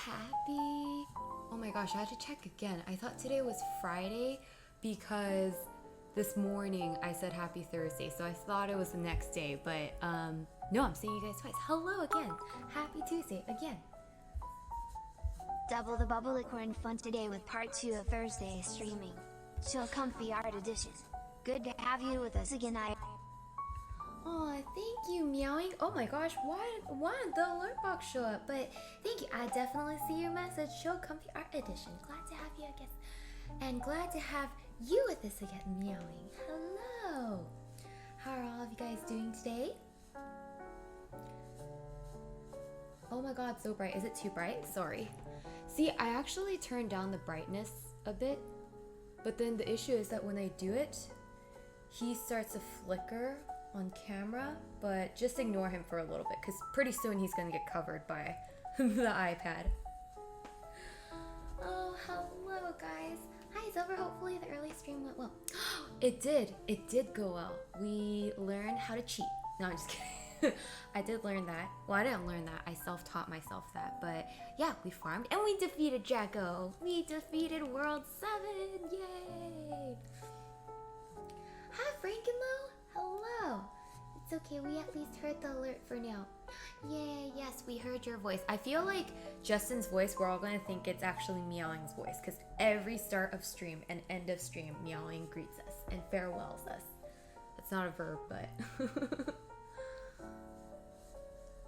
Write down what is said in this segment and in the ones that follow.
happy. Oh my gosh, I had to check again. I thought today was Friday because this morning I said happy Thursday, so I thought it was the next day, but no, I'm seeing you guys twice. Hello again. Happy Tuesday again. Double the bubble liquor fun today with part 2 of Thursday streaming. Chill comfy art edition. Good to have you with us again. Oh, thank you, meowing. Oh my gosh, why did the alert box show up? But thank you. I definitely see your message. Show comfy art edition. Glad to have you again. And glad to have you with us again, meowing. Hello. How are all of you guys doing today? Oh my god, so bright. Is it too bright? Sorry. See, I actually turned down the brightness a bit, but then the issue is that when I do it, he starts to flicker on camera, but just ignore him for a little bit because pretty soon he's gonna get covered by the iPad. Oh, hello guys. Hi, Silver. Hopefully the early stream went well. It did go well. We learned how to cheat. No, I'm just kidding. I did learn that. Well, I didn't learn that. I self-taught myself that. But yeah, we farmed and we defeated Jacko. We defeated World 7. Yay! Hi, Frankenlow. Hello. It's okay. We at least heard the alert for now. Yay, yes, we heard your voice. I feel like Justin's voice, we're all going to think it's actually Meowing's voice because every start of stream and end of stream, Meowing greets us and farewells us. That's not a verb, but...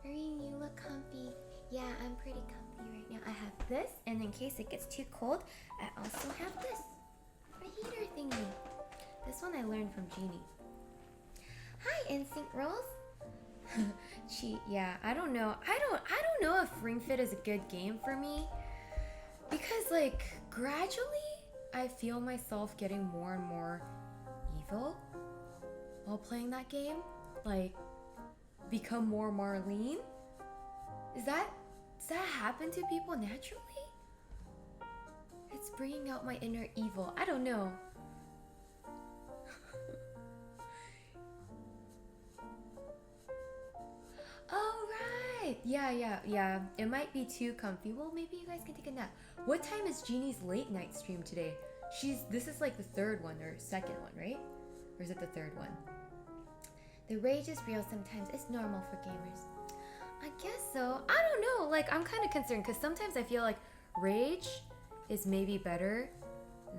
Irene, you look comfy. Yeah, I'm pretty comfy right now. I have this, and in case it gets too cold, I also have this. A heater thingy. This one I learned from Jeannie. Hi, Instinct Rolls. Cheat, yeah, I don't know. I don't know if Ring Fit is a good game for me because like gradually I feel myself getting more and more evil while playing that game. Like become more Marlene. Does that happen to people naturally? It's bringing out my inner evil. I don't know. Oh, right. Yeah. It might be too comfy. Well, maybe you guys can take a nap. What time is Jeannie's late night stream today? This is like the third one or second one, right? Or is it the third one? The rage is real sometimes. It's normal for gamers. I guess so. I don't know. Like, I'm kind of concerned because sometimes I feel like rage is maybe better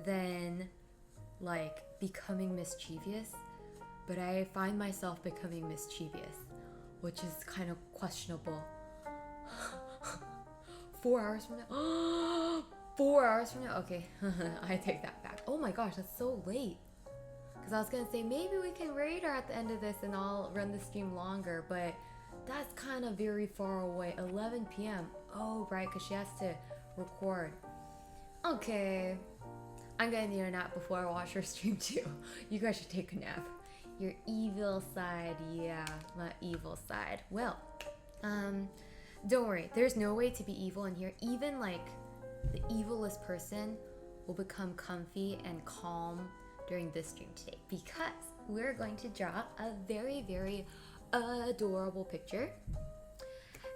than like becoming mischievous. But I find myself becoming mischievous, which is kind of questionable. 4 hours from now? 4 hours from now? Okay, I take that back. Oh my gosh, that's so late. Because I was going to say, maybe we can raid her at the end of this and I'll run the stream longer, but that's kind of very far away. 11 p.m. Oh, right, because she has to record. Okay. I'm going to need a nap before I watch her stream too. You guys should take a nap. Your evil side, yeah, my evil side. Well, don't worry. There's no way to be evil in here. Even like the evilest person will become comfy and calm during this stream today because we're going to draw a very, very adorable picture.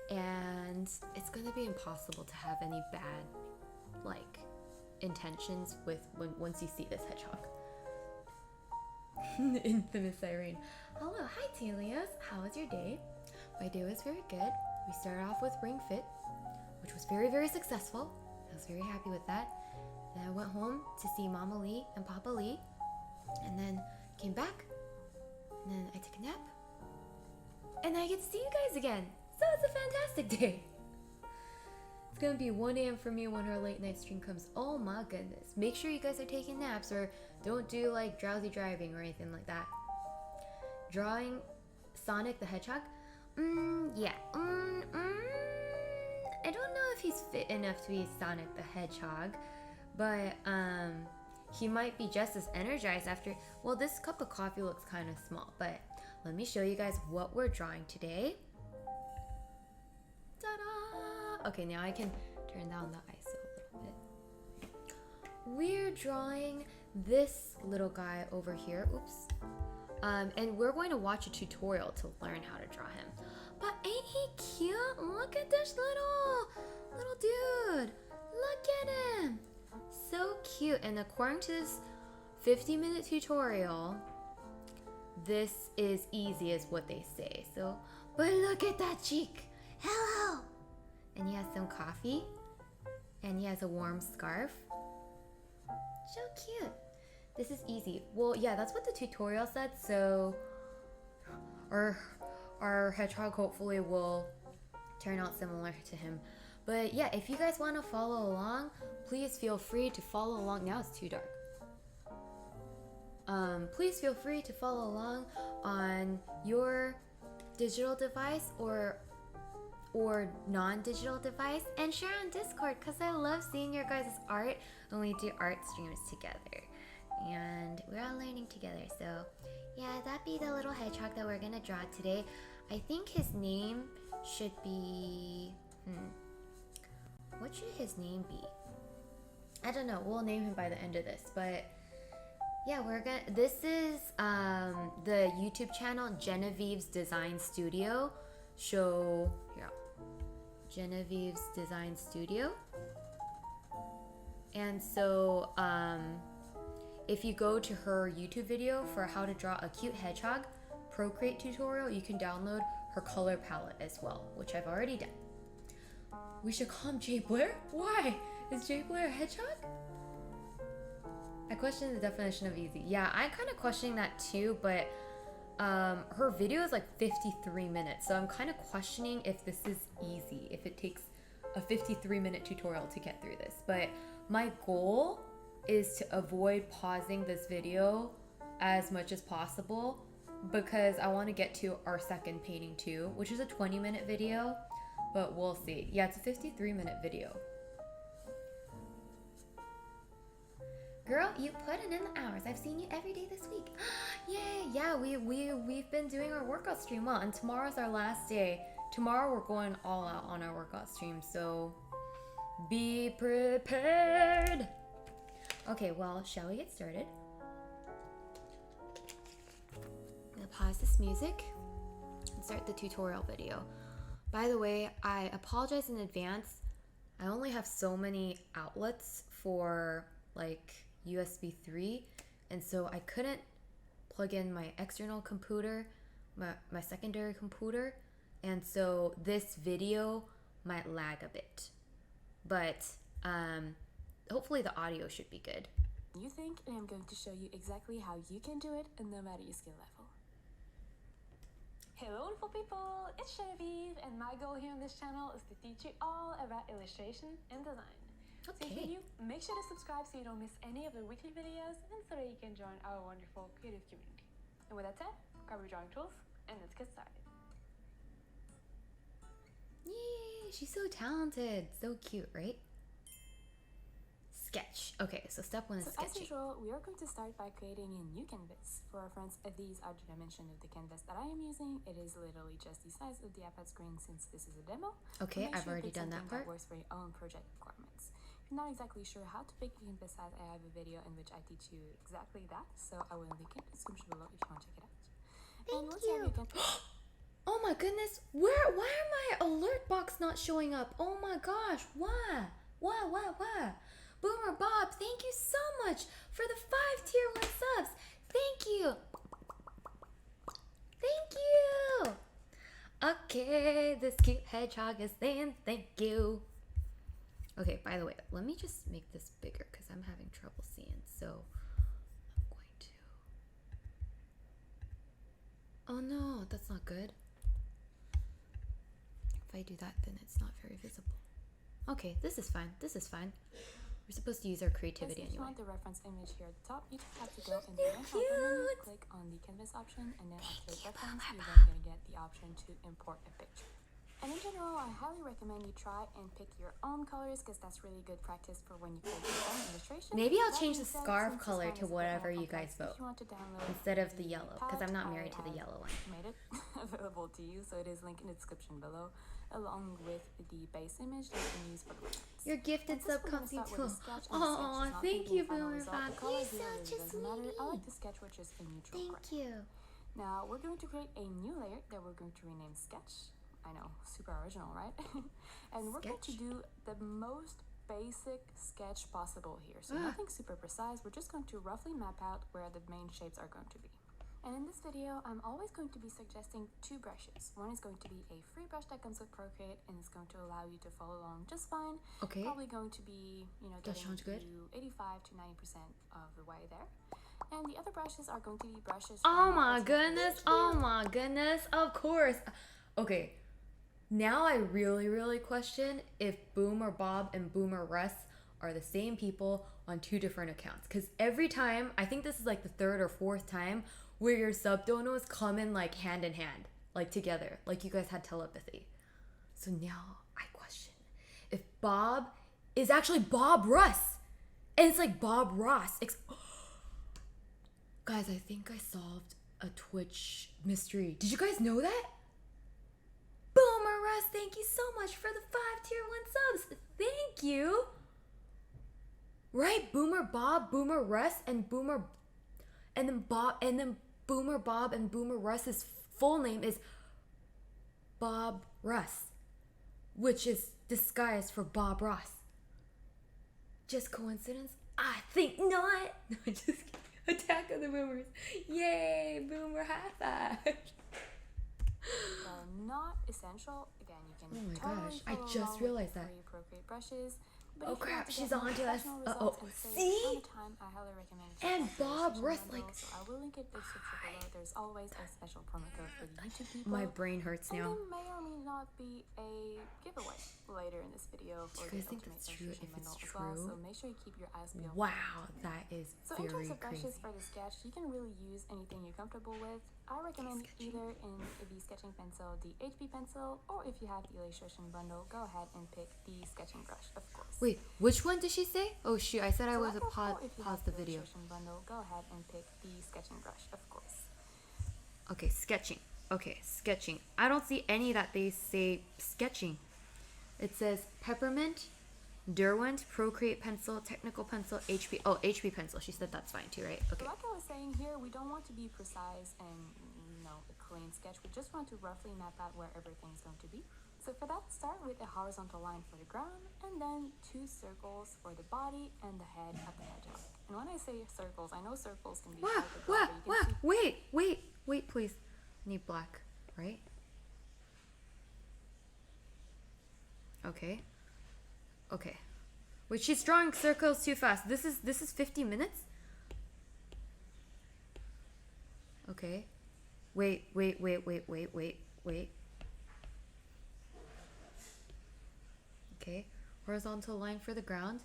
And it's going to be impossible to have any bad, like, intentions with once you see this hedgehog. Infamous Irene. Hello, hi Telios. How was your day? My day was very good. We started off with Ring Fit, which was very, very successful. I was very happy with that. Then I went home to see Mama Lee and Papa Lee, and then came back, and then I took a nap, and I get to see you guys again. So it's a fantastic day. It's gonna be 1 a.m. for me when our late night stream comes. Oh my goodness. Make sure you guys are taking naps or don't do like drowsy driving or anything like that. Drawing Sonic the Hedgehog? Yeah. I don't know if he's fit enough to be Sonic the Hedgehog, but he might be just as energized after. Well, this cup of coffee looks kind of small, but let me show you guys what we're drawing today. Ta-da! Okay, now I can turn down the ISO a little bit. We're drawing this little guy over here. Oops. And we're going to watch a tutorial to learn how to draw him. But ain't he cute? Look at this little dude! Look at him! So cute. And according to this 50-minute tutorial, this is easy is what they say. So, but look at that cheek! Hello! And he has some coffee. And he has a warm scarf. So cute. This is easy. Well, yeah, that's what the tutorial said. So our hedgehog hopefully will turn out similar to him. But yeah, if you guys want to follow along, please feel free to follow along. Now it's too dark. Please feel free to follow along on your digital device or non-digital device, and share on Discord, because I love seeing your guys' art when we do art streams together, and we're all learning together. So yeah, that'd be the little hedgehog that we're gonna draw today. I think his name should be what should his name be? I don't know, we'll name him by the end of this. But yeah, this is the YouTube channel Genevieve's Design Studio. So yeah, Genevieve's Design Studio. And so if you go to her YouTube video for how to draw a cute hedgehog Procreate tutorial, you can download her color palette as well, which I've already done. We should call him Jay Blair? Why? Is Jay Blair a hedgehog? I question the definition of easy. Yeah, I'm kind of questioning that too, but her video is like 53 minutes, so I'm kind of questioning if this is easy, if it takes a 53-minute tutorial to get through this. But my goal is to avoid pausing this video as much as possible, because I want to get to our second painting too, which is a 20-minute video, but we'll see. Yeah, it's a 53-minute video. Girl, you put in the hours. I've seen you every day this week. Yay! Yeah, we've been doing our workout stream. Well, and tomorrow's our last day. Tomorrow we're going all out on our workout stream, so be prepared. Okay, well, shall we get started? I'm gonna pause this music and start the tutorial video. By the way, I apologize in advance. I only have so many outlets for like USB 3, and so I couldn't plug in my external computer, my secondary computer, and so this video might lag a bit, but hopefully the audio should be good. You think, and I'm going to show you exactly how you can do it, and no matter your skill level. Hello wonderful people, it's Genevieve, and my goal here on this channel is to teach you all about illustration and design. So if you're new, make sure to subscribe so you don't miss any of the weekly videos, and so that you can join our wonderful creative community. And with that said, grab your drawing tools and let's get started. Yay, she's so talented. So cute, right? Sketch. Okay, so step one is sketching. As usual, we are going to start by creating a new canvas. For reference, these are the dimensions of the canvas that I am using. It is literally just the size of the iPad screen since this is a demo. Okay, I've already done that part. That works for your own project requirements. If you're not exactly sure how to pick a canvas size, I have a video in which I teach you exactly that, so I will link it in the description below if you want to check it out. Thank you. Oh my goodness, why are my alert box not showing up? Oh my gosh, why? Boomer Bob, thank you so much for the 5 tier 1 subs. Thank you. Thank you. Okay, this cute hedgehog is saying thank you. Okay, by the way, let me just make this bigger because I'm having trouble seeing. So I'm going to... Oh no, that's not good. If I do that, then it's not very visible. Okay, this is fine. This is fine. We're supposed to use our creativity anyway. If you want the reference image here at the top, you just have to go in the right menu, click on the canvas option, and then after reference, you're then going to get the option to import a picture. And in general, I highly recommend you try and pick your own colors because that's really good practice for when you create your own illustration. Maybe I'll change the scarf color to whatever you guys vote instead of the yellow, because I'm not married to the yellow one. Made it available to you, so it is linked in the description below, along with the base image that you can use for the reference. Your gifted sub comes too. Oh, thank you, Boomer Bob. You're such a sweetie. I like to sketch with just a neutral gray. Thank you. Now we're going to create a new layer that we're going to rename Sketch. I know, super original, right? And we're going to do the most basic sketch possible here. So nothing super precise. We're just going to roughly map out where the main shapes are going to be. And in this video, I'm always going to be suggesting two brushes. One is going to be a free brush that comes with Procreate and is going to allow you to follow along just fine. Okay. Probably going to be, you know, That getting sounds good. to 85 to 90% of the way there. And the other brushes are going to be brushes. Oh my goodness. Oh my goodness. Of course. Okay. Now I really question if Boomer Bob and Boomer Russ are the same people on two different accounts. Because every time, I think this is like the third or fourth time, where your subdonos come in like hand in hand, like together, like you guys had telepathy. So now I question if Bob is actually Bob Russ. And it's like Bob Ross. Guys, I think I solved a Twitch mystery. Did you guys know that? Boomer Russ, thank you so much for the 5 tier 1 subs. Thank you. Right, Boomer Bob, Boomer Russ, and Boomer, and then Boomer Bob and Boomer Russ's full name is Bob Russ, which is disguised for Bob Ross. Just coincidence? I think not. No, just kidding. Attack of the Boomers. Yay, Boomer high five. Not essential. Again, you can Oh my totally gosh, I follow just along with realized the that. free Procreate brushes. But Oh if you crap, want to she's get more on to us. professional Uh-oh. results and save See? a ton of time, I highly recommend And checking out Bob the Russ, bundle. like- So I will link it in the description below. There's always a special promo code for the YouTube people. My brain hurts and now. there may or may not be a giveaway later in this video for Do you guys the think Ultimate that's true? Illustration If it's bundle as well. true? So make sure you keep your eyes peeled. Wow, that is So in terms very of brushes crazy. for the sketch, you can really use anything you're comfortable with. I recommend either in the sketching pencil, the HB pencil, or if you have the illustration bundle, go ahead and pick the sketching brush, of course. Wait, which one did she say? Oh shoot, I said I was like a before, if you pause have the video. illustration bundle, go ahead and pick the sketching brush, of course. Okay, sketching. Okay, sketching. I don't see any that they say sketching. It says peppermint, Derwent, Procreate pencil, technical pencil, HB. Oh, HB pencil. She said that's fine too, right? Okay. So like I was saying here, we don't want to be precise and, you know, a clean sketch. We just want to roughly map out where everything's going to be. So for that, start with a horizontal line for the ground, and then 2 circles for the body and the head of the hedgehog. And when I say circles, I know circles can be hard to draw, but you can see Wait, please. I need black, right? Okay. Okay. Wait, she's drawing circles too fast. This is 50 minutes? Okay. Wait. Okay. Horizontal line for the ground.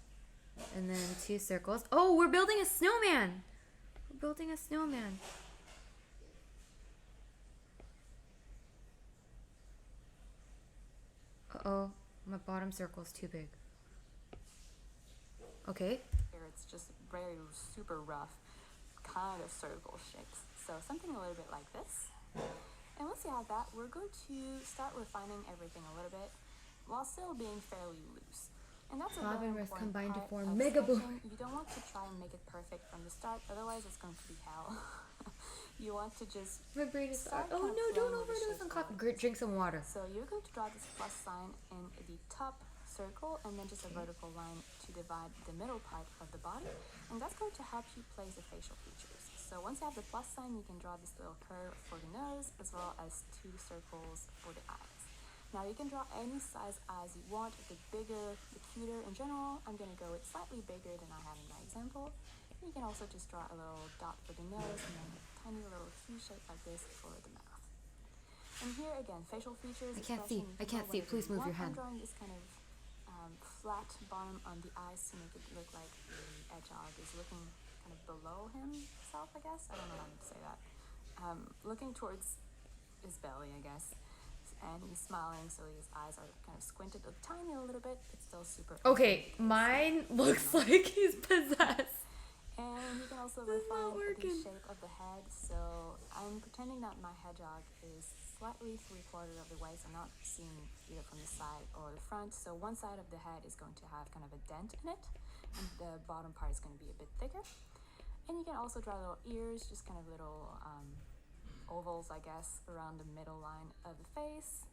And then 2 circles. Oh, we're building a snowman! We're building a snowman. Uh-oh. My bottom circle's too big. Okay. here it's just very super rough kind of circle shapes. So something a little bit like this. And once you have that, we're going to start refining everything a little bit while still being fairly loose. And that's a Bob very and Russ important combined to part form of Mega Boom. sketching. You don't want to try and make it perfect from the start, otherwise it's going to be hell. You want to just My brain is start Oh kind of no, don't playing with the overdose shapes on a coffee. little bit. Drink some water. So you're going to draw this plus sign in the top circle and then just a vertical line to divide the middle part of the body, and that's going to help you place the facial features. So once you have the plus sign, you can draw this little curve for the nose as well as 2 circles for the eyes. Now you can draw any size eyes you want, the bigger, the cuter. In general, I'm going to go with slightly bigger than I have in my example. You can also just draw a little dot for the nose and then a tiny little Q shape like this for the mouth. And here again, facial features. I can't see. expression, I can't you see. can draw Please move whatever your you want. hand. I'm drawing this kind of flat bottom on the eyes to make it look like the hedgehog is looking kind of below himself, I guess. I don't know how to say that. Looking towards his belly, I guess. And he's smiling, so his eyes are kind of squinted a tiny little bit. It's still super. Okay, mine looks like he's possessed. And you can also This is refine not the working. shape of the head. So I'm pretending that my hedgehog is slightly 3/4 of the way, so not seen either from the side or the front. So one side of the head is going to have kind of a dent in it, and the bottom part is going to be a bit thicker. And you can also draw little ears, just kind of little ovals, I guess, around the middle line of the face.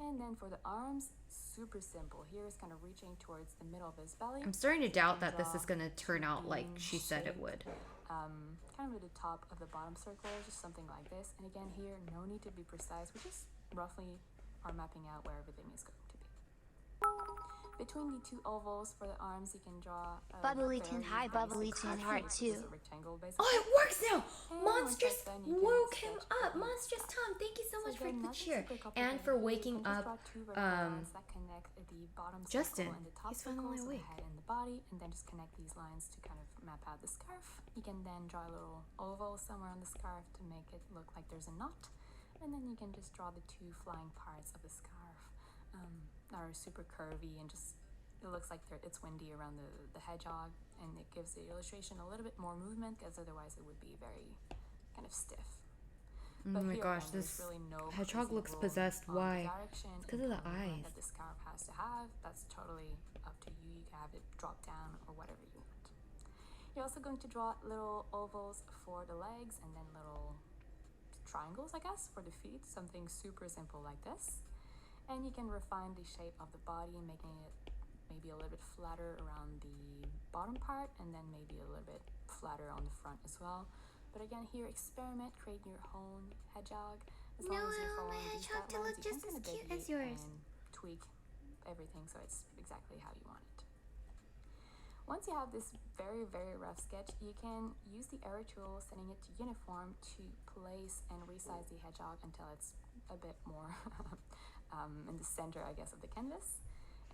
And then for the arms, super simple. Here is kind of reaching towards the middle of his belly. I'm starting to doubt that this Draw is gonna turn out like bean she said it shape, would. Kind of at the top of the bottom circle, just something like this. And again here, no need to be precise. We just roughly are mapping out where everything is going to be. Between the two ovals for the arms, you can draw a Bubblyton, very hi, basic Bubblyton, section, heart which too. is a rectangle basically. Oh, it works now! And Monstrous once that's done, you can woke him sketch up! the Monstrous Tom, thank you so much for again, the nothing cheer. super And complicated. for You waking can just up draw two vertical lines that connect the bottom Justin. circle and the top He's circle, finally so the awake. head and the body, and then just connect these lines to kind of map out the scarf. You can then draw a little oval somewhere on the scarf to make it look like there's a knot, and then you can just draw the two flying parts of the scarf that are super curvy and just it looks like it's windy around the hedgehog, and it gives the illustration a little bit more movement because otherwise it would be very kind of stiff. Oh But my here, gosh, again, this there's really no hedgehog crazy looks rule possessed. on the Why? direction It's 'cause of and the movement eyes. that the scarf has to have. That's totally up to you. You can have it drop down or whatever you want. You're also going to draw little ovals for the legs and then little triangles, I guess, for the feet. Something super simple like this. And you can refine the shape of the body, making it maybe a little bit flatter around the bottom part and then maybe a little bit flatter on the front as well. But again, here, experiment, create your own hedgehog. As long as you're following these hedgehog to look guidelines, you just can as kind of cute as deviate yours. and tweak everything so it's exactly how you want it. Once you have this very, very rough sketch, you can use the arrow tool, setting it to uniform, to place and resize the hedgehog until it's a bit more in the center, I guess, of the canvas.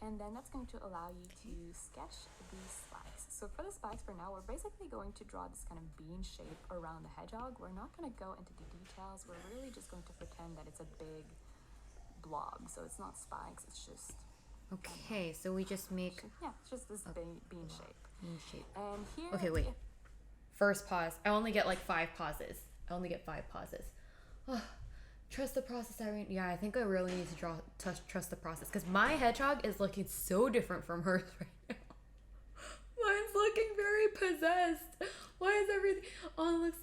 And then that's going to allow you to sketch these spikes. So for the spikes for now, we're basically going to draw this kind of bean shape around the hedgehog. We're not going to go into the details. We're really just going to pretend that it's a big blob. So it's not spikes, it's just... Okay, so we just make Yeah, it's just this bean shape. bean shape. And here... Okay, wait. First pause. I only get like 5 pauses. I only get 5 pauses. Oh, trust the process, Irene. Yeah, I think I really need to trust the process because my hedgehog is looking so different from hers right now. Mine's looking very possessed. Why is everything? Oh, it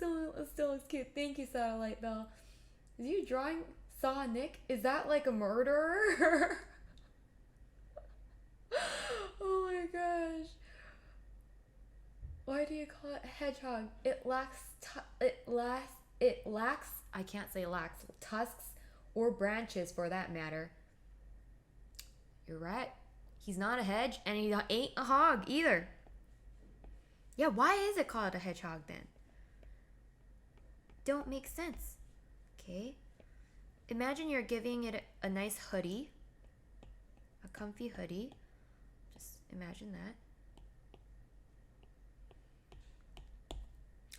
still looks cute. Thank you, Satellite Bell. Is you drawing Sonic? Is that like a murderer? Oh my gosh. Why do you call it hedgehog? It lacks I can't say lacks tusks or branches for that matter. You're right. He's not a hedge and he ain't a hog either. Yeah, why is it called a hedgehog then? Don't make sense. Okay. Imagine you're giving it a nice hoodie. A comfy hoodie. Just imagine that.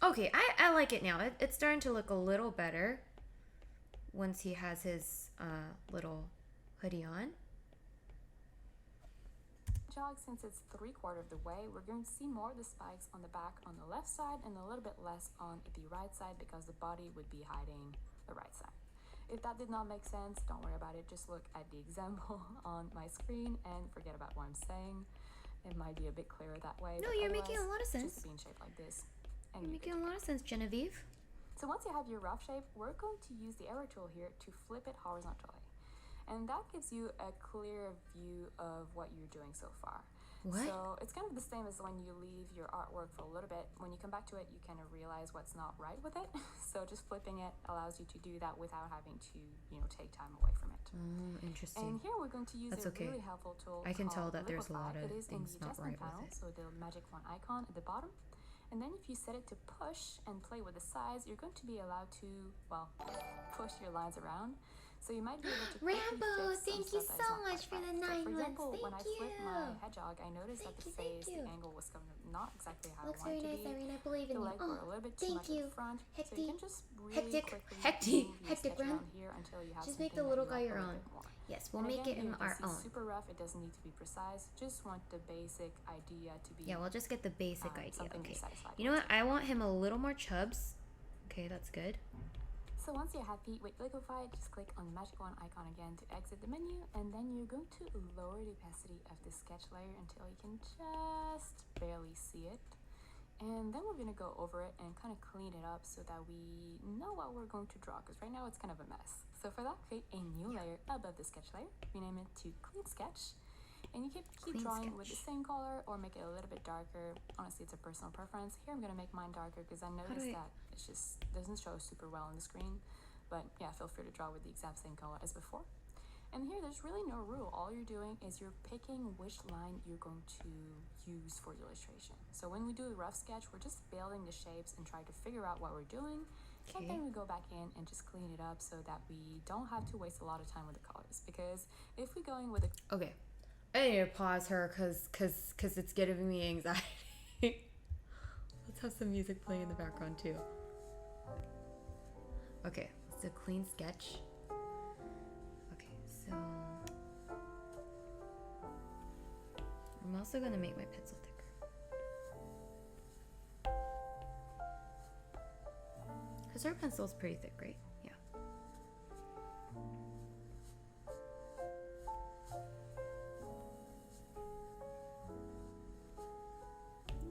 Okay, I like it now. It's starting to look a little better once he has his little hoodie on. Hedgehog, since it's 3/4 of the way, we're going to see more of the spikes on the back on the left side and a little bit less on the right side because the body would be hiding the right side. If that did not make sense, don't worry about it. Just look at the example on my screen and forget about what I'm saying. It might be a bit clearer that way. No, but you're making a lot of sense. Just a bean shape like this. And You're making a lot of sense, Genevieve. So once you have your rough shape, we're going to use the arrow tool here to flip it horizontally. And that gives you a clear view of what you're doing so far. What? So it's kind of the same as when you leave your artwork for a little bit. When you come back to it, you kind of realize what's not right with it. So just flipping it allows you to do that without having to, take time away from it. Oh, interesting. And here we're going to use That's a okay. really helpful tool I can tell called that there's a lot Liquify. of It is in things the not adjustment right with panel, it. so the magic wand icon at the bottom. And then if you set it to push and play with the size, you're going to be allowed to, push your lines around. So you might be able to Rambo, fix some thank you stuff so that is not much quite for the right. 9 So for example, months. when I Thank flipped you. my hedgehog, I noticed that the face, Thank you. the angle was coming not exactly how Looks I want very it to nice, be. Irene. I believe in The you. legs were a little bit too thank much you. at the front, so Hectic. you can just really Hectic. quickly Hectic. move your Hectic sketch run. around here until you have Just make something the little that guy you your like a own. little bit more. Yes, we'll And make it again, in here, our this is own. super rough. It doesn't need to be precise. Just want the basic idea to be. Yeah, we'll just get the basic idea. something Okay. you're satisfied You know with. what? I want him a little more chubs. Okay, that's good. So once you're happy with Liquify, just click on the magic wand icon again to exit the menu, and then you're going to lower the opacity of the sketch layer until you can just barely see it. And then we're going to go over it and kind of clean it up so that we know what we're going to draw, because right now it's kind of a mess. So for that, create a new layer above the sketch layer, rename it to Clean Sketch, and you keep drawing with the same color or make it a little bit darker. Honestly, it's a personal preference. Here I'm going to make mine darker because I noticed that it just doesn't show super well on the screen. But yeah, feel free to draw with the exact same color as before. And here, there's really no rule. All you're doing is you're picking which line you're going to use for the illustration. So when we do a rough sketch, we're just building the shapes and try to figure out what we're doing. And then we go back in and just clean it up so that we don't have to waste a lot of time with the colors. Because if we go in with a... Okay. I need to pause her because it's giving me anxiety. Let's have some music playing in the background too. Okay, it's a clean sketch. Okay, so I'm also gonna make my pencil thicker. Because her pencil's pretty thick, right? Yeah.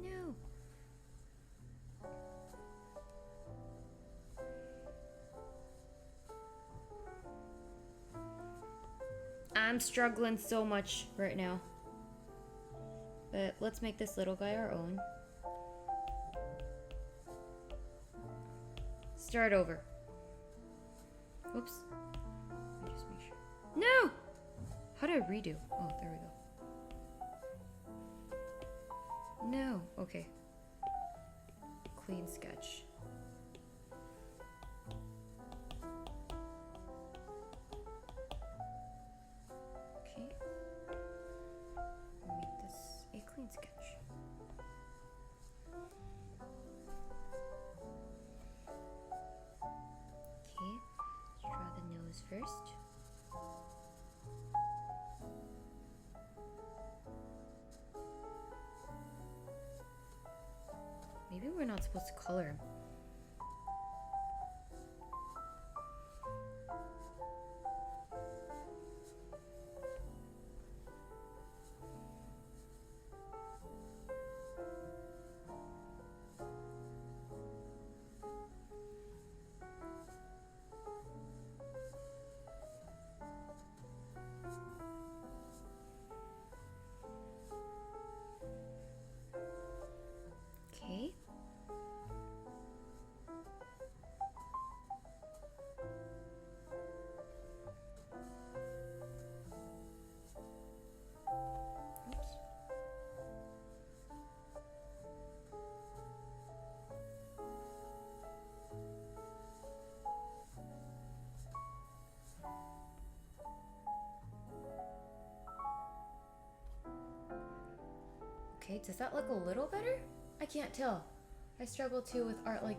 No. I'm struggling so much right now. But let's make this little guy our own. Start over. Oops. Let me just make sure. No! How do I redo? Oh, there we go. No. Okay. Clean sketch. Okay. Make this a clean sketch. Okay, let's draw the nose first. Maybe we're not supposed to color him. Okay. Oops. Okay, does that look a little better? I can't tell. I struggle too with art, like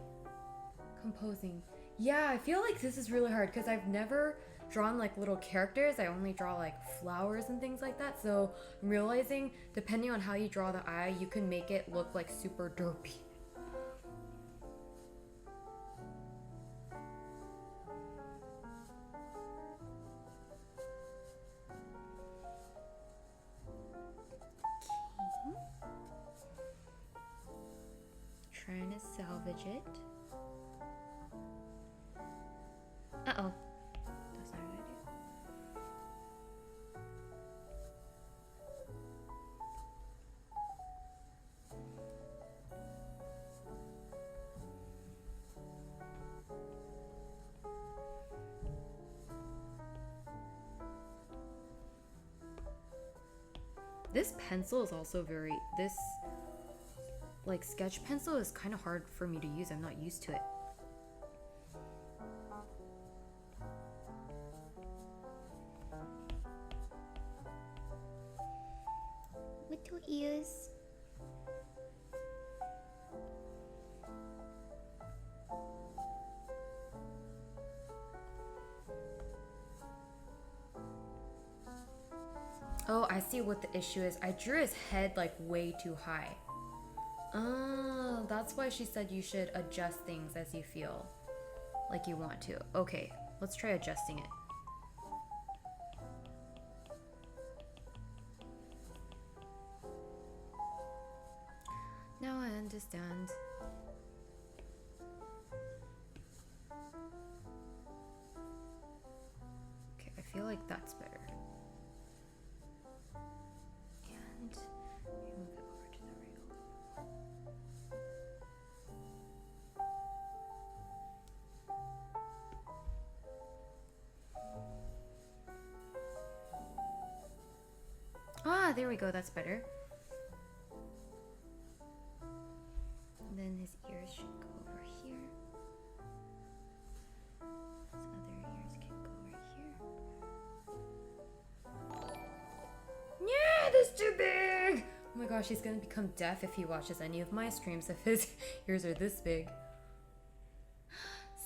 composing. Yeah, I feel like this is really hard because I've never drawn like little characters. I only draw like flowers and things like that. So I'm realizing depending on how you draw the eye, you can make it look like super derpy. Trying to salvage it. Uh-oh. That's not a good idea. This pencil is also this like sketch pencil is kind of hard for me to use. I'm not used to it. Little ears. Oh, I see what the issue is. I drew his head like way too high. Oh, that's why she said you should adjust things as you feel like you want to. Okay, let's try adjusting it. Now and understand. Okay, I feel like that's better. And move it over to the rail. Ah, there we go, that's better. And then his ears should go over here. His other ears can go right here. Yeah, that's too big! Oh my gosh, he's gonna become deaf if he watches any of my streams if his ears are this big.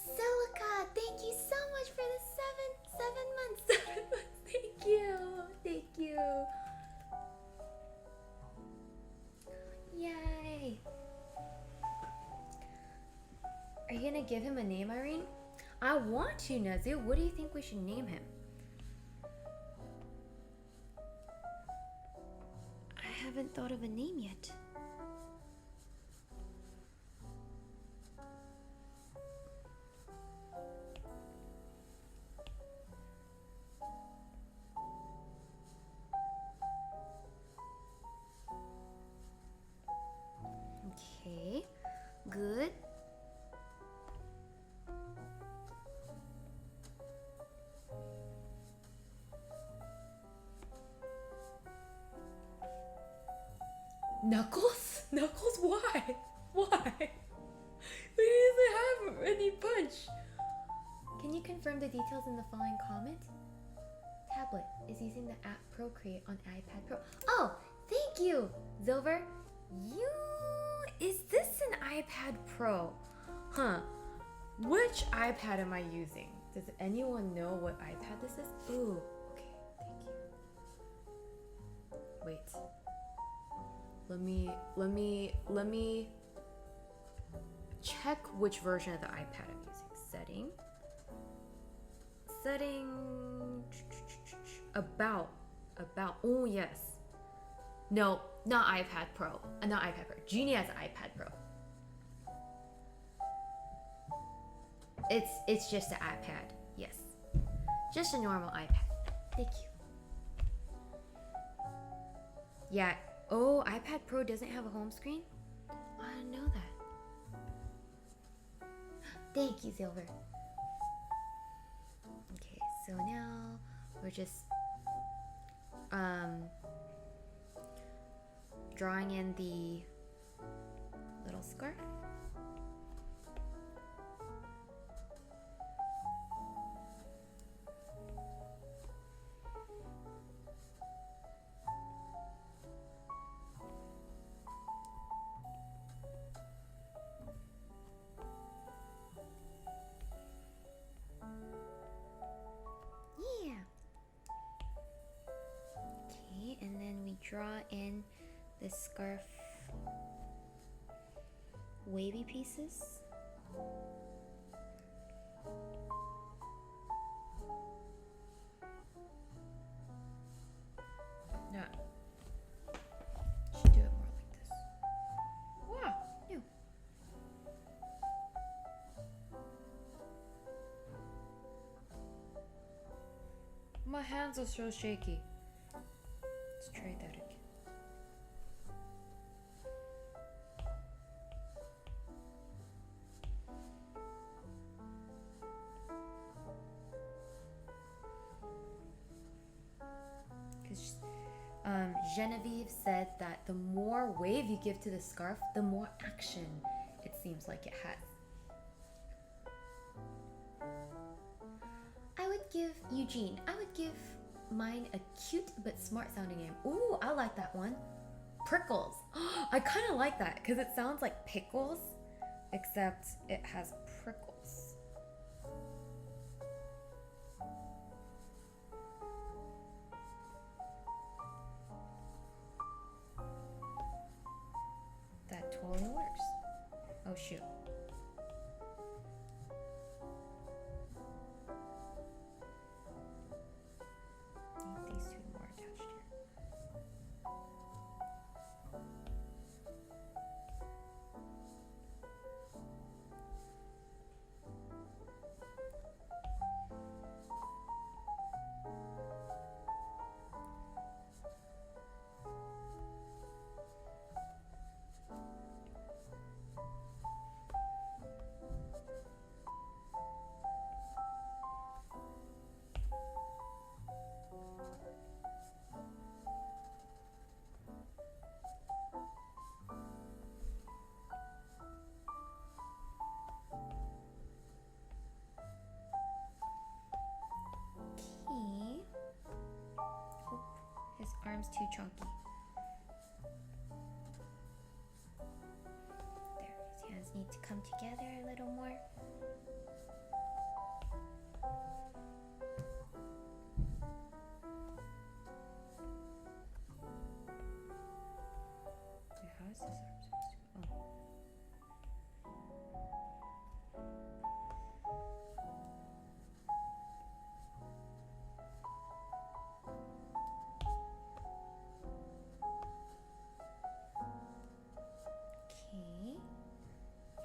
Celica, thank you so much for the 7 months. 7 months, thank you. Thank you. Yay! Are you gonna give him a name, Irene? I want to, Nezu. What do you think we should name him? I haven't thought of a name yet. Okay, good. Knuckles? Knuckles? Why? Why? He doesn't have any punch. Can you confirm the details in the following comment? Tablet is using the app Procreate on iPad Pro. Oh, thank you, Silver. Is this an iPad Pro? Huh. Which iPad am I using? Does anyone know what iPad this is? Ooh, okay, thank you. Wait. Let me check which version of the iPad I'm using. Setting. About. Oh yes. No, not iPad Pro. Not iPad Pro. Genie has an iPad Pro. It's just an iPad. Yes. Just a normal iPad. Thank you. Yeah. Oh, iPad Pro doesn't have a home screen? I didn't know that. Thank you, Silver. Okay, so now we're just drawing in the little scarf. Draw in the scarf wavy pieces. Yeah. Should do it more like this. Wow, new. My hands are so shaky. Let's try that again. Because Genevieve said that the more wave you give to the scarf, the more action it seems like it has. I would give mine a cute but smart sounding name. Ooh, I like that one. Prickles. I kind of like that because it sounds like pickles, except it has prickles. That totally works. Oh shoot. These two more attached here. chunky. There, his hands need to come together a little more. Wait, how is this arm supposed to go? Oh.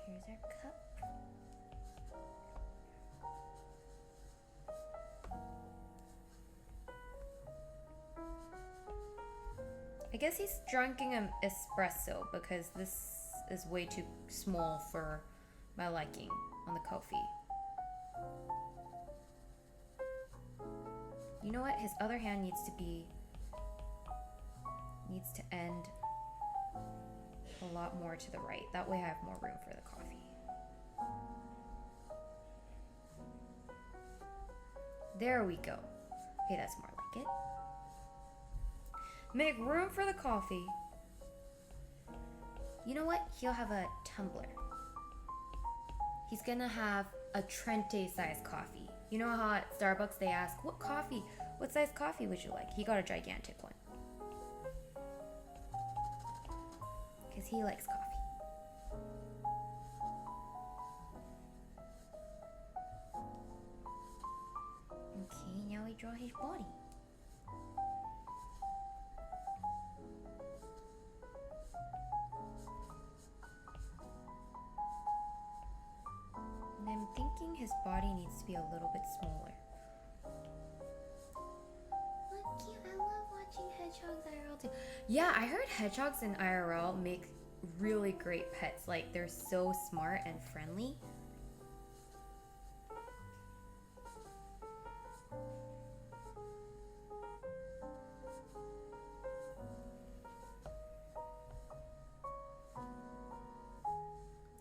Okay, here's our cup. I guess he's drinking an espresso because this is way too small for my liking on the coffee. You know what? His other hand needs to end a lot more to the right. That way I have more room for the coffee. There we go. Okay, that's more like it. Make room for the coffee. You know what? He'll have a tumbler. He's gonna have a Trente size coffee. You know how at Starbucks they ask, what size coffee would you like? He got a gigantic one. Because he likes coffee. Okay, now we draw his body. And I'm thinking his body needs to be a little bit smaller. Look cute, I love watching hedgehogs IRL too. Yeah, I heard hedgehogs in IRL make really great pets. Like, they're so smart and friendly.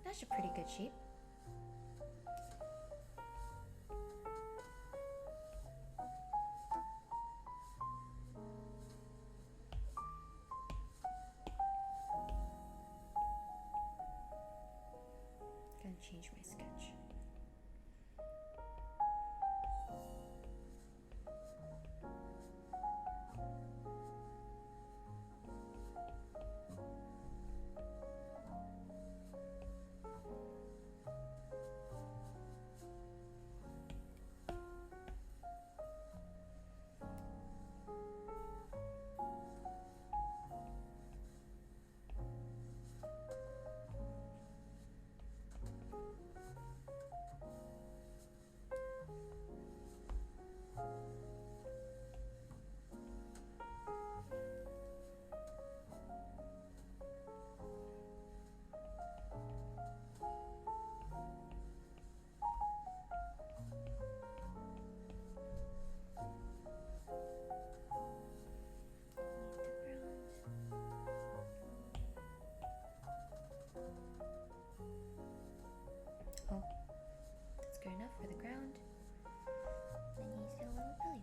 That's a pretty good shape. Gonna change my sketch. Oh, that's good enough for the ground. Then he's got a little belly button.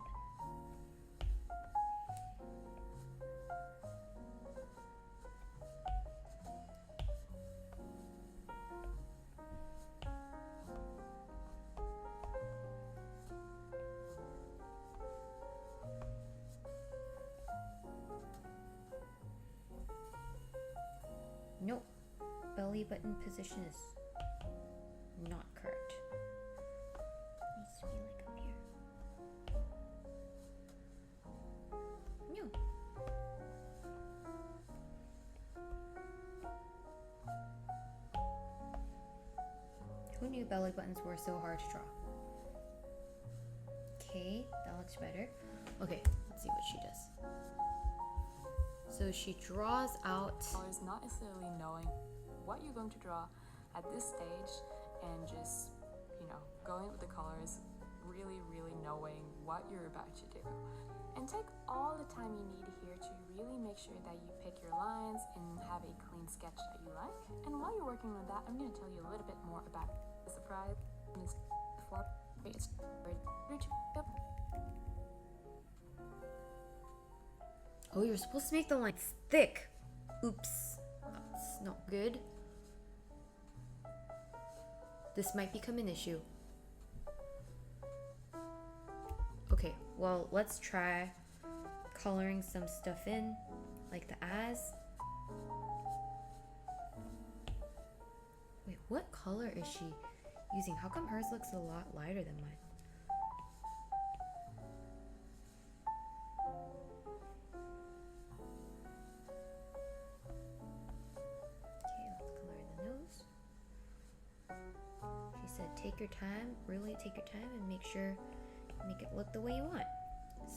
Nope, belly button position is not correct. Needs to be like up here. No. Who knew belly buttons were so hard to draw? Okay, that looks better. Okay, let's see what she does. So she draws out. Colors, not necessarily knowing what you're going to draw at this stage, and just, going with the colors, really knowing what you're about to do. And take all the time you need here to really make sure that you pick your lines and have a clean sketch that you like. And while you're working on that, I'm going to tell you a little bit more about the surprise. Oh, you're supposed to make the lines thick. Oops. That's not good. This might become an issue. Okay, well, let's try coloring some stuff in, like the eyes. Wait, what color is she using? How come hers looks a lot lighter than mine? Okay, let's color in the nose. She said take your time, really take your time and make sure you make it look the way you want.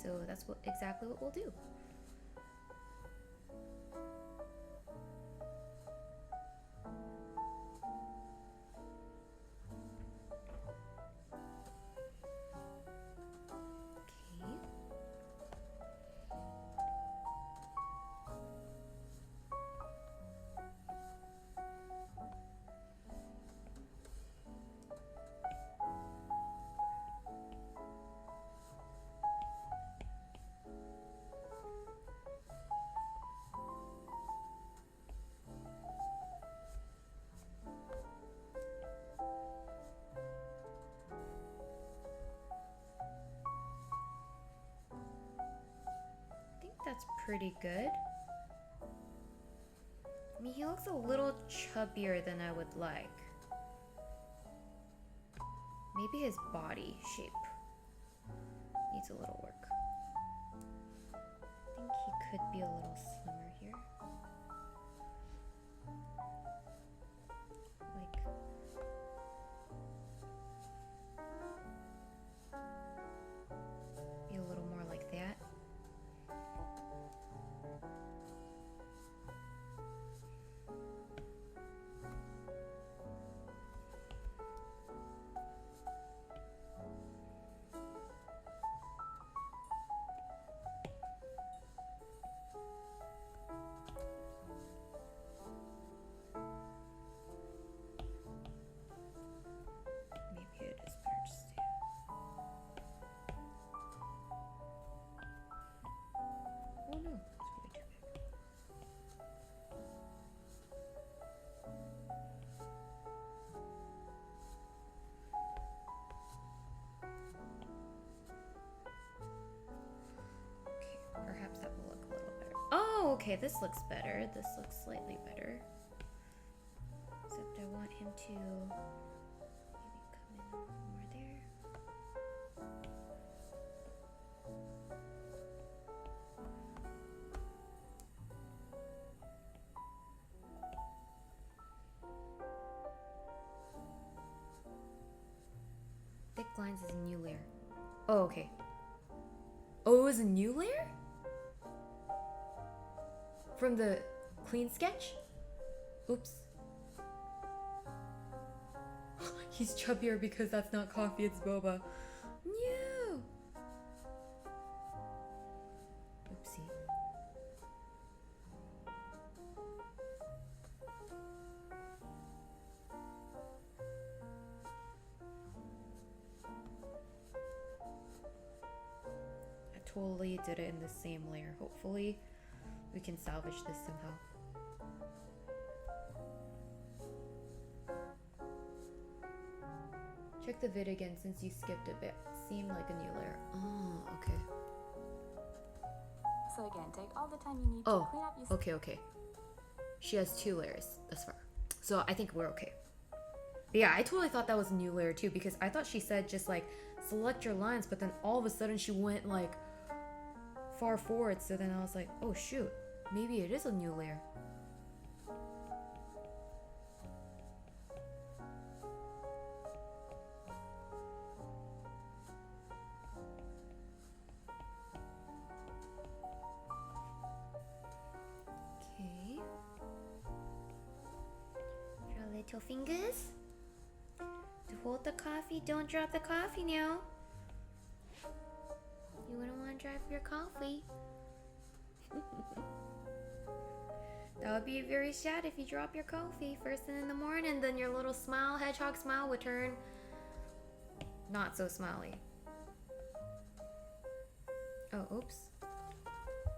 So that's exactly what we'll do. Okay. I think that's pretty good. I mean, he looks a little chubbier than I would like. Maybe his body shape needs a little work. I think he could be a little slimmer here. Like, be a little more like that. Maybe it is better to stay. Oh no, it's way too big. Okay, perhaps that will look a little better. Oh, okay, this looks better. This looks slightly better. Except I want him to maybe come in a little more there. Thick lines is a new layer. Oh, okay. Oh, it was a new layer? From the clean sketch? Oops. He's chubbier because that's not coffee, it's boba. No! Oopsie. I totally did it in the same layer. Hopefully we can salvage this somehow. Check the vid again since you skipped a bit. Seemed like a new layer. Oh, okay. So again, take all the time you need to Oh, clean up your okay. She has 2 layers thus far. So I think we're okay. But yeah, I totally thought that was a new layer too because I thought she said just like select your lines, but then all of a sudden she went like far forward. So then I was like, oh shoot, maybe it is a new layer. Okay. Draw little fingers to hold the coffee. Don't drop the coffee now. You wouldn't want to drop your coffee. That would be very sad if you drop your coffee first thing in the morning. Then your little smile, hedgehog smile, would turn not so smiley. Oh, oops.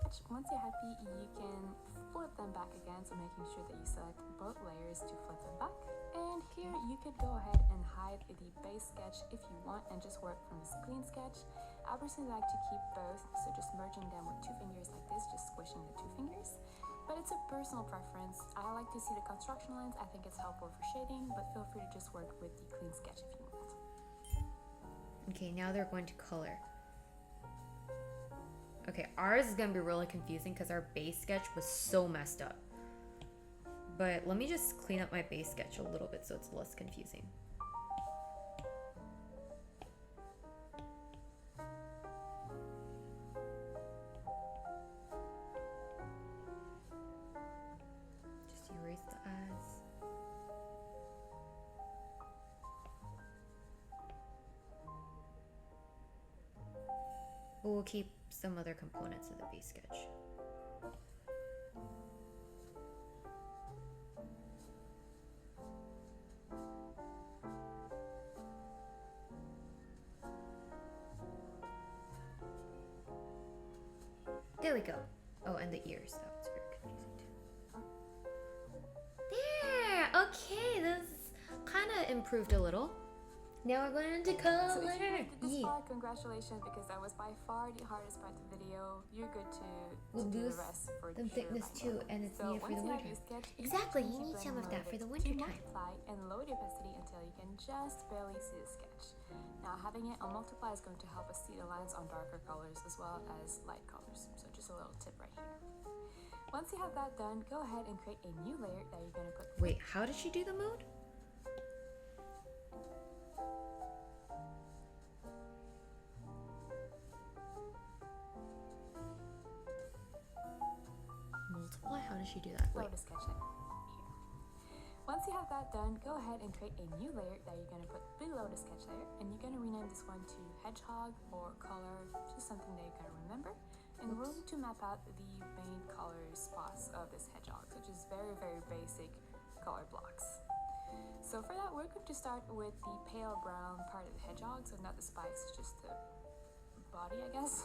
sketch. Once you're happy, you can flip them back again, so making sure that you select both layers to flip them back. And here you could go ahead and hide the base sketch if you want and just work from this clean sketch. I personally like to keep both, so just merging them with two fingers like this, just squishing the two fingers. But it's a personal preference. I like to see the construction lines. I think it's helpful for shading, but feel free to just work with the clean sketch if you want. Okay, now they're going to color. Okay, ours is gonna be really confusing because our base sketch was so messed up. But let me just clean up my base sketch a little bit so it's less confusing. Just erase the eyes. But we'll keep some other components of the base sketch. There we go. Oh, and the ears. That was very confusing too. There! Okay, this kind of improved a little. Now we're going to color. So if you made it this far, congratulations, because that was by far the hardest part of the video. You're good to do the rest for the thickness too, and it's needed for the winter. Exactly, you need some of that for the winter time. Multiply and lower the opacity until you can just barely see the sketch. Now having it on multiply is going to help us see the lines on darker colors as well as light colors. So just a little tip right here. Once you have that done, go ahead and create a new layer that you're going to put. Wait, how did she do the mode? Multiply? How does she do that? Wait. Sketch here. Once you have that done, go ahead and create a new layer that you're going to put below the sketch layer, and you're going to rename this one to hedgehog or color, just something that you're going to remember. And we're going to map out the main color spots of this hedgehog, which is very, very basic color blocks. So for that, we're going to start with the pale brown part of the hedgehog, so not the spikes, just the body, I guess.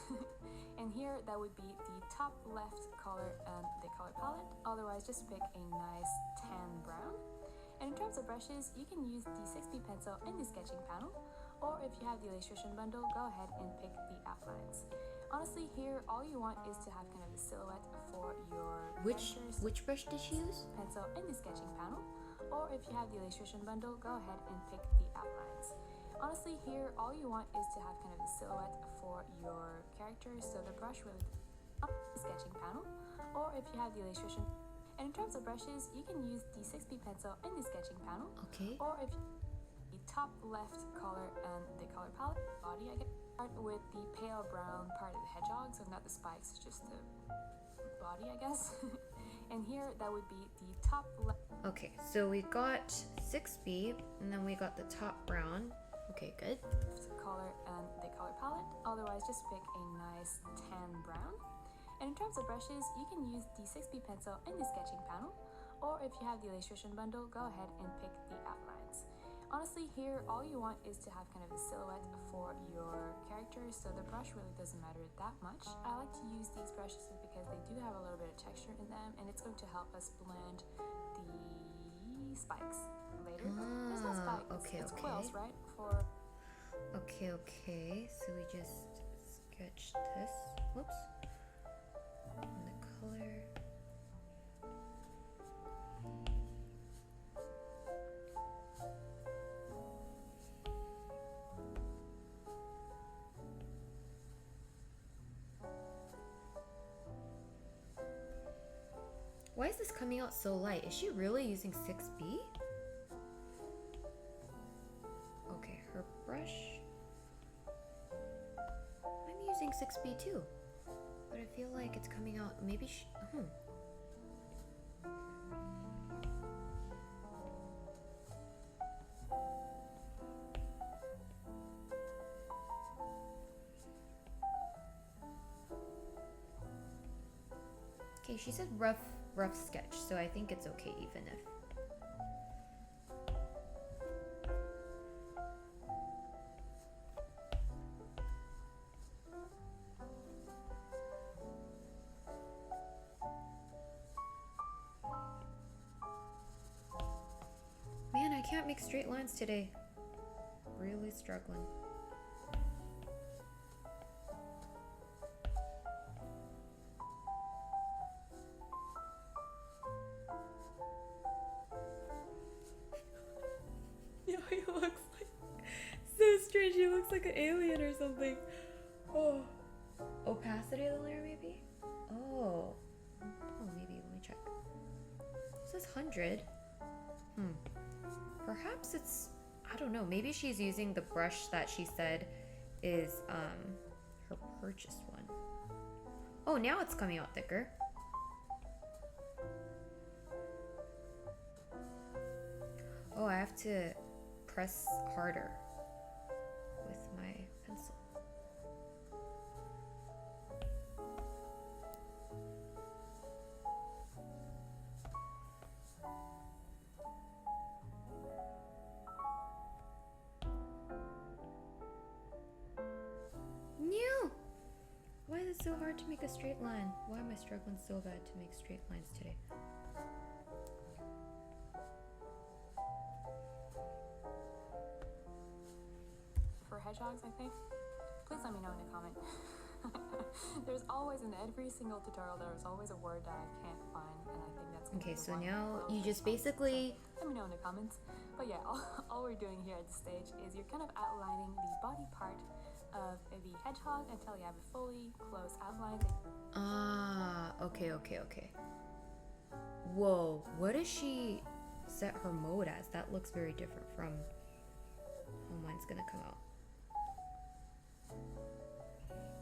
And here that would be the top left color and the color palette. Otherwise, just pick a nice tan brown. And in terms of brushes, you can use the 6B pencil in the sketching panel, or if you have the illustration bundle, go ahead and pick the outlines. Honestly, here all you want is to have kind of a silhouette for your Which brush did she use? Pencil in the sketching panel, or if you have the illustration bundle, go ahead and pick the outlines. Honestly, here all you want is to have kind of a silhouette for your characters, so the brush really up the sketching panel, or if you have the illustration. And in terms of brushes, you can use the 6B pencil in the sketching panel, okay, or if the top left color and the color palette body, I guess. Start with the pale brown part of the hedgehog, so not the spikes, just the body, I guess. And here that would be the top left. Okay, so we got 6B, and then we got the top brown. Okay, good. Color and the color palette. Otherwise, just pick a nice tan brown. And in terms of brushes, you can use the 6B pencil in the sketching panel, or if you have the illustration bundle, go ahead and pick the outlines. Honestly, here all you want is to have kind of a silhouette for your characters, so the brush really doesn't matter that much. I like to use these brushes because they do have a little bit of texture in them, and it's going to help us blend the spikes later. There's no spikes. Okay, it's okay. quills, right? Okay, so we just sketched this. Whoops. And the color. Why is this coming out so light? Is she really using 6B? Okay, her brush. I'm using 6B too, but I feel like it's coming out. Maybe she. Okay, she said rough sketch, so I think it's okay even if. can't make straight lines today. Really struggling. Yeah, he looks like so strange. He looks like an alien or something. Oh, opacity of the layer, maybe. Oh, maybe. Let me check. It says 100. Perhaps it's, I don't know. Maybe she's using the brush that she said is her purchased one. Oh, now it's coming out thicker. Oh, I have to press harder with my pencil. New! Why is it so hard to make a straight line? Why am I struggling so bad to make straight lines today? For hedgehogs, I think. Please let me know in the comment. There's always, in every single tutorial, there's always a word that I can't find, and I think that's Okay, so one now of you those just ones. basically... So let me know in the comments. But yeah, all we're doing here at this stage is you're kind of outlining the body part of the hedgehog until you have a fully closed outline. Ah, okay. Whoa, what does she set her mode as? That looks very different from how mine's gonna come out.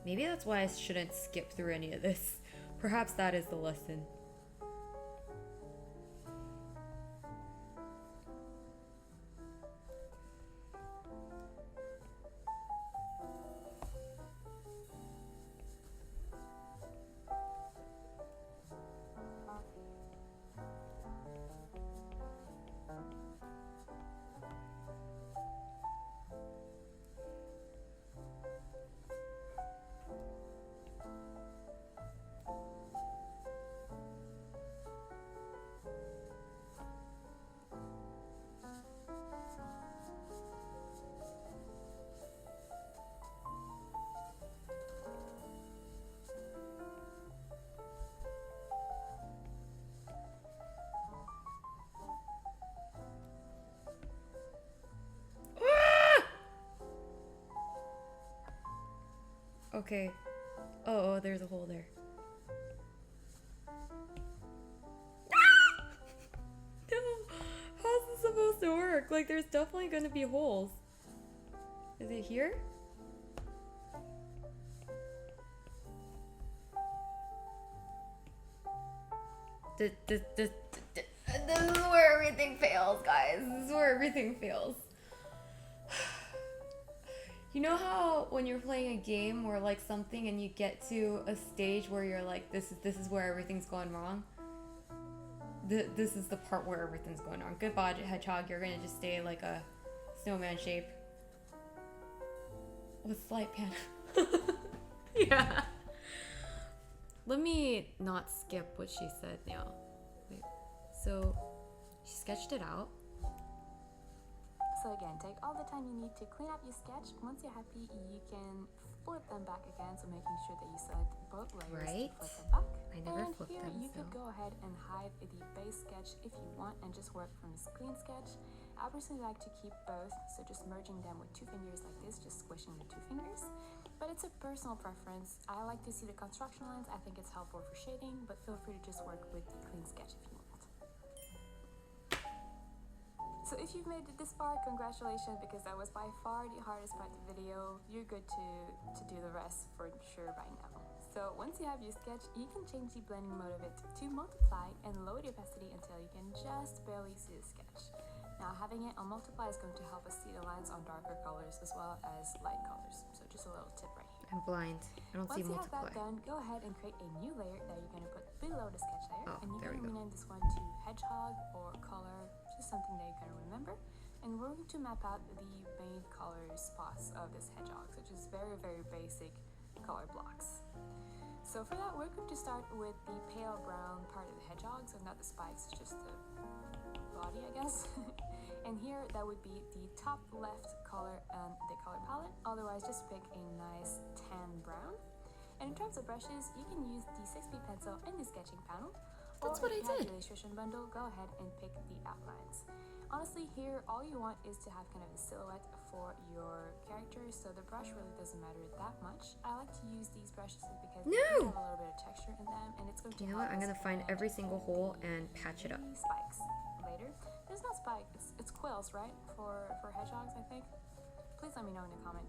Maybe that's why I shouldn't skip through any of this. Perhaps that is the lesson. Okay. Oh, there's a hole there. No! How's this supposed to work? Like, there's definitely gonna be holes. Is it here? This is where everything fails, guys. This is where everything fails. You know how when you're playing a game or like something and you get to a stage where you're like, this is where everything's going wrong? This is the part where everything's going wrong. Goodbye, hedgehog. You're gonna just stay like a snowman shape. With slight pan. Yeah. Let me not skip what she said now. Wait. So she sketched it out. So again, take all the time you need to clean up your sketch. Once you're happy, you can flip them back again, so making sure that you select both layers Right. to flip them back. I never and flipped here them, you so. could go ahead and hide the base sketch if you want and just work from a clean sketch. I personally like to keep both, so just merging them with 2 fingers like this, just squishing the 2 fingers. But it's a personal preference. I like to see the construction lines. I think it's helpful for shading, but feel free to just work with the clean sketch if you want. So if you've made it this far, congratulations, because that was by far the hardest part of the video. You're good to do the rest for sure by now. So once you have your sketch, you can change the blending mode of it to multiply and lower the opacity until you can just barely see the sketch. Now having it on multiply is going to help us see the lines on darker colors as well as light colors. So just a little tip right here. I'm blind. I don't see Once you have multiply. that done, go ahead and create a new layer that you're going to put below the sketch layer. Oh, And you there can we go. rename this one to hedgehog or color, just something that you can remember. And we're going to map out the main color spots of this hedgehog, which is very, very basic color blocks. So for that, we're going to start with the pale brown part of the hedgehog, so not the spikes, just the body, I guess. And here that would be the top left color and the color palette. Otherwise, just pick a nice tan brown. And in terms of brushes, you can use the 6B pencil in the sketching panel. That's or what if I you have did. the illustration bundle, go ahead and pick the outlines. Honestly, here all you want is to have kind of a silhouette for your characters, so the brush really doesn't matter that much. I like to use these brushes because they do have a little bit of texture in them, and it's going to You know what? I'm gonna find every single hole and patch it up. Spikes later. There's not spikes, it's quills, right? For hedgehogs, I think. Please let me know in the comment.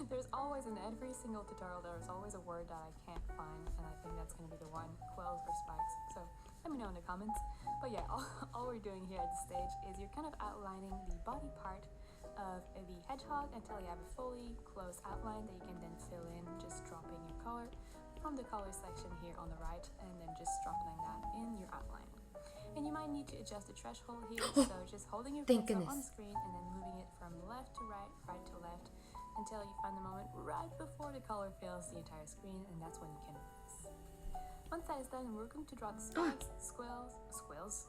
There's always in every single tutorial there's always a word that I can't find, and I think that's going to be the one, quills or spikes. So let me know in the comments. But yeah, all we're doing here at this stage is you're kind of outlining the body part of the hedgehog until you have a fully closed outline that you can then fill in, just dropping your color from the color section here on the right, and then just dropping that in your outline. And you might need to adjust the threshold here, so just holding your pencil on the screen and then moving it from left to right, right to left, until you find the moment right before the color fills the entire screen, and that's when you can release. Once that is done, we're going to draw the spikes, squills.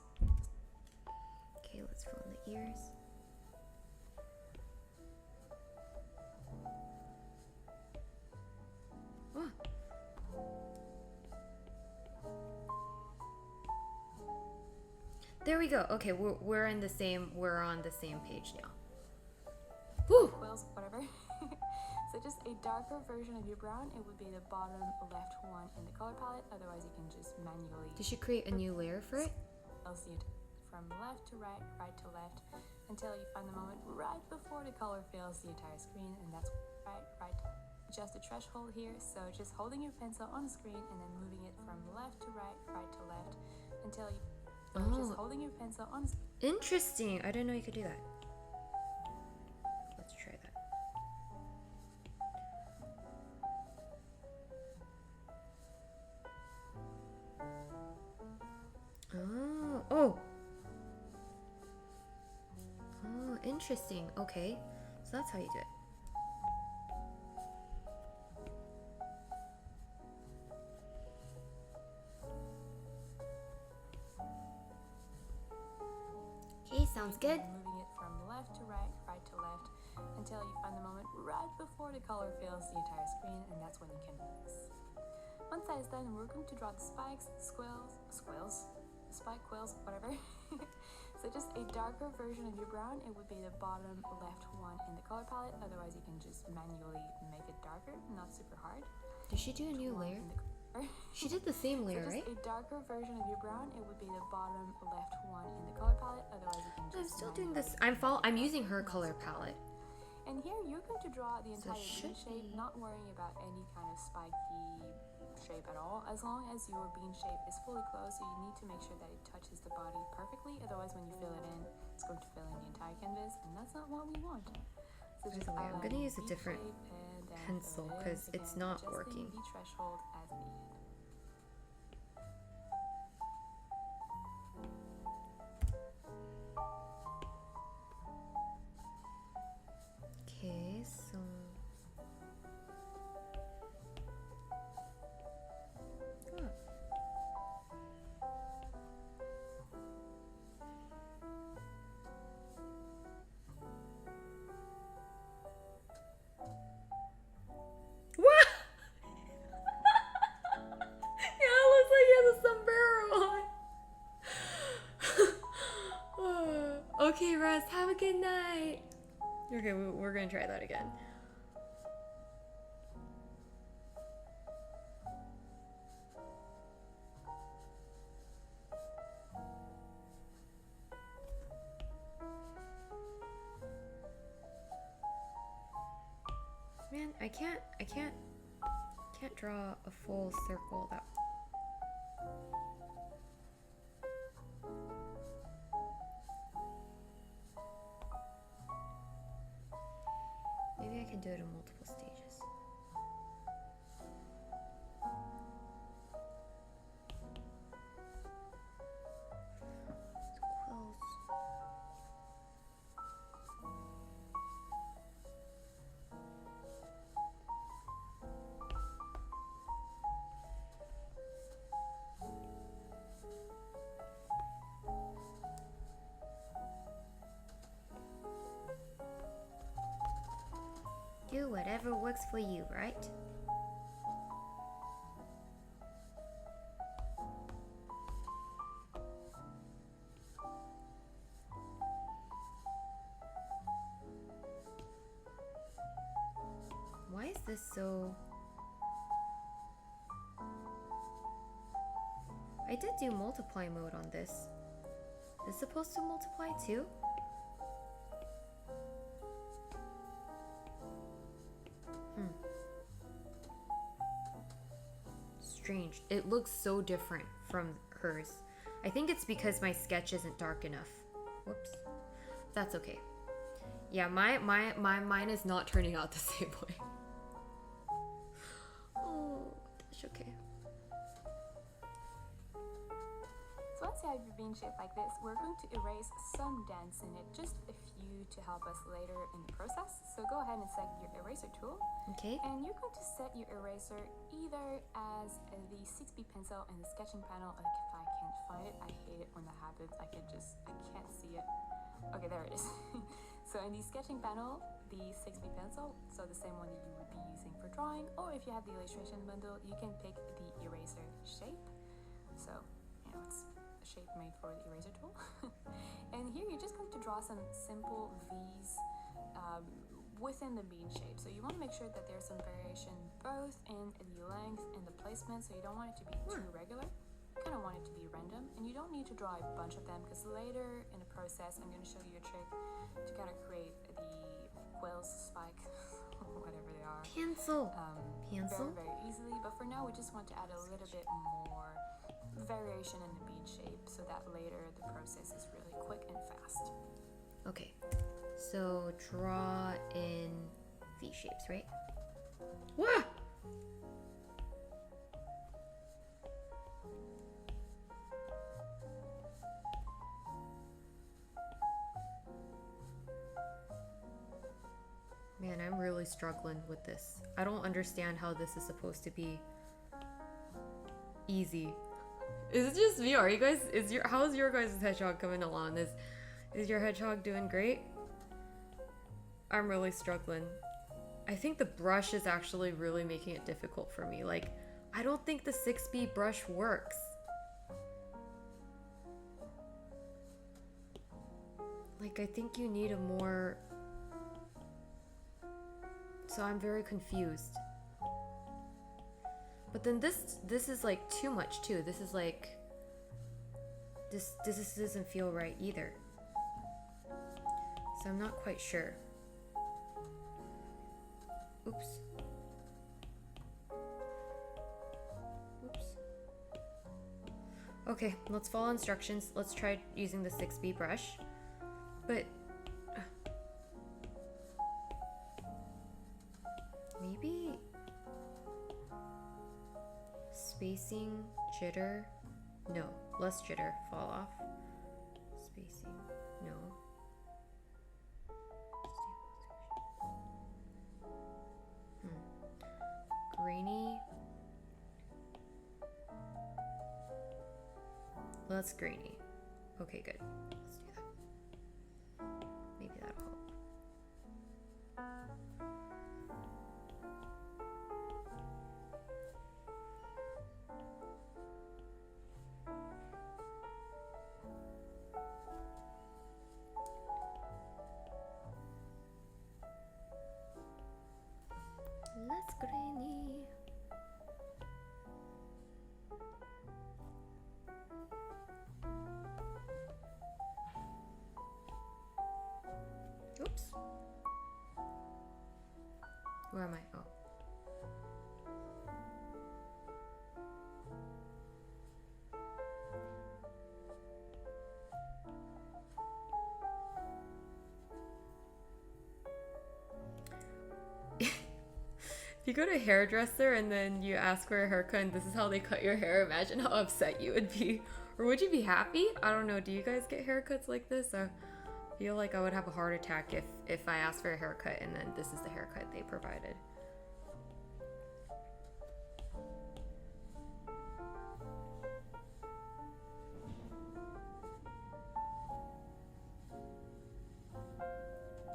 Okay, let's fill in the ears. Oh. There we go. Okay, we're on the same page now. Woo! Quills, whatever. So just a darker version of your brown, it would be the bottom left one in the color palette. Otherwise, you can just manually. Did you create a new layer for it? I'll see it from left to right, right to left, until you find the moment right before the color fills the entire screen, and that's right. Adjust the threshold here, so just holding your pencil on the screen and then moving it from left to right, right to left, until you. Just holding your pencil on. Interesting. I didn't know you could do that. Let's try that. Oh, interesting. Okay, so that's how you do it. Okay, sounds good. Moving it from left to right, right to left, until you find the moment right before the color fills the entire screen, and that's when you can release. Once that is done, we're going to draw the spikes, spike quills, whatever. So just a darker version of your brown, it would be the bottom left one in the color palette. Otherwise, you can just manually make it darker, not super hard. Did she do a new layer? She did the same layer, right? A darker version of your brown, it would be the bottom left one in the color palette. Otherwise, you can just. I'm still doing this. I'm using her color palette. And here you're going to draw the entire So bean shape, not worrying about any kind of spiky shape at all, as long as your bean shape is fully closed. So you need to make sure that it touches the body perfectly. Otherwise, when you fill it in, it's going to fill in the entire canvas, and that's not what we want. So just I'm gonna use a different pencil because it's not working. The threshold as needed. Okay, so what? Yeah, it looks like he has a sombrero on. Okay, Russ, have a good night. Okay, we're gonna try that again. Man, I can't draw a full circle that. Maybe I can do it in multiple stages. Quills. works for you, right? Why is this so... I did do multiply mode on this. Is it supposed to multiply too? Strange. It looks so different from hers. I think it's because my sketch isn't dark enough. Whoops. That's okay. Yeah, mine is not turning out the same way. Oh, that's okay. So once you have your bean shape like this, we're going to erase some dents in it, just a few to help us later in the process. So go ahead and select your eraser tool. Okay. And you're going to set your eraser either as the 6B pencil in the sketching panel. Like if I can't find it, I hate it when that happens. I can't see it. Okay, there it is. So in the sketching panel, the 6B pencil, so the same one that you would be using for drawing, or if you have the illustration bundle, you can pick the eraser shape. So, you know, it's a shape made for the eraser tool. And here you're just going to draw some simple V's within the bean shape. So you want to make sure that there's some variation both in the length and the placement, so you don't want it to be too regular. You kind of want it to be random, and you don't need to draw a bunch of them because later in the process I'm going to show you a trick to kind of create the quills, spike, whatever they are. Pencil. Pencil. Very, very easily, but for now we just want to add a little bit more variation in the bean shape so that later the process is really quick and fast. Okay. So draw in V shapes, right? Wah! Man, I'm really struggling with this. I don't understand how this is supposed to be easy. Is it just me? Are you guys, how's your guys' hedgehog coming along? Is your hedgehog doing great? I'm really struggling. I think the brush is actually really making it difficult for me. Like, I don't think the 6B brush works. Like, I think you need a more... So I'm very confused. But then this is like too much too. This is like... This doesn't feel right either. So I'm not quite sure. Oops. Oops. Okay, let's follow instructions. Let's try using the 6B brush. But maybe spacing, jitter. No, less jitter. Fall off. Spacing. No. Grainy. Less grainy. Okay, good. Let's do that. Maybe that'll help. Less grainy. Oops. Where am I? Oh. If you go to a hairdresser and then you ask for a haircut and this is how they cut your hair, imagine how upset you would be. Or would you be happy? I don't know. Do you guys get haircuts like this? I feel like I would have a heart attack if I asked for a haircut and then this is the haircut they provided.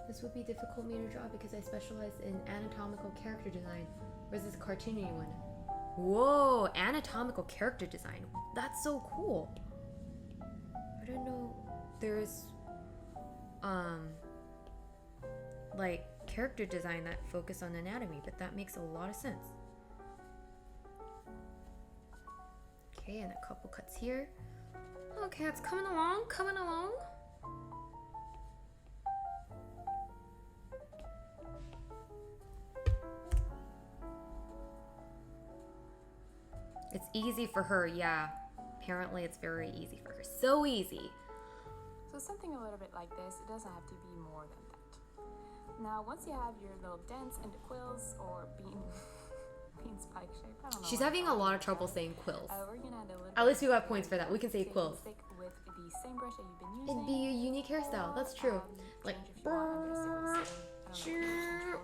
This would be difficult me to draw because I specialize in anatomical character design versus cartoony one. Whoa, anatomical character design. That's so cool. I didn't know there's like character design that focus on anatomy, but that makes a lot of sense. Okay, and a couple cuts here. Okay, it's coming along, coming along. It's easy for her, yeah. Apparently it's very easy for her. So easy. So something a little bit like this, it doesn't have to be more than that. Now, once you have your little dents in the quills or bean spike shape, I don't know. She's having a lot of trouble saying quills. We're gonna add a little At least bit we got points for that. We can say so quills. You can stick with the same brush that you've been using. It'd be a unique hairstyle. That's true. Like, change if you want under the same,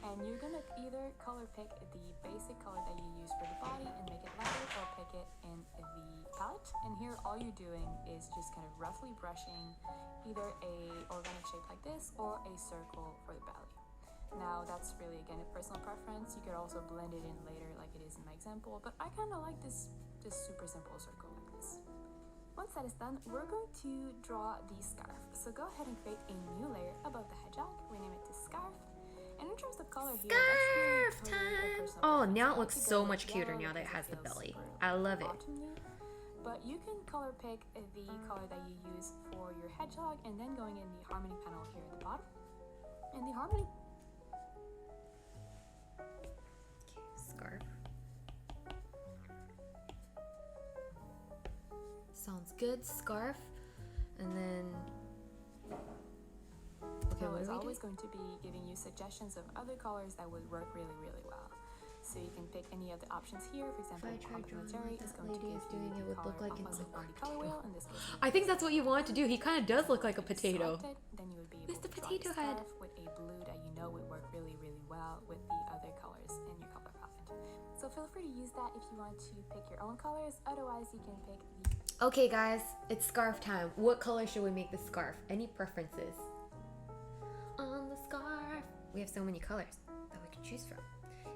and you're gonna either color pick the basic color that you use for the body and make it lighter, or pick it in the palette. And here all you're doing is just kind of roughly brushing either a organic shape like this or a circle for the belly. Now that's really, again, a personal preference. You could also blend it in later like it is in my example, but I kind of like this super simple circle like this. Once that is done, we're going to draw the scarf. So go ahead and create a new layer above the hedgehog, rename it to scarf. And in terms of color here, scarf that's really totally time! Oh, now it looks so much cuter now that it has the belly. I love it. But you can color pick the color that you use for your hedgehog, and then going in the harmony panel here at the bottom. And the harmony. Okay, scarf. Sounds good. Scarf. And then... Okay, So what it's are we always doing? going to be giving you suggestions of other colors that would work really, really well. So you can pick any of the options here. For example, If I tried drawing complementary like is that going to lady give is doing, you it would the look color like an opposite on the awkward color potato. wheel. In this case, I think that's what you want to do. He kind of does look like a potato. selected, then you would be able Mr. to draw Potato the Head. scarf with a blue that you know would work really, really well with the other colors in your color palette. So feel free to use that if you want to pick your own colors. Otherwise, you can pick the... Okay, guys, it's scarf time. What color should we make the scarf? Any preferences? On the scarf. We have so many colors that we can choose from.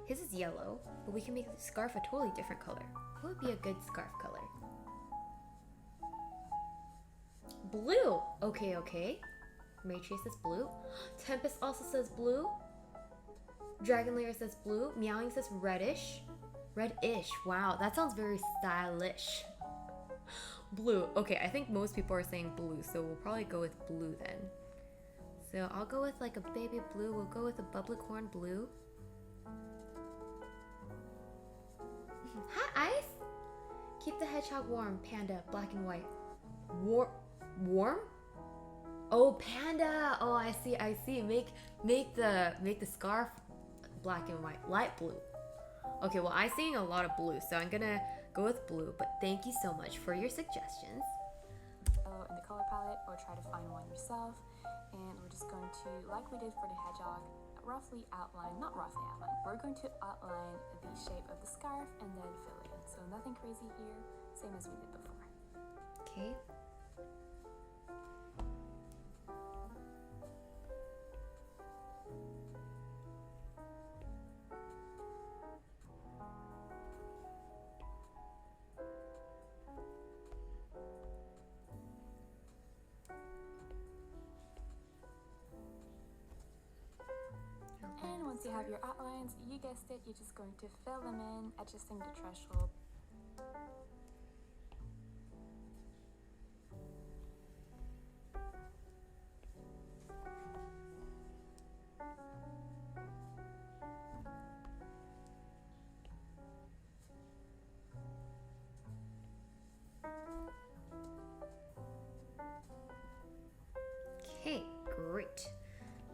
His is yellow, but we can make the scarf a totally different color. What would be a good scarf color? Blue. Okay, okay. Matrix says blue. Tempest also says blue. Dragon Lair says blue. Meowing says reddish. Reddish. Wow, that sounds very stylish. Blue. Okay, I think most people are saying blue, so we'll probably go with blue then. So I'll go with like a baby blue. We'll go with a bubblycorn blue. Hi, Ice. Keep the hedgehog warm, panda, black and white. Warm? Oh, panda. Oh, I see. I see. Make the scarf black and white, light blue. Okay, well, I'm seeing a lot of blue, so I'm gonna go with blue. But thank you so much for your suggestions. in the color palette, or try to find one yourself. And we're just going to, like we did for the hedgehog, roughly outline, not roughly outline, we're going to outline the shape of the scarf and then fill it in. So nothing crazy here, same as we did before. Okay. And once you have your outlines, you guessed it, you're just going to fill them in, adjusting the threshold. Okay, great.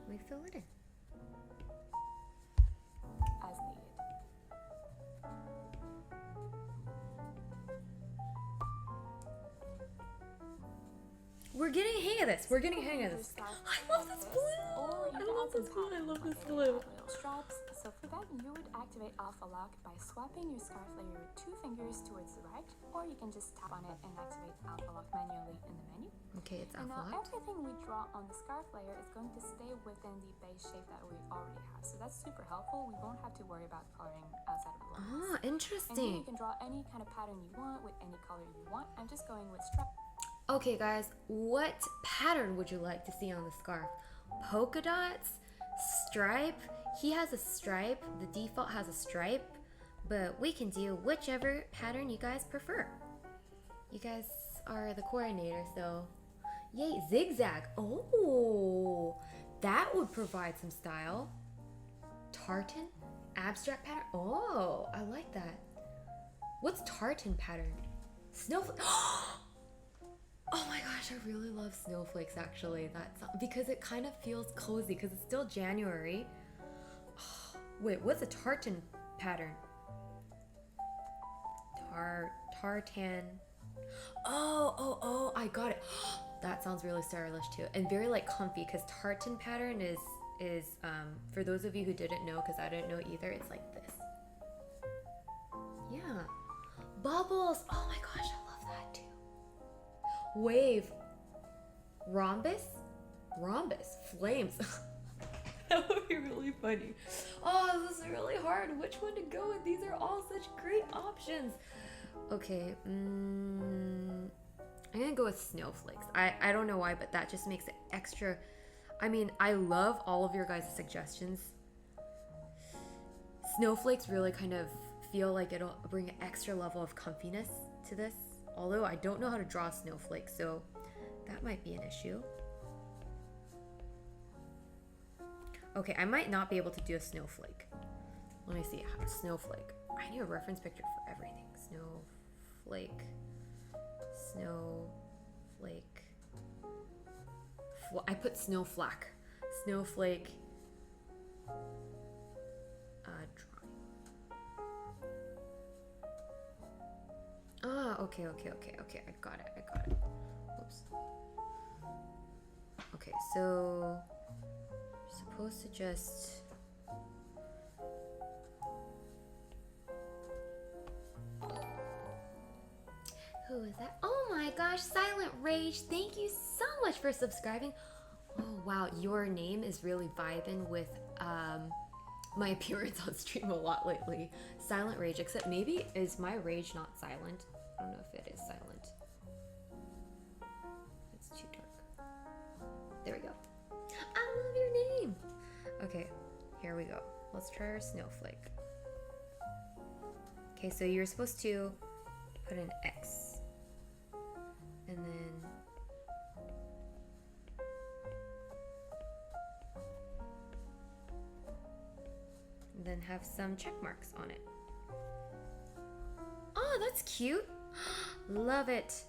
Let me fill it in. As needed. We're getting a hang of this. We're getting a hang of this. Your scarf I love this like blue. Or you I can love also this blue. I pattern love like this any blue. little straps. So for that, you would activate alpha lock by swapping your scarf layer with 2 fingers towards the right, or you can just tap on it and activate alpha lock manually in the menu. Okay, it's And now enveloped. everything we draw on the scarf layer is going to stay within the base shape that we already have. So that's super helpful. We won't have to worry about coloring outside of the lines. Ah, And here interesting. you can draw any kind of pattern you want with any color you want. I'm just going with stripes. Okay, guys, what pattern would you like to see on the scarf? Polka dots? Stripe? He has a stripe. The default has a stripe, but we can do whichever pattern you guys prefer. You guys are the coordinator, so yay, zigzag. Oh, that would provide some style. Tartan? Abstract pattern? Oh, I like that. What's tartan pattern? Snowflake. Oh my gosh, I really love snowflakes actually. That's because it kind of feels cozy because it's still January. Oh, wait, what's a tartan pattern? Tartan. Oh, I got it. That sounds really stylish too. And very like comfy because tartan pattern is for those of you who didn't know, because I didn't know either, it's like this. Yeah. Bubbles. Oh my gosh, I love that too. Wave. Rhombus? Rhombus. Flames. That would be really funny. Oh, this is really hard. Which one to go with? These are all such great options. Okay. I'm gonna go with snowflakes. I don't know why, but that just makes it extra. I mean, I love all of your guys' suggestions. Snowflakes really kind of feel like it'll bring an extra level of comfiness to this. Although I don't know how to draw snowflakes, so that might be an issue. Okay, I might not be able to do a snowflake. Let me see. Snowflake. I need a reference picture for everything. Snowflake. Snowflake. I put snowflake. Snowflake. Drawing. Ah, okay. I got it. Oops. Okay, so you're supposed to just who is that? Oh my gosh, Silent Rage, thank you so much for subscribing. Oh wow, your name is really vibing with my appearance on stream a lot lately. Silent Rage, except maybe is my rage not silent? I don't know if it is silent. It's too dark. There we go. I love your name. Okay, here we go. Let's try our snowflake. Okay, so you're supposed to put an X. And then have some check marks on it. Oh, that's cute. Love it.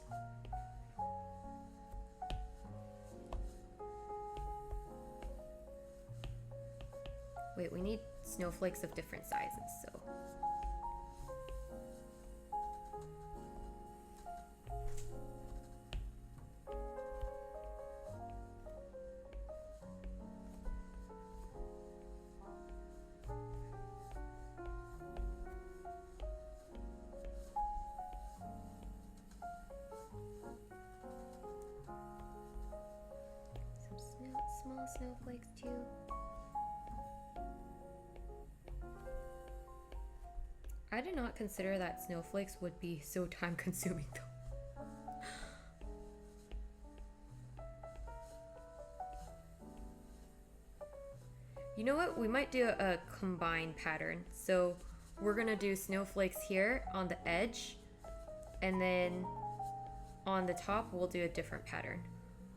Wait, we need snowflakes of different sizes, so. Small snowflakes too. I did not consider that snowflakes would be so time consuming though. You know what? We might do a combined pattern. So we're gonna do snowflakes here on the edge, and then on the top we'll do a different pattern.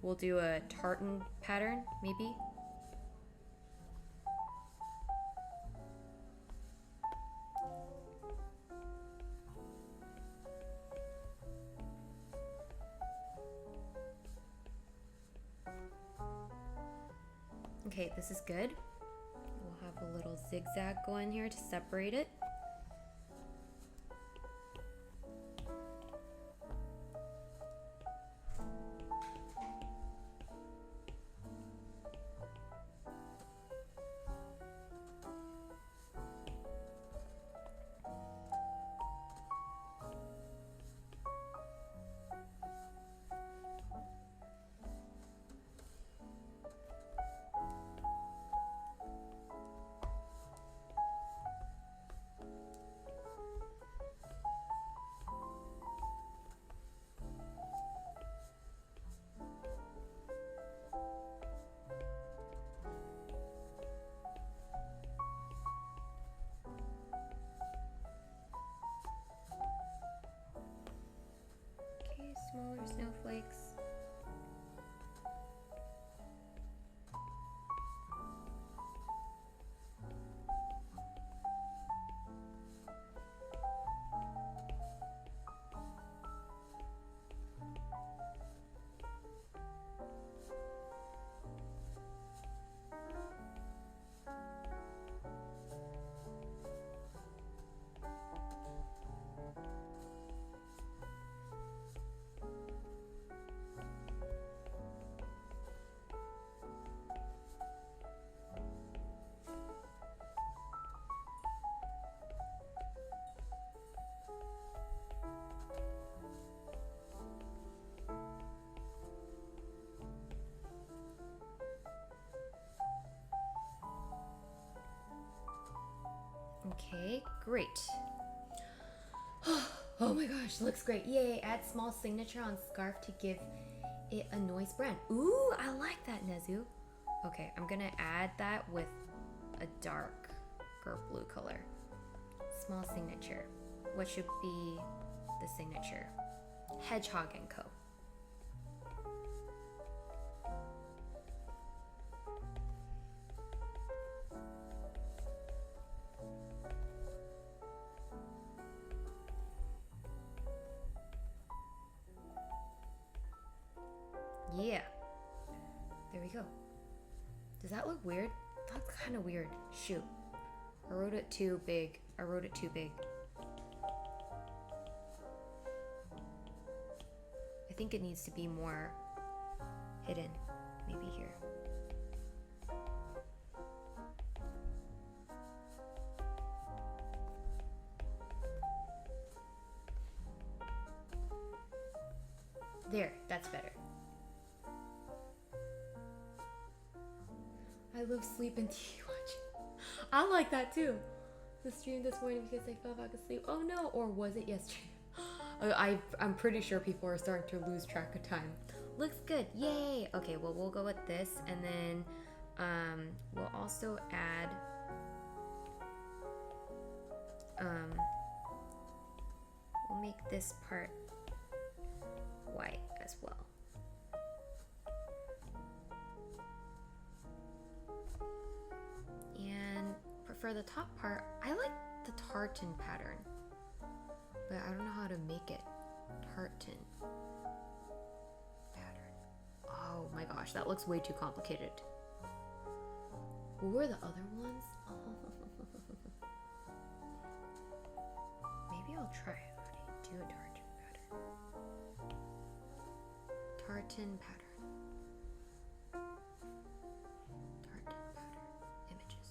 We'll do a tartan pattern, maybe. Okay, this is good. We'll have a little zigzag going here to separate it. Great. Oh my gosh, looks great. Yay, add small signature on scarf to give it a noise brand. Ooh, I like that, Nezu. Okay, I'm gonna add that with a darker blue color. Small signature. What should be the signature? Hedgehog and Co. Yeah. There we go. Does that look weird? That's kind of weird. Shoot. I wrote it too big. I wrote it too big. I think it needs to be more hidden. Maybe here. There, that's better. I love sleep and TV watching. I like that too. The stream this morning because I fell back asleep. Oh no, or was it yesterday? I'm pretty sure people are starting to lose track of time. Looks good, yay! Okay, well we'll go with this, and then we'll also add we'll make this part white as well. And for the top part, I like the tartan pattern, but I don't know how to make it tartan pattern. Oh my gosh, that looks way too complicated. What were the other ones? Oh. Maybe I'll try it. How do you do a tartan pattern? Tartan pattern. Tartan pattern. Images.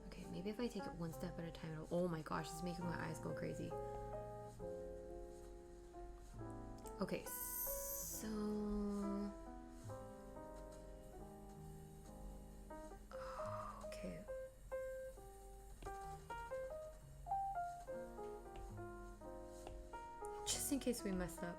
Okay, maybe if I take it one step at a time, oh my gosh, it's making my eyes go crazy. Okay, so okay. Just in case we messed up.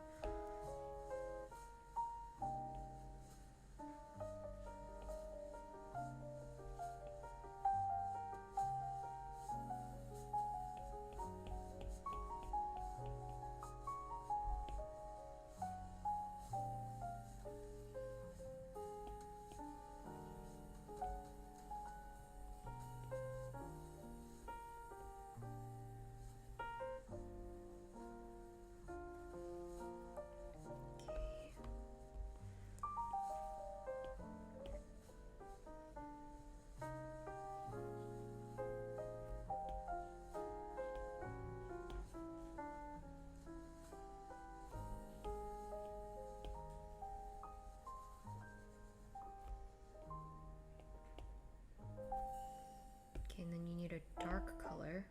Okay, and then you need a dark color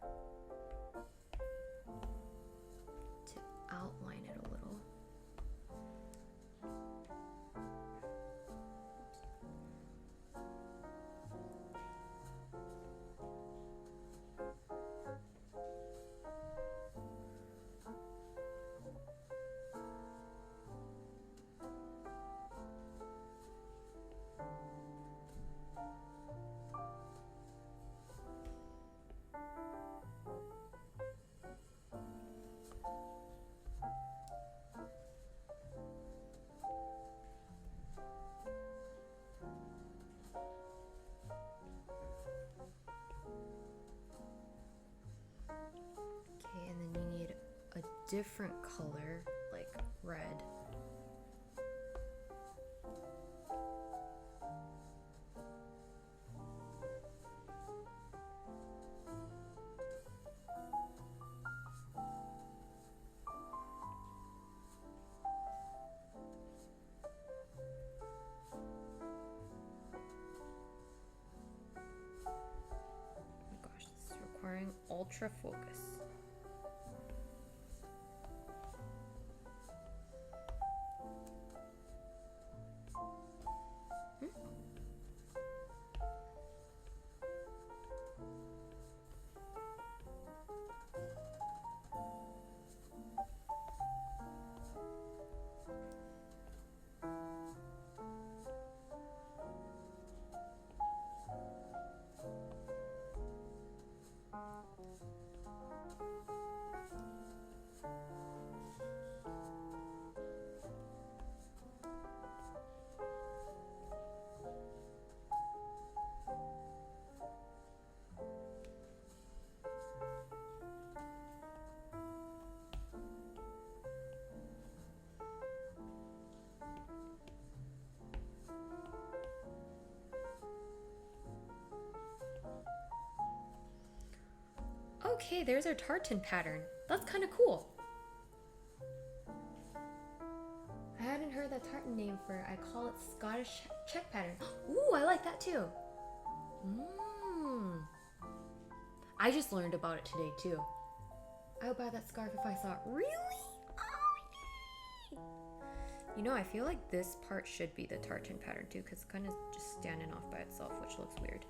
to outline it a little. Okay, and then you need a different color, like red. Oh my gosh, this is requiring ultra focus. Okay, there's our tartan pattern. That's kind of cool. I hadn't heard that tartan name for it. I call it Scottish check pattern. Ooh, I like that too. I just learned about it today too. I would buy that scarf if I saw it. Really? Oh, yay! You know, I feel like this part should be the tartan pattern too, because it's kind of just standing off by itself, which looks weird.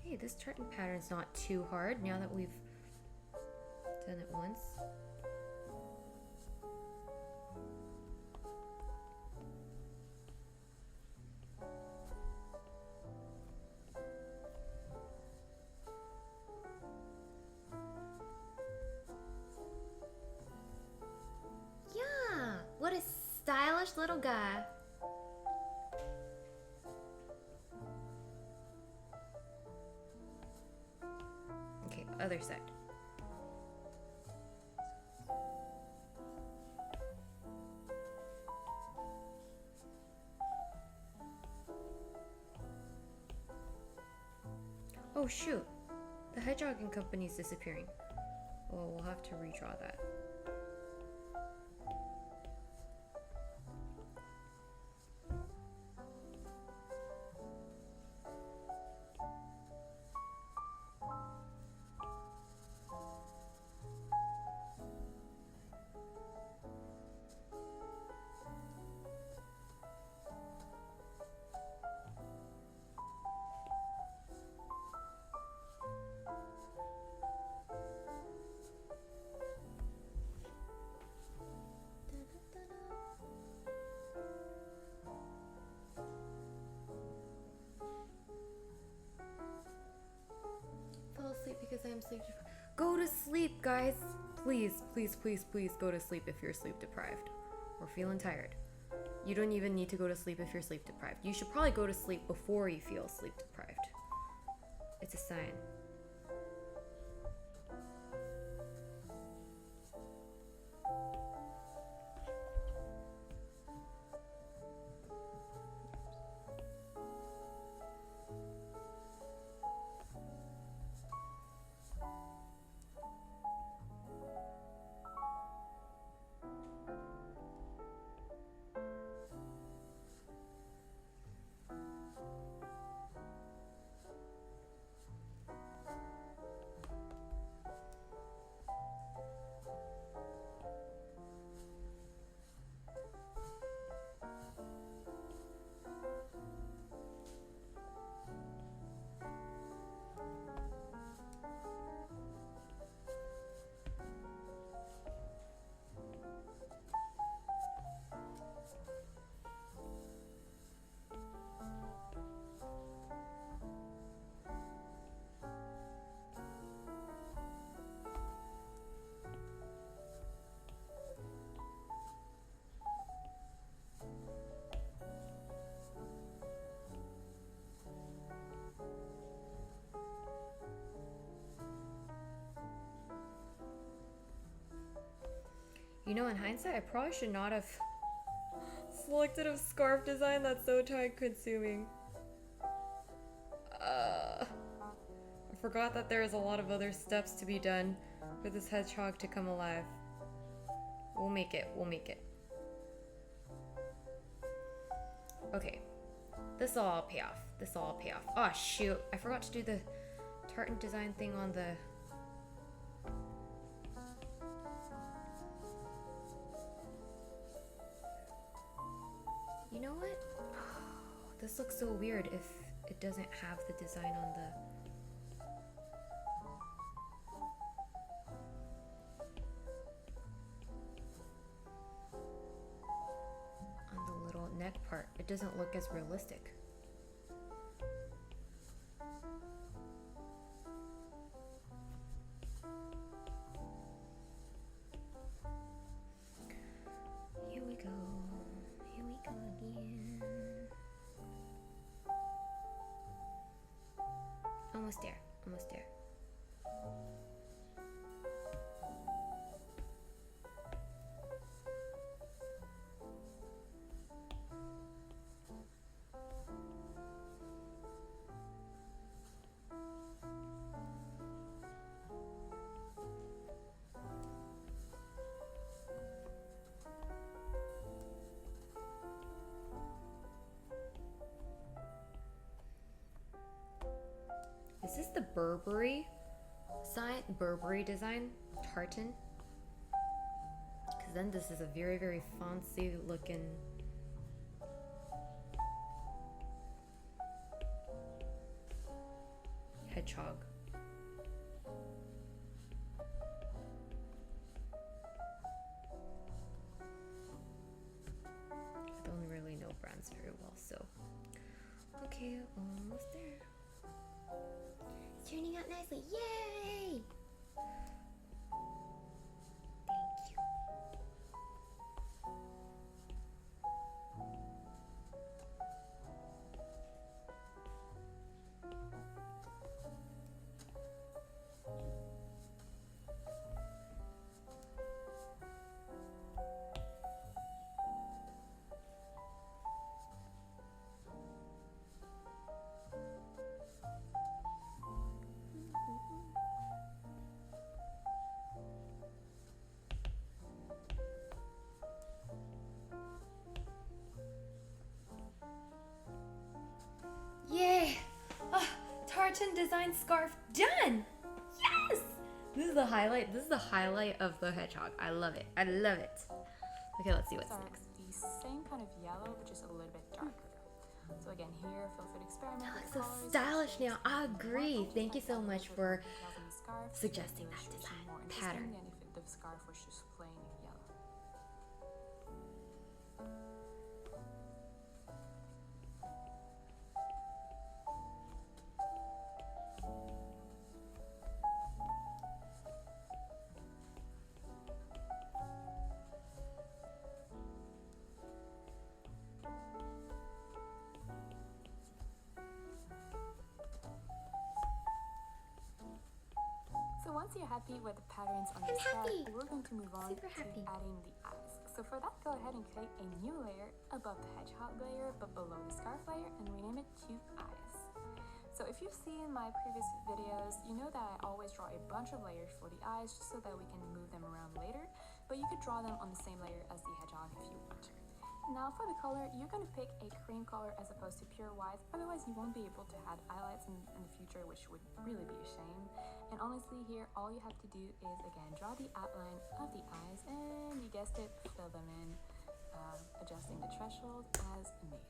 Hey, this tartan pattern's not too hard now that we've done it once. Yeah, what a stylish little guy. Okay, other side. Oh shoot, the hedgehog and company is disappearing. Well, we'll have to redraw that. Fall asleep because I am sleep deprived. Go to sleep, guys. Please, please, please, please go to sleep if you're sleep deprived or feeling tired. You don't even need to go to sleep if you're sleep deprived. You should probably go to sleep before you feel sleep deprived. It's a sign. You know, in hindsight, I probably should not have selected a scarf design. That's so time consuming. I forgot that there's a lot of other steps to be done for this hedgehog to come alive. We'll make it. We'll make it. Okay. This will all pay off. This will all pay off. Oh, shoot. I forgot to do the tartan design thing on the... You know what? This looks so weird if it doesn't have the design on the little neck part. It doesn't look as realistic. Here we go. Here we go again. Burberry design, tartan. Because then this is a very, very fancy looking hedgehog. I don't really know brands very well, so okay, almost there. It's turning out nicely. Yay! Thank you. Yay! Oh, tartan design scarf done! Yes! This is the highlight. This is the highlight of the hedgehog. I love it. I love it. Okay, let's see what's So next. the same kind of yellow, but just a little bit darker. So again, here, feel free to experiment That with looks so colors, stylish now. shapes, I and agree. more. Thank you so Like much a for details on the scarf, suggesting the that illustration design more pattern. interesting than if the scarf was just plain yellow. So once you're happy with the patterns on your scarf, happy. we're going to move on Super to happy. adding the eyes. So for that, go ahead and create a new layer above the hedgehog layer, but below the scarf layer, and rename it to eyes. So if you've seen my previous videos, you know that I always draw a bunch of layers for the eyes just so that we can move them around later, but you could draw them on the same layer as the hedgehog if you want. Now for the color, you're going to pick a cream color as opposed to pure white, otherwise you won't be able to add highlights in the future, which would really be a shame. And honestly here, all you have to do is again draw the outline of the eyes and you guessed it, fill them in, adjusting the threshold as needed.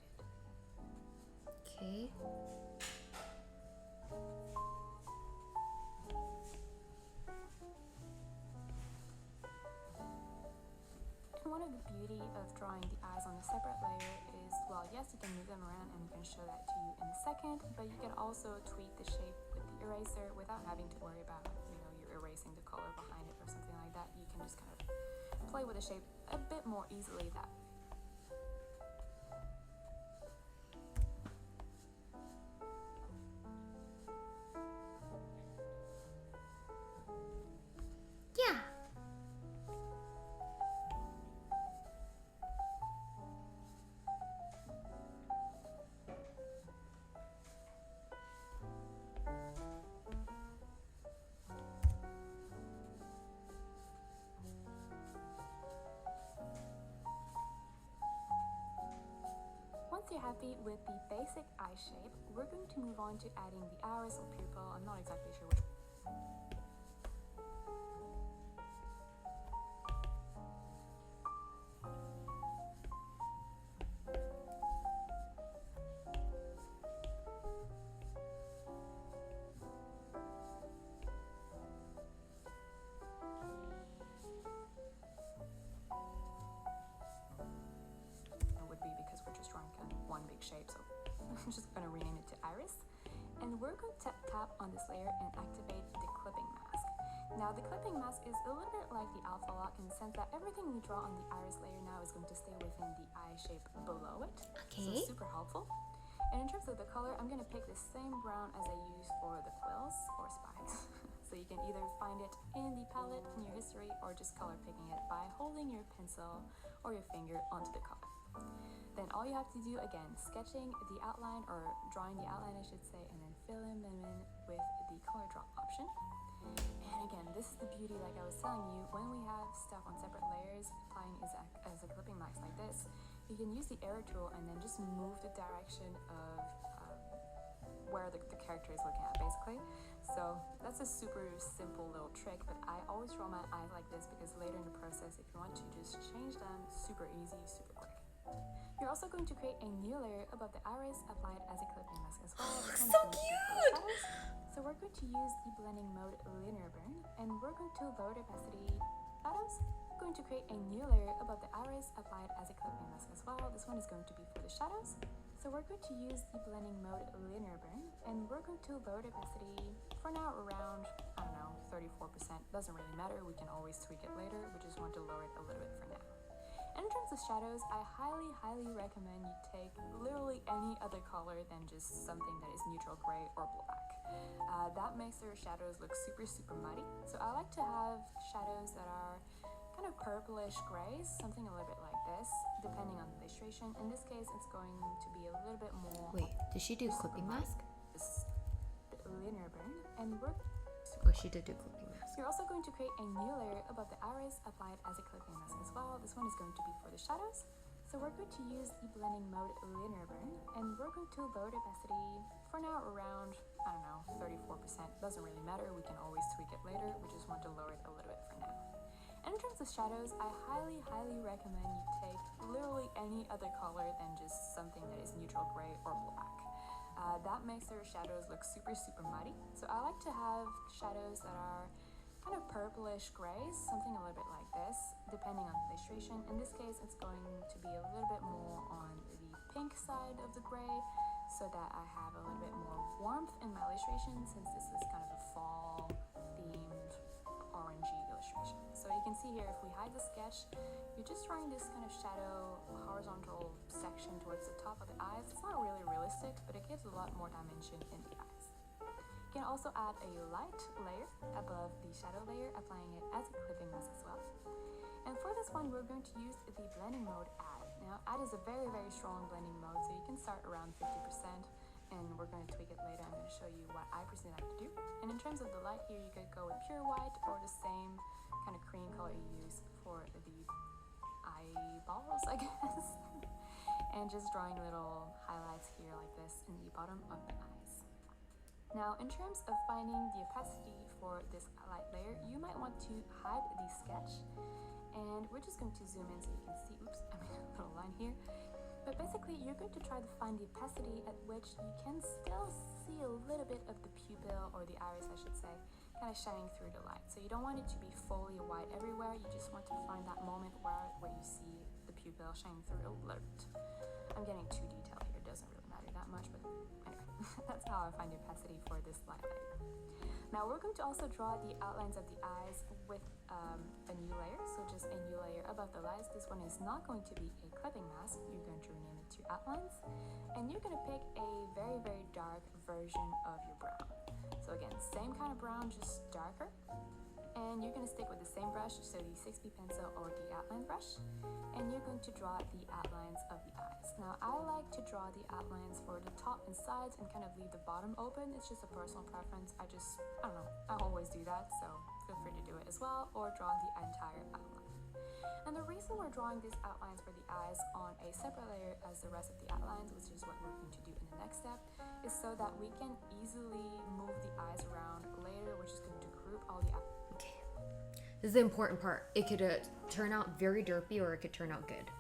Okay. And one of the beauty of drawing the eyes on a separate layer is, well, yes, you can move them around and I'm going to show that to you in a second, but you can also tweak the shape with the eraser without having to worry about, you're erasing the color behind it or something like that. You can just kind of play with the shape a bit more easily that way. Yeah. Once you're happy with the basic eye shape, we're going to move on to adding the iris or pupil. I'm not exactly sure which. Would be because we're just drawing kind of one big shape, so I'm just going to rename it to iris. And we're going to tap on this layer and activate the clipping mask. Now the clipping mask is a little bit like the alpha lock in the sense that everything we draw on the iris layer now is going to stay within the eye shape below it. Okay. So super helpful. And in terms of the color, I'm going to pick the same brown as I used for the quills or spikes. So you can either find it in the palette in your history or just color picking it by holding your pencil or your finger onto the color. Then all you have to do, again, sketching the outline or drawing the outline I should say, and then filling them in with the color drop option. And again, this is the beauty, like I was telling you, when we have stuff on separate layers, applying as a clipping mask like this, you can use the arrow tool and then just move the direction of where the character is looking at, basically. So that's a super simple little trick, but I always draw my eyes like this because later in the process, if you want to just change them, super easy, super quick. You're also going to create a new layer above the iris, applied as a clipping mask as well. This one So is going to be for the cute! shadows. So we're going to use the blending mode linear burn, and we're going to lower the opacity shadows. We're going to create a new layer above the iris, applied as a clipping mask as well. This one is going to be for the shadows. So we're going to use the blending mode linear burn, and we're going to lower the opacity for now around, I don't know, 34%. Doesn't really matter, we can always tweak it later. We just want to lower it a little bit for now. And in terms of shadows, I highly recommend you take literally any other color than just something that is neutral gray or black. That makes your shadows look super muddy. So I like to have shadows that are kind of purplish grays, something a little bit like this, depending on the illustration. In this case, it's going to be a little bit more. Wait, did she do clipping mask? Linear burn, and we're. Oh, she did do clipping mask. You're also going to create a new layer above the iris, applied as a clipping mask as well. This one is going to be for the shadows. So we're going to use the blending mode linear burn, and we're going to lower the opacity for now around, I don't know, 34%. Doesn't really matter, we can always tweak it later. We just want to lower it a little bit for now. And in terms of shadows, I highly recommend you take literally any other color than just something that is neutral gray or black. That makes your shadows look super muddy. So I like to have shadows that are kind of purplish grays, something a little bit like this, depending on the illustration. In this case, it's going to be a little bit more on the pink side of the gray, so that I have a little bit more warmth in my illustration, since this is kind of a fall themed orangey illustration. So you can see here, if we hide the sketch, you're just drawing this kind of shadow horizontal section towards the top of the eyes. It's not really realistic, but it gives a lot more dimension in the eyes. You can also add a light layer above the shadow layer, applying it as a clipping mask as well. And for this one, we're going to use the blending mode add. Now, add is a very strong blending mode, so you can start around 50%, and we're going to tweak it later. I'm going to show you what I personally like to do. And in terms of the light here, you could go with pure white or the same kind of cream color you use for the eyeballs, I guess. And just drawing little highlights here like this in the bottom of the eyes. Now, in terms of finding the opacity for this light layer, you might want to hide the sketch, and we're just going to zoom in so you can see, oops, I made a little line here. But basically, you're going to try to find the opacity at which you can still see a little bit of the pupil, or the iris I should say, kind of shining through the light. So you don't want it to be fully white everywhere, you just want to find that moment where you see the pupil shining through a little bit. I'm getting too detailed here, it doesn't really matter that much, but anyway, that's how I find the opacity for this light layer. Now we're going to also draw the outlines of the eyes with a new layer, so just a new layer above the eyes. This one is not going to be a clipping mask, you're going to rename it to outlines, and you're going to pick a very dark version of your brown. So again, same kind of brown, just darker. And you're going to stick with the same brush, so the 6B pencil or the outline brush, and you're going to draw the outlines of the eyes. Now, I like to draw the outlines for the top and sides and kind of leave the bottom open. It's just a personal preference. I don't know, I always do that, so feel free to do it as well, or draw the entire outline. And the reason we're drawing these outlines for the eyes on a separate layer as the rest of the outlines, which is what we're going to do in the next step, is so that we can easily move the eyes around later. We're just going to group all the outlines. Okay. This is the important part. It could turn out very derpy, or it could turn out good.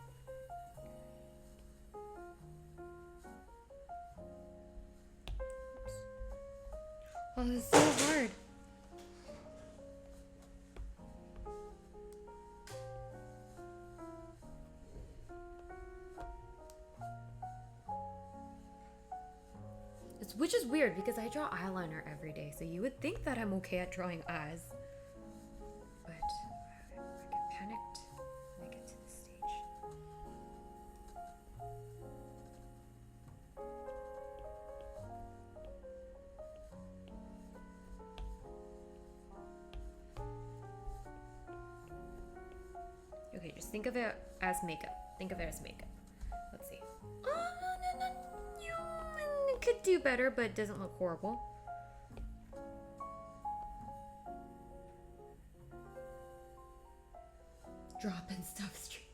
Oops. Oh, this is so hard. Which is weird because I draw eyeliner every day, so you would think that I'm okay at drawing eyes. But I get panicked when I get to this stage. Okay, just think of it as makeup. Think of it as makeup. Let's see. It could do better, but it doesn't look horrible. Drop and stuff stream.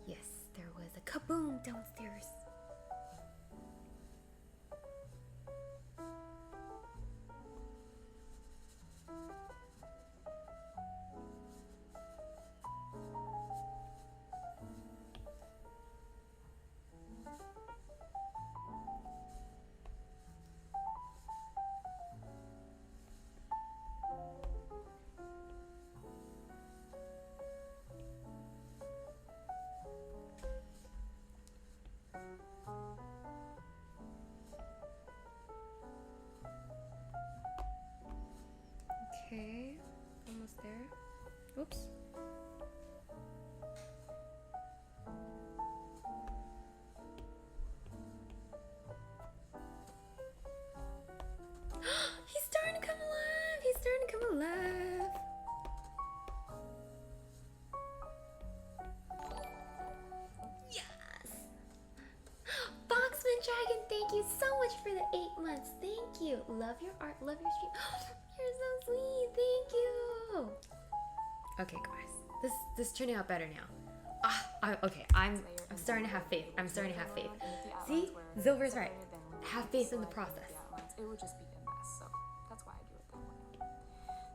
Yes, there was a kaboom downstairs. Oops. He's starting to come alive! He's starting to come alive! Yes! Boxman Dragon, thank you so much for the 8 months. Thank you. Love your art, love your stream. You're so sweet. Thank you. Okay, guys. This is turning out better now. Okay, I'm starting to have faith. I'm starting to have faith. See? Zilver's right. Have faith in the process. It would just be a mess, so that's why I do it that way.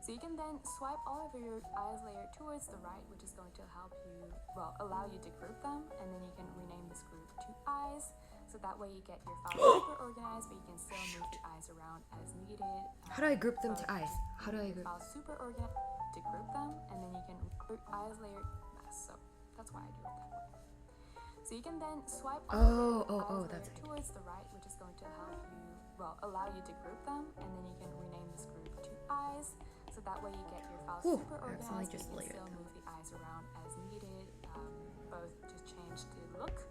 So you can then swipe all over your eyes layer towards the right, which is going to help you, well, allow you to group them, and then you can rename this group to eyes. So that way you get your files super organized, but you can still move the eyes around as needed. How do I group them to eyes? How do I group? Files super organized to group them, and then you can eyes layer mess. So that's why I do it that way. So you can then swipe that's it. towards the right, which is going to help you, well, allow you to group them, and then you can rename this group to eyes. So that way you get your files super organized, but you can still move the eyes around as needed. Both just change the look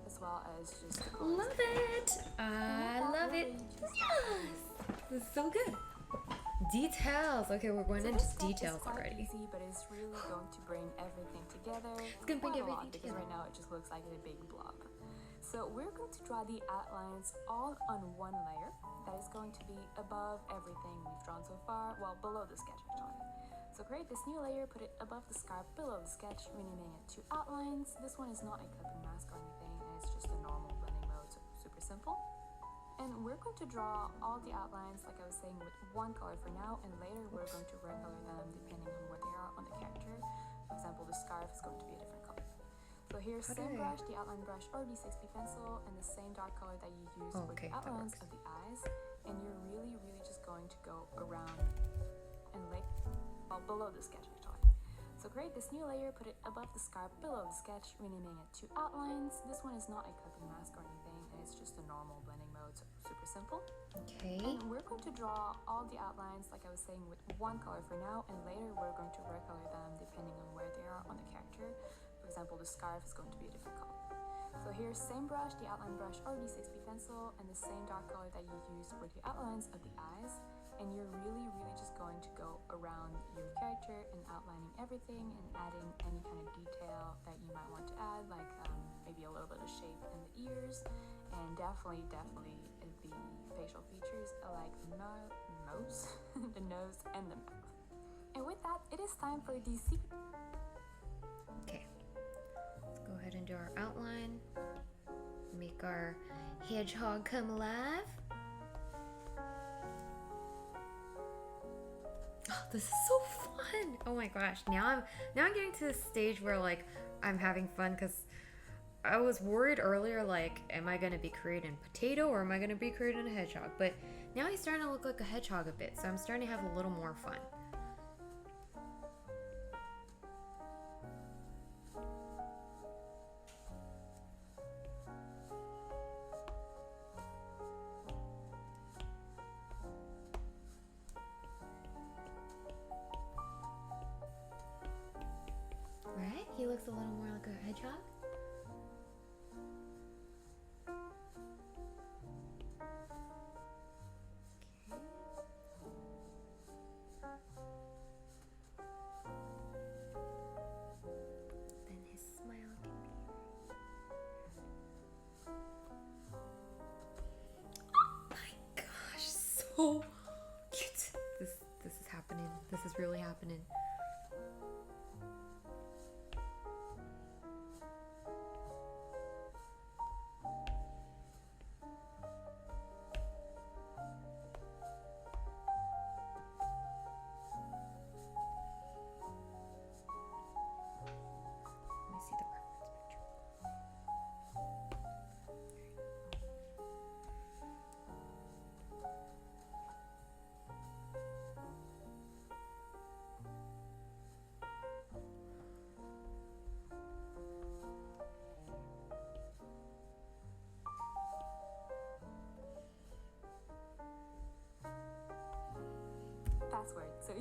as well as just the colors. Love it! I love it. Yes! This is so good. Details. Okay, we're going into details already. Easy, but it's really going to bring everything together. It's gonna bring everything because together. right now it just looks like a big blob. So we're going to draw the outlines all on one layer that is going to be above everything we've drawn so far, well, below the sketch actually. So create this new layer, put it above the scarf, below the sketch, renaming it to outlines. This one is not a cut and mask or anything, and it's just a normal blending mode, so super simple. And we're going to draw all the outlines, like I was saying, with one color for now, and later we're going to recolor them depending on where they are on the character. For example, the scarf is going to be a different color. So here's same brush, the outline brush or D6B pencil, and the same dark color that you used for the outlines of the eyes. And you're really just going to go around and below the sketch actually. So create this new layer, put it above the scarf, below the sketch, renaming it to outlines. This one is not a cut and mask or anything, and it's just a normal blending mode, so super simple. Okay. And we're going to draw all the outlines, like I was saying, with one color for now, and later we're going to recolor them depending on where they are on the character. For example, the scarf is going to be a different color. So here's same brush, the outline brush or D6B pencil, and the same dark color that you used for the outlines of the eyes. And you're really just going to go around your character and outlining everything and adding any kind of detail that you might want to add, like maybe a little bit of shape in the ears, and definitely the facial features, like the nose, the nose and the mouth. And with that, it is time for the secret. Okay, let's go ahead and do our outline. Make our hedgehog come alive. Oh, this is so fun! Oh my gosh! Now I'm getting to the stage where like I'm having fun, because I was worried earlier, like, am I gonna be creating potato or am I gonna be creating a hedgehog? But now he's starting to look like a hedgehog a bit, so I'm starting to have a little more fun. Right? He looks a little more like a hedgehog. Then his smile can be. Oh my gosh, so cute. This is happening. This is really happening. Let me see the reference picture.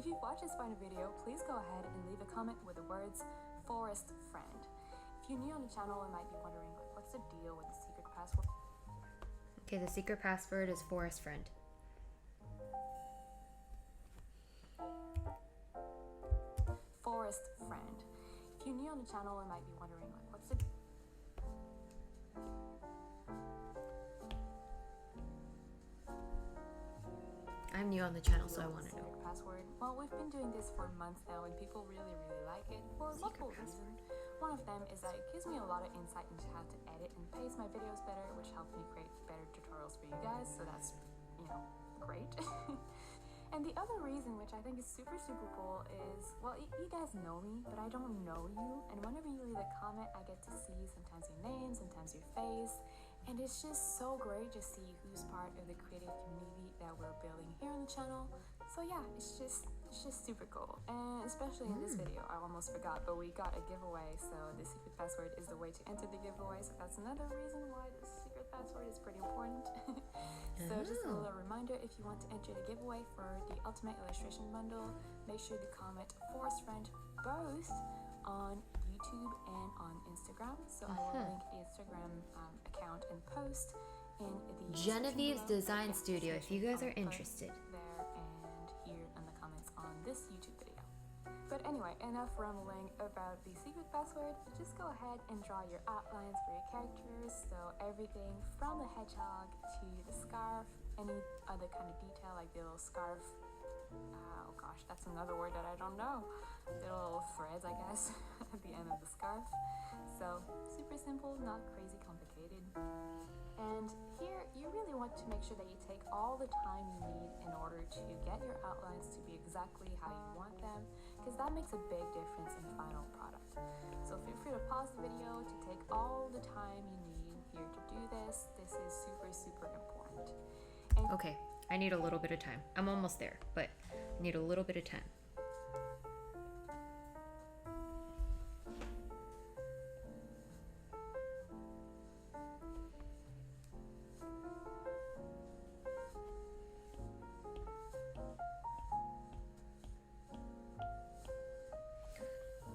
if you've watched this far in the video, please go ahead and leave a comment with the words forest friend. If you're new on the channel and might be wondering like, what's the deal with the secret password? Okay, the secret password is forest friend. Forest friend. If you're new on the channel and might be wondering like, what's the I'm new on the channel, so I want to know. secret password? Well, we've been doing this for months now and people really like it for multiple reasons. One of them is that it gives me a lot of insight into how to edit and pace my videos better, which helps me create better tutorials for you guys, so that's, you know, great. And the other reason, which I think is super cool, is, well, you guys know me, but I don't know you, and whenever you leave a comment, I get to see sometimes your name, sometimes your face, and it's just so great to see who's part of the creative community that we're building here on the channel. So yeah, it's just super cool. And especially in this video, I almost forgot, but we got a giveaway, so the secret password is the way to enter the giveaway, so that's another reason why the secret password is pretty important. So just a little reminder, if you want to enter the giveaway for the Ultimate Illustration Bundle, make sure to comment Forest Friend both on YouTube and on Instagram. So I will link the Instagram account and post in the Genevieve's description below. Design Studio, if you guys are interested. There and here in the comments on this YouTube video. But anyway, enough rambling about the secret password. Just go ahead and draw your outlines for your characters. So everything from the hedgehog to the scarf, any other kind of detail like the little scarf. Oh gosh, that's another word that I don't know. The little threads, I guess, at the end of the scarf. So super simple, not crazy complicated. And here, you really want to make sure that you take all the time you need in order to get your outlines to be exactly how you want them, because that makes a big difference in the final product. So feel free to pause the video to take all the time you need here to do this. This is super important. And Okay, I need a little bit of time. I'm almost there, but I need a little bit of time.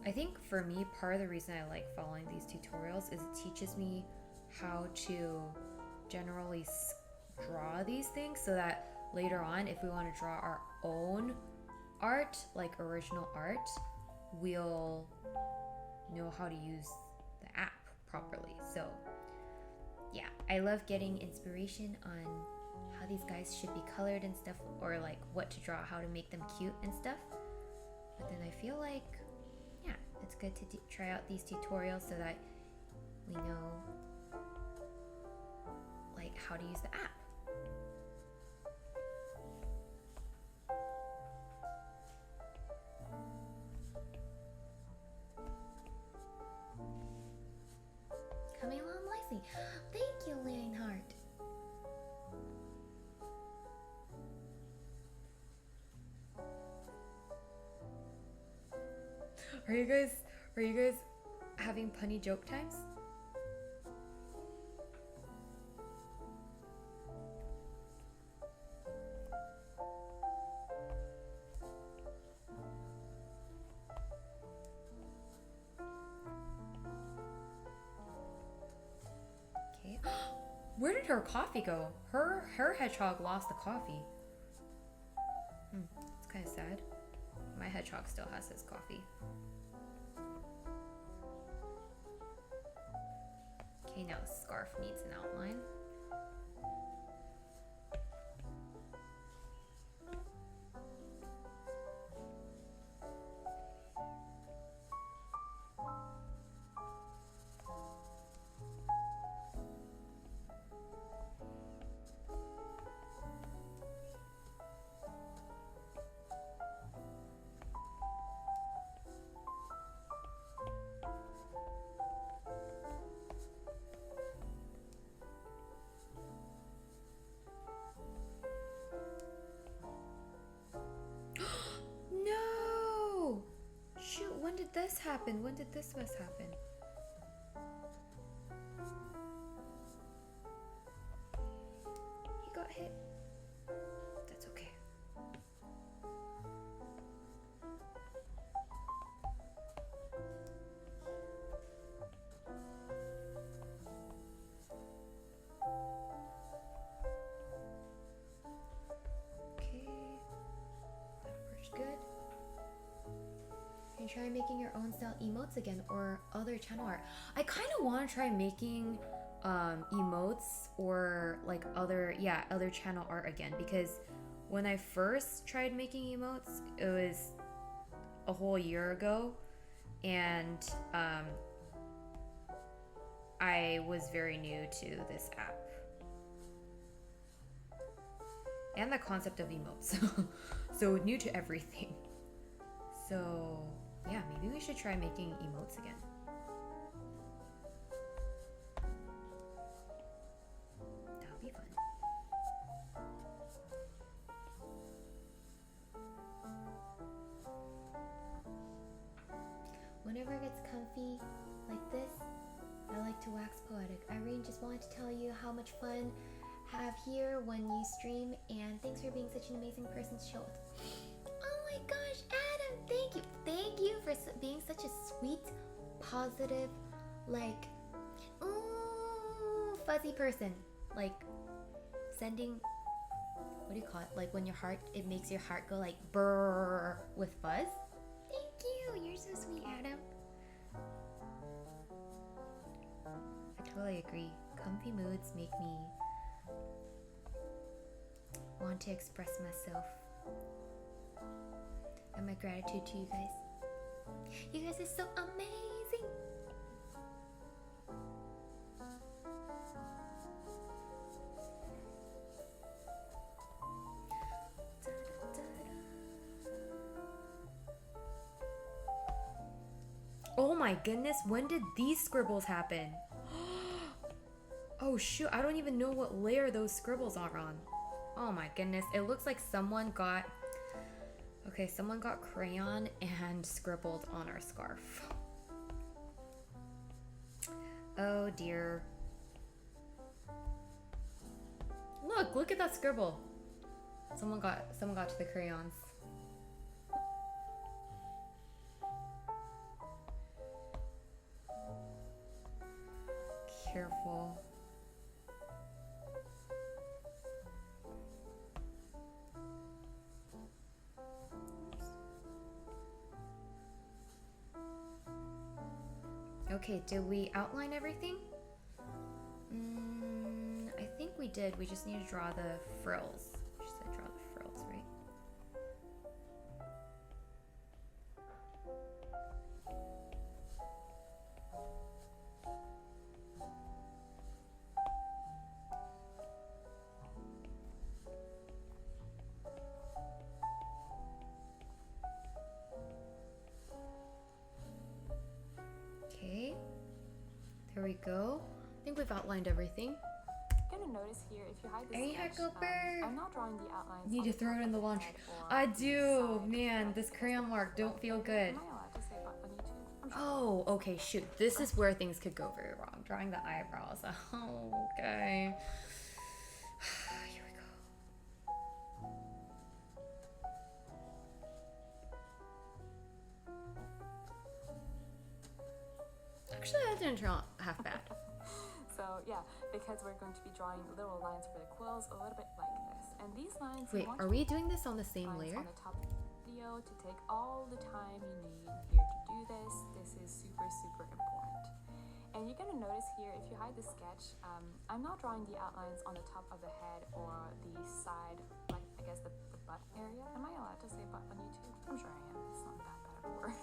I think for me, part of the reason I like following these tutorials is it teaches me how to generally draw these things so that later on, if we want to draw our own art, like original art, we'll know how to use the app properly. So yeah, I love getting inspiration on how these guys should be colored and stuff, or like what to draw, how to make them cute and stuff. But then I feel like, yeah, it's good to try out these tutorials so that we know like how to use the app. Coming along nicely. Thank you, Leonhardt. Are you guys having punny joke times? Okay. Where did her coffee go? Her hedgehog lost the coffee. It's kind of sad. My hedgehog still has his coffee. Okay, now the scarf needs an outline. No! Shoot, when did this happen? When did this mess happen? He got hit. That's okay. and try making your own style emotes again or other channel art. I kind of want to try making emotes or like other channel art again, because when I first tried making emotes, it was a whole year ago, and I was very new to this app and the concept of emotes. So new to everything. So yeah, maybe we should try making emotes again. That would be fun. Whenever it gets comfy like this, I like to wax poetic. Irene, just wanted to tell you how much fun have here when you stream, and thanks for being such an amazing person to show with. Oh my gosh, Adam, thank you. Thank you for being such a sweet, positive, like, ooh, fuzzy person. Like, sending, what do you call it? Like when your heart, it makes your heart go like brrr with fuzz. Thank you, you're so sweet, Adam. I totally agree. Comfy moods make me want to express myself. And my gratitude to you guys. You guys are so amazing. Oh my goodness, when did these scribbles happen? Oh shoot, I don't even know what layer those scribbles are on. Oh my goodness, it looks like someone got crayon and scribbled on our scarf. Oh dear. Look at that scribble. Someone got to the crayons. Careful. Okay, did we outline everything? I think we did. We just need to draw the frills. She said draw the frills, right? Okay, there we go. I think we've outlined everything. You're gonna notice here if you hide the sketch, Cooper. I'm not drawing the outlines. Need to throw it in the laundry. I do, man. This crayon mark don't feel good. Am I allowed to say but on YouTube? I'm sure. Oh, okay, shoot. This is where things could go very wrong. Drawing the eyebrows. Oh, okay. Here we go. Actually, that didn't turn out half bad. So yeah, because we're going to be drawing little lines for the quills, a little bit like this. And these lines. Wait, are we doing this on the same layer? On the top of the video to take all the time you need here to do this. This is super important. And you're gonna notice here, if you hide the sketch, I'm not drawing the outlines on the top of the head or the side, like I guess the butt area. Am I allowed to say butt on YouTube? I'm sure I am. It's not that bad of a word.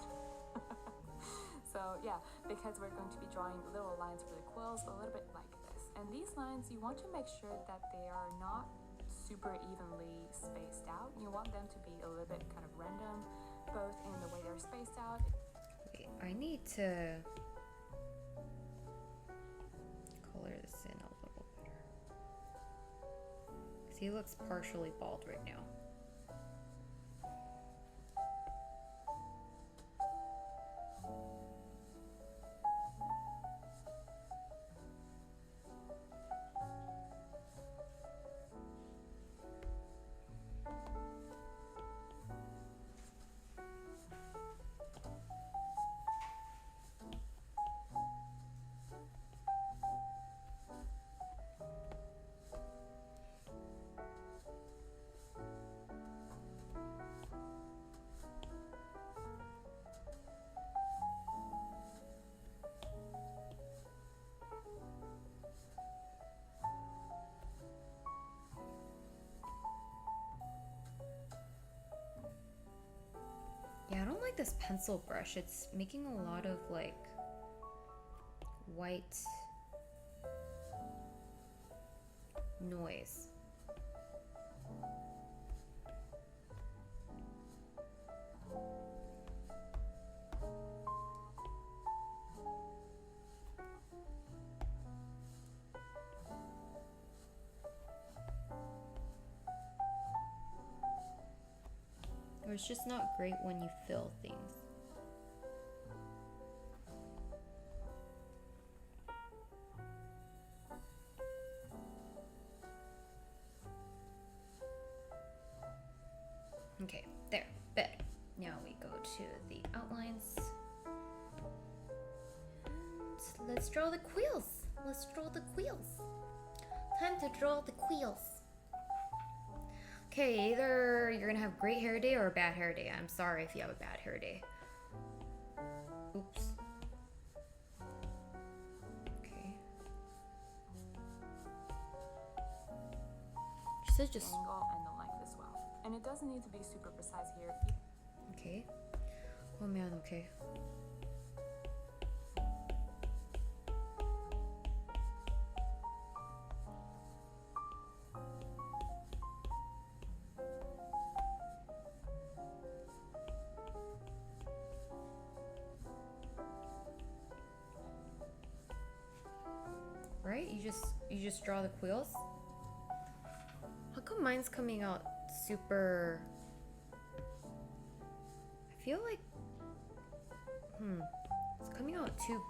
So yeah, because we're going to be drawing little lines for the quills, a little bit like this. And these lines, you want to make sure that they are not super evenly spaced out. You want them to be a little bit kind of random, both in the way they're spaced out. Wait, I need to color this in a little better. Because he looks partially bald right now. like this pencil brush, it's making a lot of like white noise. Or it's just not great when you fill things. Okay, there, better. Now we go to the outlines. And let's draw the quills. Let's draw the quills. Time to draw the quills. Okay, either you're gonna have great hair day or a bad hair day. I'm sorry if you have a bad hair day. Oops. Okay. She says just angle and the length as well. And it doesn't need to be super precise here. okay. Oh man, okay. Right? You just draw the quills? How come mine's coming out super... I feel like... It's coming out too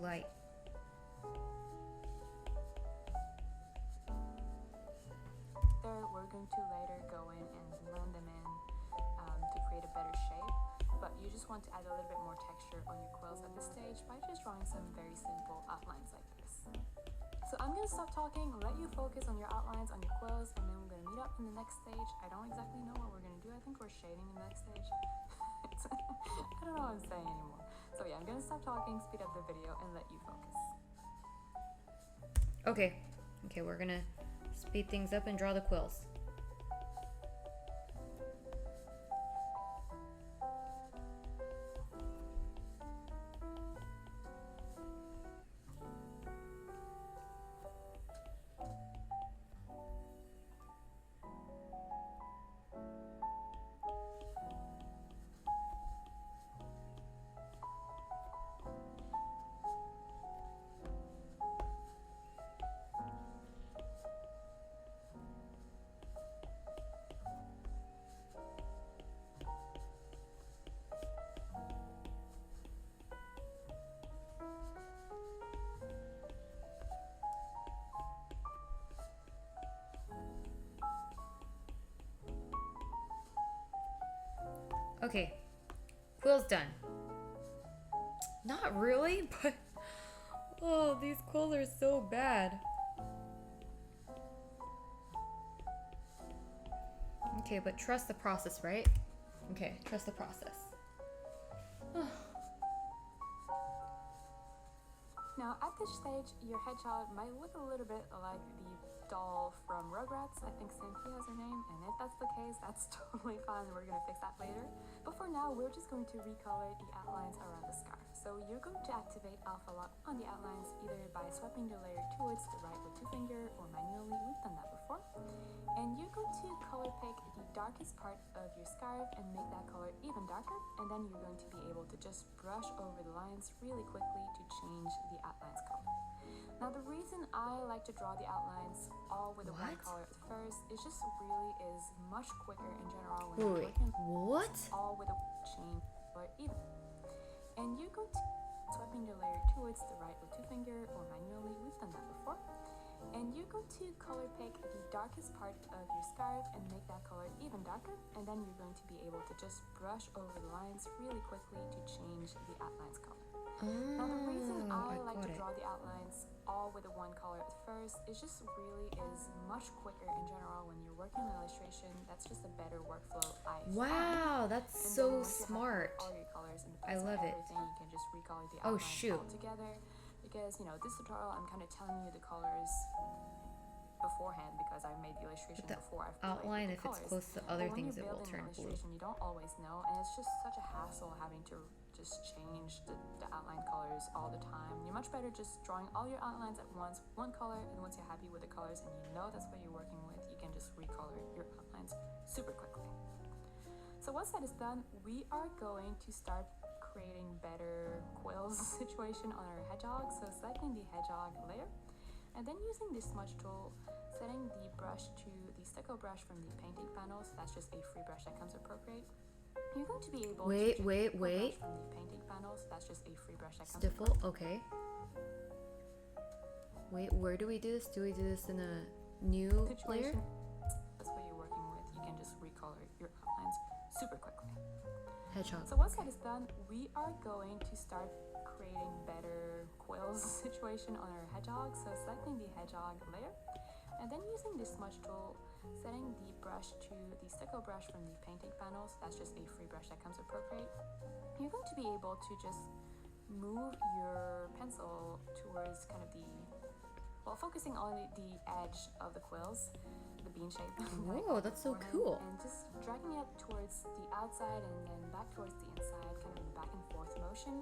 light. There, we're going to later go in and blend them in to create a better shape. But you just want to add a little bit more texture on your quills at this stage by just drawing some very simple outlines like this. So I'm going to stop talking, let you focus on your outlines, on your quills, and then we're going to meet up in the next stage. I don't exactly know what we're going to do. I think we're shading in the next stage. I don't know what I'm saying anymore. So yeah, I'm going to stop talking, speed up the video, and let you focus. Okay. Okay, we're gonna speed things up and draw the quills. Okay, quill's done. Not really, but oh, these quills are so bad. Okay, but trust the process, right? Okay, trust the process. Now, at this stage, your hedgehog might look a little bit like the doll from Rugrats. I think Cynthia has her name, and if that's the case, that's totally fine. We're going to fix that later. But for now, we're just going to recolor the outlines around the scarf. So you're going to activate Alpha Lock on the outlines either by swiping the layer towards the right with 2-finger or manually. We've done that before. And you're going to color pick the darkest part of your scarf and make that color even darker. And then you're going to be able to just brush over the lines really quickly to change the outlines color. Now, the reason I like to draw the outlines all with the one color at first is just really is much quicker in general when you're working all with a change color even. And you're going to swiping the layer towards the right with 2-finger or manually. We've done that before. And you're going to color pick the darkest part of your scarf and make that color even darker. And then you're going to be able to just brush over the lines really quickly to change the outlines color. Now, the reason I like to draw the outlines all with the one color at first is just really is much quicker in general when you're working on illustration. That's just a better workflow. Wow, that's so smart. All your colors and I love it. You can just recolor the outlines all together. Because, you know, this tutorial, I'm kind of telling you the colors beforehand because I made the illustration The before I've outline, played if with it's the close colors. to other But when things, you it build will an turn blue. illustration, you don't always know, and it's just such a hassle having to just change the outline colors all the time. You're much better just drawing all your outlines at once, one color, and once you're happy with the colors and you know that's what you're working with, you can just recolor your outlines super quickly. So once that is done, we are going to start creating better quills situation on our hedgehog. So selecting the hedgehog layer, and then using the smudge tool, setting the brush to the stucco brush from the painting panel. So that's just a free brush that comes with Procreate. You're going to be able Wait, to wait, brush wait. from the painting panel. So that's just a free brush that comes Stiffle, okay. Wait, where do we do this? Do we do this in a new layer? situation. That's what you're working with. You can just recolor your outlines super quickly. Hedgehog. So once that is done, we are going to start creating better quills situation on our hedgehog. So selecting the hedgehog layer, and then using the smudge tool, setting the brush to the stucco brush from the painting panel. So that's just a free brush that comes with Procreate. You're going to be able to just move your pencil towards kind of the, well, focusing on the edge of the quills, the bean shape. Whoa, that's so cool. And just dragging it towards the outside and then back towards the inside, kind of a back and forth motion.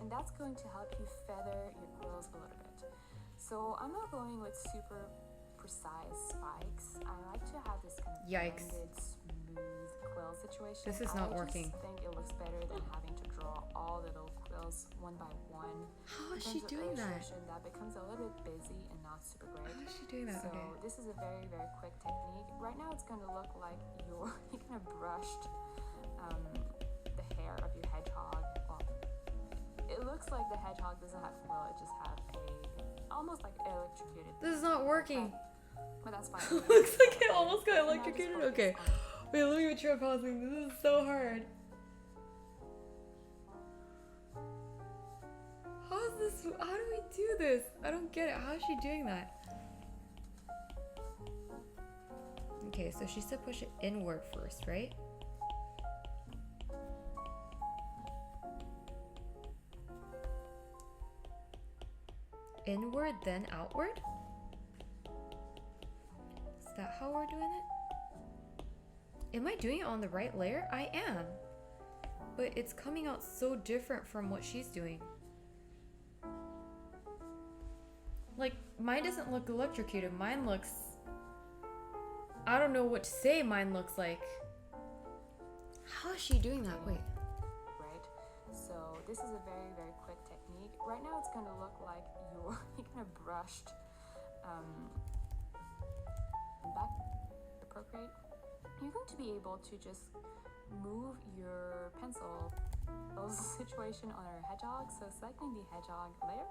And that's going to help you feather your quills a little bit. So I'm not going with super precise spikes. I like to have this kind of Yikes. blended, smooth quill situation. This is not working. I just think it looks better than having to draw all the little quills one by one. How is In she terms of doing that? illustration, that becomes a little bit busy and not super great. How is she doing that? So Okay. this is a very, very quick technique. Right now it's going to look like you kind of brushed the hair of your hedgehog. Well, it looks like the hedgehog doesn't have quill, it just have a almost like electrocuted. This is not working. But that's fine. Looks like it almost got Now just electrocuted. focus Okay. on- Wait, let me try pausing. This is so hard. How do we do this? I don't get it. How is she doing that? Okay, so she said push it inward first, right? Inward, then outward? Is that how we're doing it? Am I doing it on the right layer? I am. But it's coming out so different from what she's doing. Like, mine doesn't look electrocuted. Mine looks... I don't know what to say mine looks like. How is she doing that? Wait. Right? So this is a very, very quick technique. Right now it's going to look like you kind of brushed back the Procreate. You're going to be able to just move your pencil situation on our hedgehog. So selecting the hedgehog layer,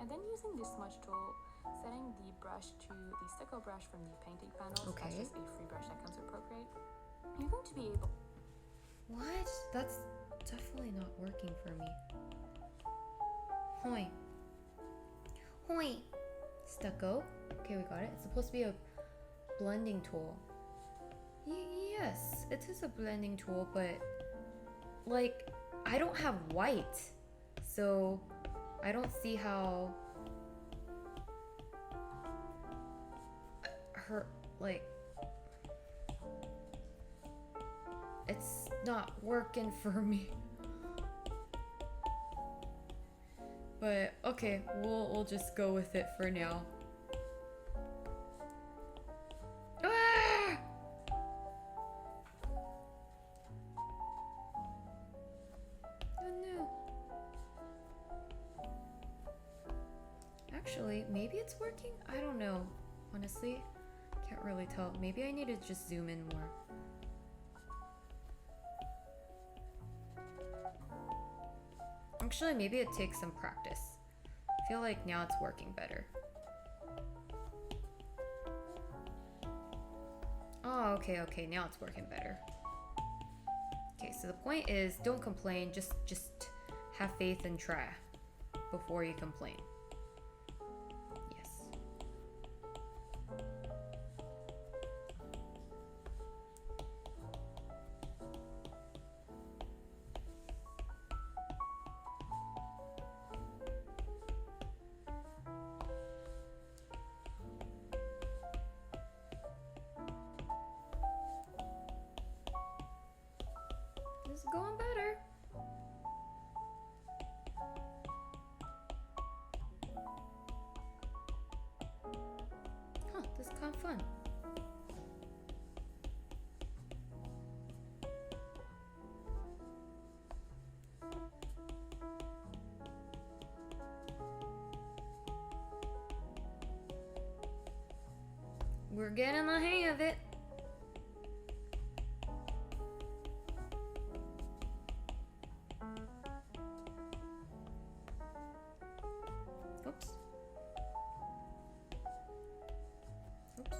and then using the smudge tool, setting the brush to the stucco brush from the painting panel. So Okay. that's just a free brush that comes with Procreate. You're going to be able... What? That's definitely not working for me. Hoi. Hoi. Stucco. Okay, we got it. It's supposed to be a blending tool. Yes, it is a blending tool, but like, I don't have white, so I don't see how her, like, it's not working for me. But okay, we'll just go with it for now. Ah! Oh no. Actually, maybe it's working? I don't know. Honestly, can't really tell. Maybe I need to just zoom in more. Actually, maybe it takes some practice. I feel like now it's working better. Oh, okay, now it's working better. Okay, so the point is, don't complain, just have faith and try before you complain. Yes. We're getting the hang of it. Oops. Oops.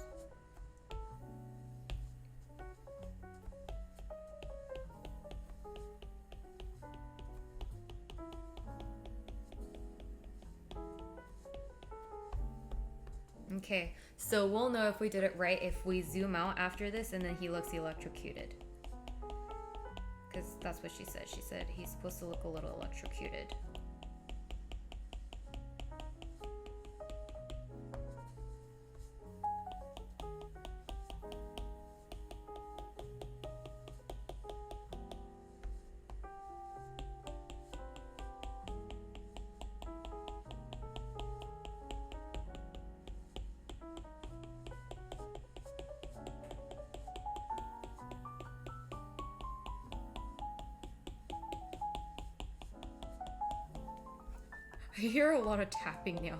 Okay, so we'll know if we did it right if we zoom out after this and then he looks electrocuted. Because that's what she said. She said he's supposed to look a little electrocuted. I hear a lot of tapping now.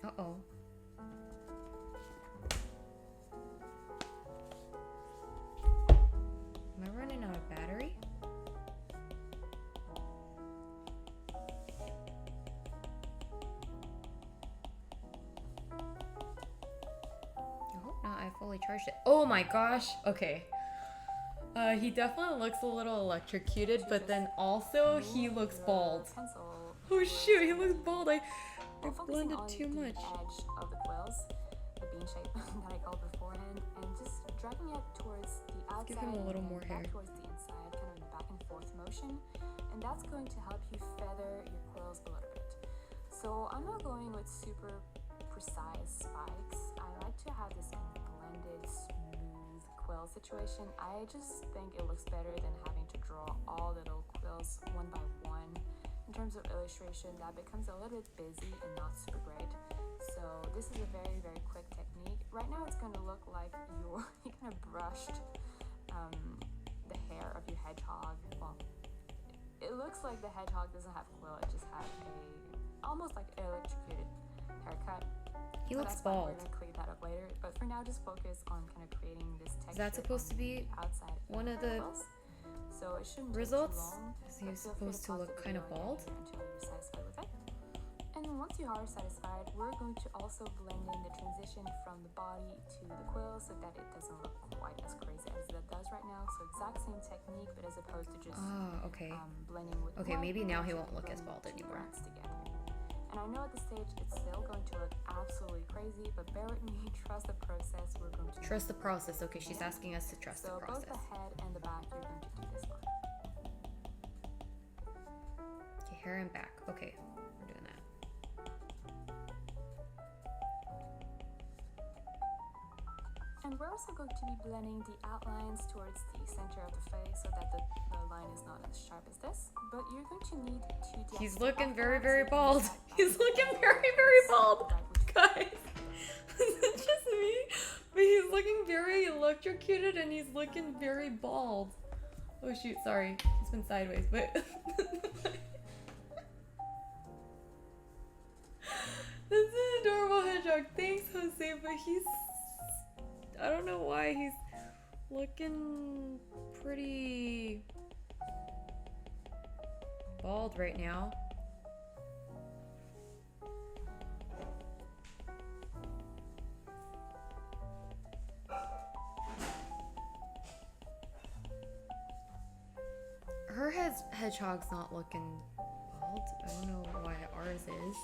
Uh-oh. Am I running out of battery? I fully charged it. Oh my gosh. Okay. He definitely looks a little electrocuted, but then also he looks bald. Oh shoot, he looks bald. I blended too much. Edge of the quills, the bean shape that I called beforehand, and just dragging it towards the outside. Give him a little more hair. Towards the inside, kind of in a back and forth motion, and that's going to help you feather your quills a little bit. So I'm not going with super precise spikes. I like to have this kind of blended, smooth quill situation. I just think it looks better than having to draw all the little quills one by one. In terms of illustration, that becomes a little bit busy and not super great. So this is a very, very quick technique. Right now it's going to look like you kind of brushed the hair of your hedgehog. Well, it looks like the hedgehog doesn't have quill, it just has a almost like electrocuted haircut. He looks bald. We're gonna clean that up later, but for now just focus on kind of creating this texture. Is that supposed to be outside one of the quills. So it shouldn't results? take too long. Is he supposed to look kind of bald? Until you're satisfied with it. And once you are satisfied, we're going to also blend in the transition from the body to the quill so that it doesn't look quite as crazy as that does right now. So exact same technique, but as opposed to just blending with okay, white, maybe now he we're won't look as blending bald two anymore. braids together. And I know at this stage it's still going to look absolutely crazy, but bear with me, trust the process. We're going to trust the process. Okay, she's asking us to trust the process. So both the head and the back, you're going to do this one. Okay, hair and back. Okay, we're doing that. And we're also going to be blending the outlines towards the center of the face so that the line is not as sharp as this. But you're going to need to... He's looking very, very bald. He's looking very, very bald. Guys, it's just me. But he's looking very electrocuted and he's looking very bald. Oh shoot, sorry. He's been sideways, but... This is an adorable hedgehog. Thanks, Jose, but he's... I don't know why he's looking pretty bald right now. Her hedgehog's not looking bald. I don't know why ours is.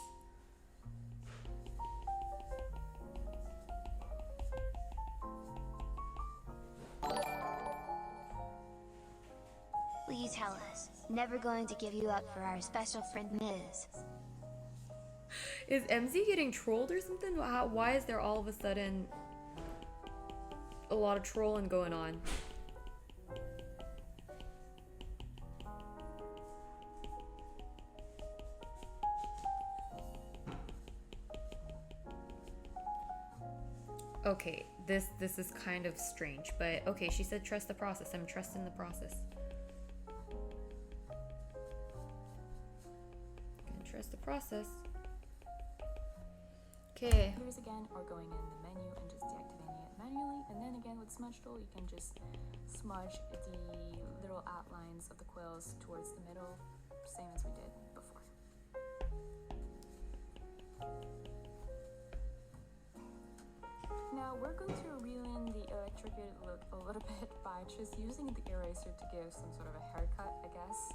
Please tell us. Never going to give you up for our special friend Ms. Is MZ getting trolled or something? Why is there all of a sudden a lot of trolling going on? Okay, this is kind of strange, but okay, she said trust the process. I'm trusting the process. Can trust the process. Okay. Here's again, or going in the menu and just deactivating it manually. And then again with smudge tool, you can just smudge the little outlines of the quills towards the middle, same as we did before. Now we're going to reel in the electrocuted look a little bit by just using the eraser to give some sort of a haircut, I guess.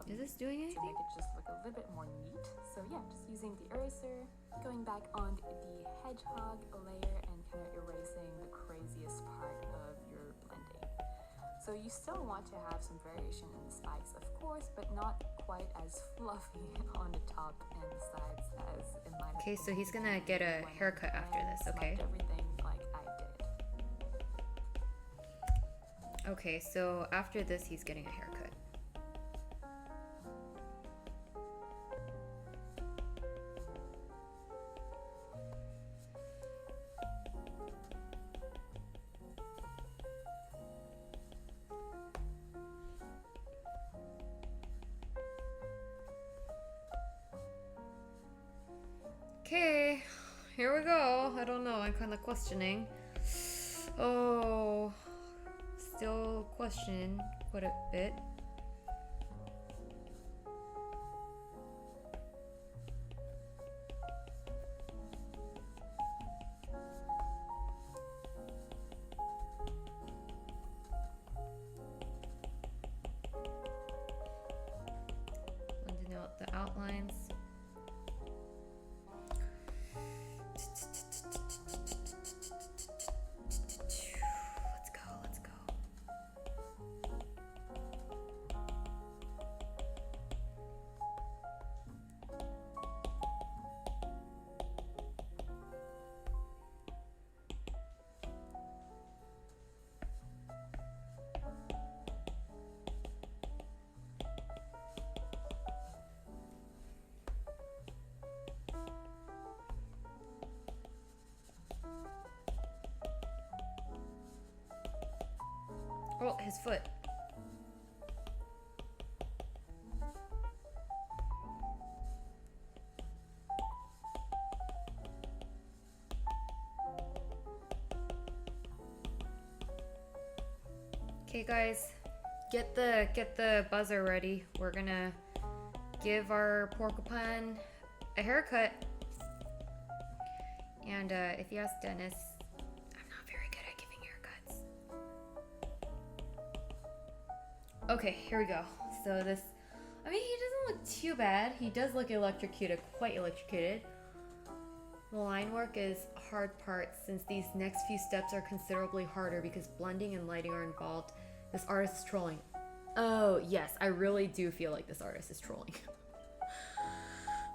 Is this doing To anything? make it just look a little bit more neat. So yeah, just using the eraser, going back on the hedgehog layer and kind of erasing the craziest part of your blending. So you still want to have some variation in the spikes, of course, but not quite as fluffy on the top and the sides as it might have Okay, been so he's gonna when get a I haircut after this, okay? smudged everything like I did. Okay, so after this, he's getting a haircut. Okay, here we go. I don't know, I'm kind of questioning. Oh, still questioning quite a bit. Blending out the outlines. Let's go, let's go. Oh, his foot. Okay, guys, get the buzzer ready. We're gonna give our porcupine a haircut. And if you ask Dennis, I'm not very good at giving haircuts. Okay, here we go. So this, I mean, he doesn't look too bad. He does look electrocuted, quite electrocuted. The line work is a hard part since these next few steps are considerably harder because blending and lighting are involved. This artist is trolling. Oh, yes, I really do feel like this artist is trolling.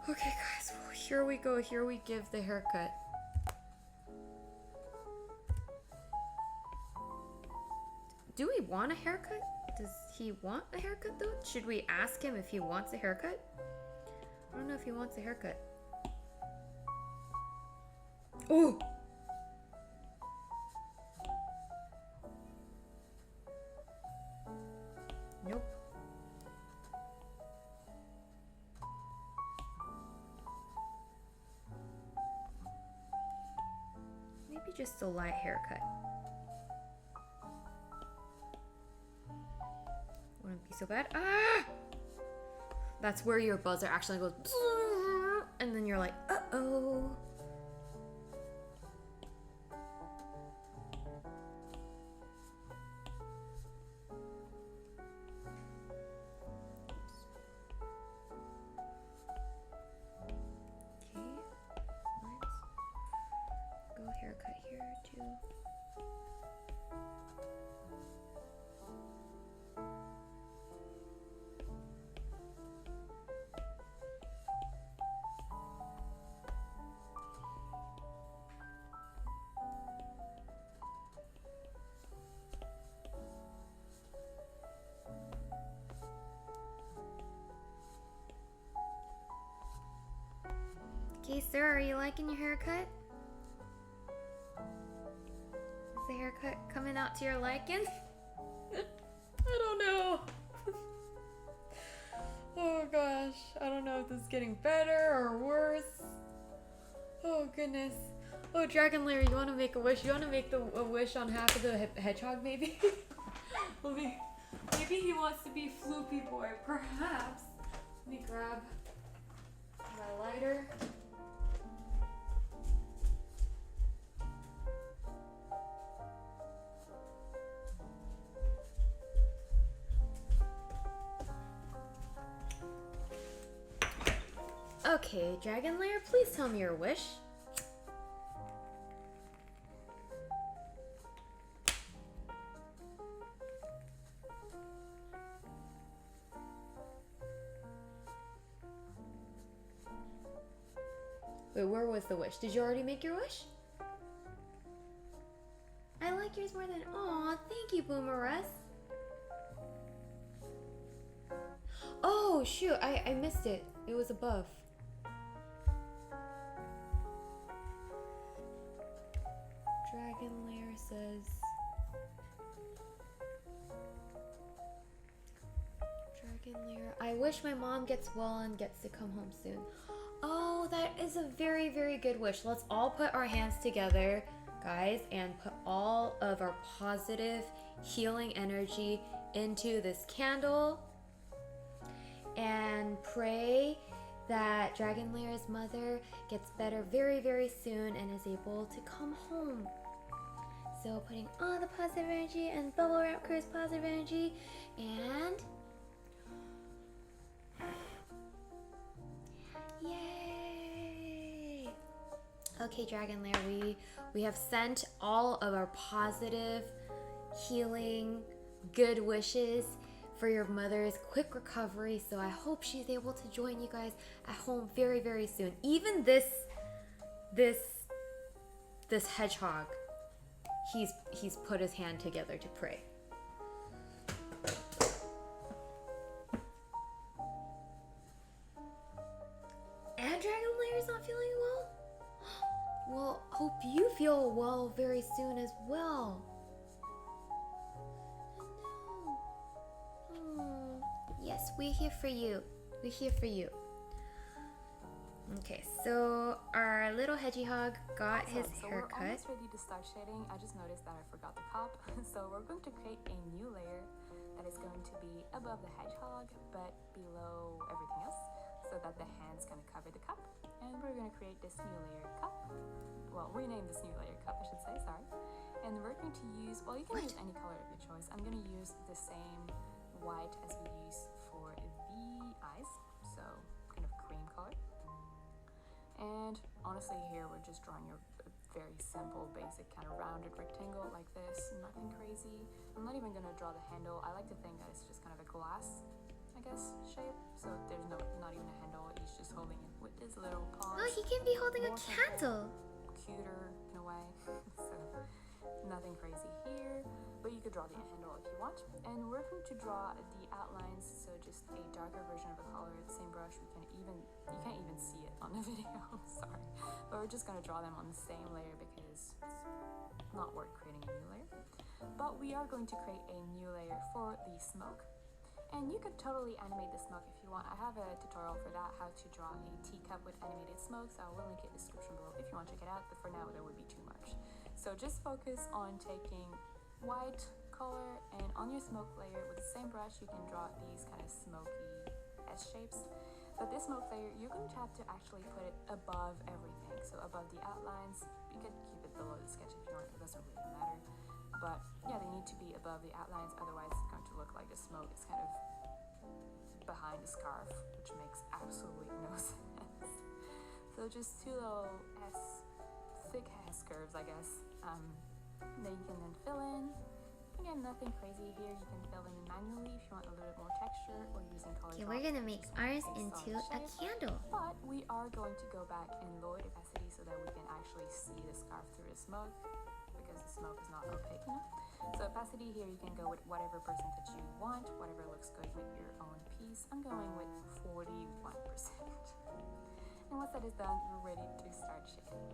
Okay, guys, well, here we go. Here we give the haircut. Do we want a haircut? Does he want a haircut though? Should we ask him if he wants a haircut? I don't know if he wants a haircut. Oh! Nope. Maybe just a light haircut. Wouldn't be so bad. Ah! That's where your buzzer actually goes, and then you're like, uh-oh. Okay, let's go haircut here too. Okay, sir, are you liking your haircut? haircut coming out to your liking? I don't know. Oh gosh, I don't know if this is getting better or worse. Oh goodness. Oh, Dragon Lair, you want to make a wish? You want to make a wish on half of the hedgehog, maybe? Maybe he wants to be Floopy Boy, perhaps. Let me grab my lighter. Okay, Dragon Lair, please tell me your wish. Wait, where was the wish? Did you already make your wish? I like yours more than... Aw, thank you, Boomerus. Oh, shoot, I missed it. It was above. Dragon Lair says... Dragon Lair... I wish my mom gets well and gets to come home soon. Oh, that is a very, very good wish. Let's all put our hands together, guys, and put all of our positive healing energy into this candle and pray that Dragon Lair's mother gets better very, very soon and is able to come home. So putting all the positive energy and Bubble Wrap Crew's positive energy and... Yay! Okay, Dragon Lair, we have sent all of our positive, healing, good wishes for your mother's quick recovery. So I hope she's able to join you guys at home very, very soon. Even this hedgehog, he's put his hand together to pray. And Dragon Lair's not feeling well? Well, hope you feel well very soon as well. Oh, yes, we're here for you. We're here for you. Okay, so our little hedgehog got his haircut. We're almost ready to start shading. I just noticed that I forgot the cup. So we're going to create a new layer that is going to be above the hedgehog, but below everything else, so that the hands kind of cover the cup. And we're going to create this new layer cup. Well, rename this new layer cup, I should say, sorry. And we're going to use, well, you can use any color of your choice. I'm going to use the same white as we use for the eyes, so kind of cream color. And honestly, here we're just drawing a very simple, basic kind of rounded rectangle like this, nothing crazy. I'm not even going to draw the handle. I like to think that it's just kind of a glass, I guess, shape. So there's not even a handle. He's just holding it with his little paws. Oh, he can be holding a candle. Cuter in a way. So nothing crazy here, but you could draw the handle if you want. And we're going to draw the outlines, so just a darker version of the color, the same brush. You can't even see it on the video, sorry. But we're just going to draw them on the same layer because it's not worth creating a new layer. But we are going to create a new layer for the smoke. And you could totally animate the smoke if you want. I have a tutorial for that, how to draw a teacup with animated smoke, so I will link it in the description below if you want to check it out, but for now there would be too much. So just focus on taking white color, and on your smoke layer with the same brush you can draw these kind of smoky S shapes. But this smoke layer, you're going to have to actually put it above everything, so above the outlines. You could keep it below the sketch if you want, it doesn't really matter. But yeah, they need to be above the outlines, otherwise it's going to look like the smoke is kind of behind the scarf, which makes absolutely no sense. So just two little thick S curves, I guess. Then you can then fill in. Again, nothing crazy here. You can fill in manually if you want a little bit more texture or using color. Okay, we're gonna make ours into a candle. But we are going to go back and lower the opacity so that we can actually see the scarf through the smoke, because the smoke is not opaque, you know? So opacity here, you can go with whatever percentage you want, whatever looks good with your own piece. I'm going with 41%. And once that is done, we're ready to start shading.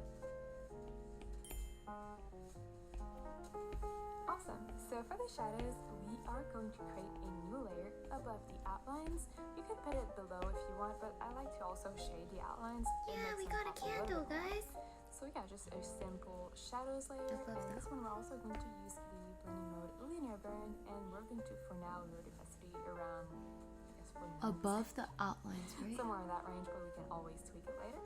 Awesome. So for the shadows, we are going to create a new layer above the outlines. You can put it below if you want, but I like to also shade the outlines. Yeah, we got a candle, guys. So yeah, just a simple shadows layer. And this one we're also going to use the blending mode linear burn, and we're going to, for now, load opacity around, I guess, 49%. Above the outlines, right? Somewhere in that range, but we can always tweak it later.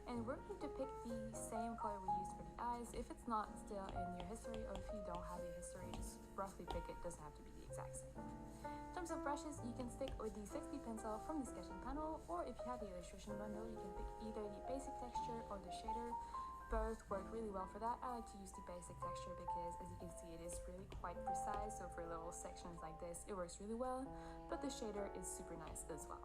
And we're going to pick the same color we used for the eyes. If it's not still in your history, or if you don't have a history, just roughly pick it. Doesn't have to be the exact same. In terms of brushes, you can stick with the 6B pencil from the sketching panel, or if you have the illustration bundle, you can pick either the basic texture or the shader. Both work really well for that. I like to use the basic texture because, as you can see, it is really quite precise. So for little sections like this, it works really well. But the shader is super nice as well.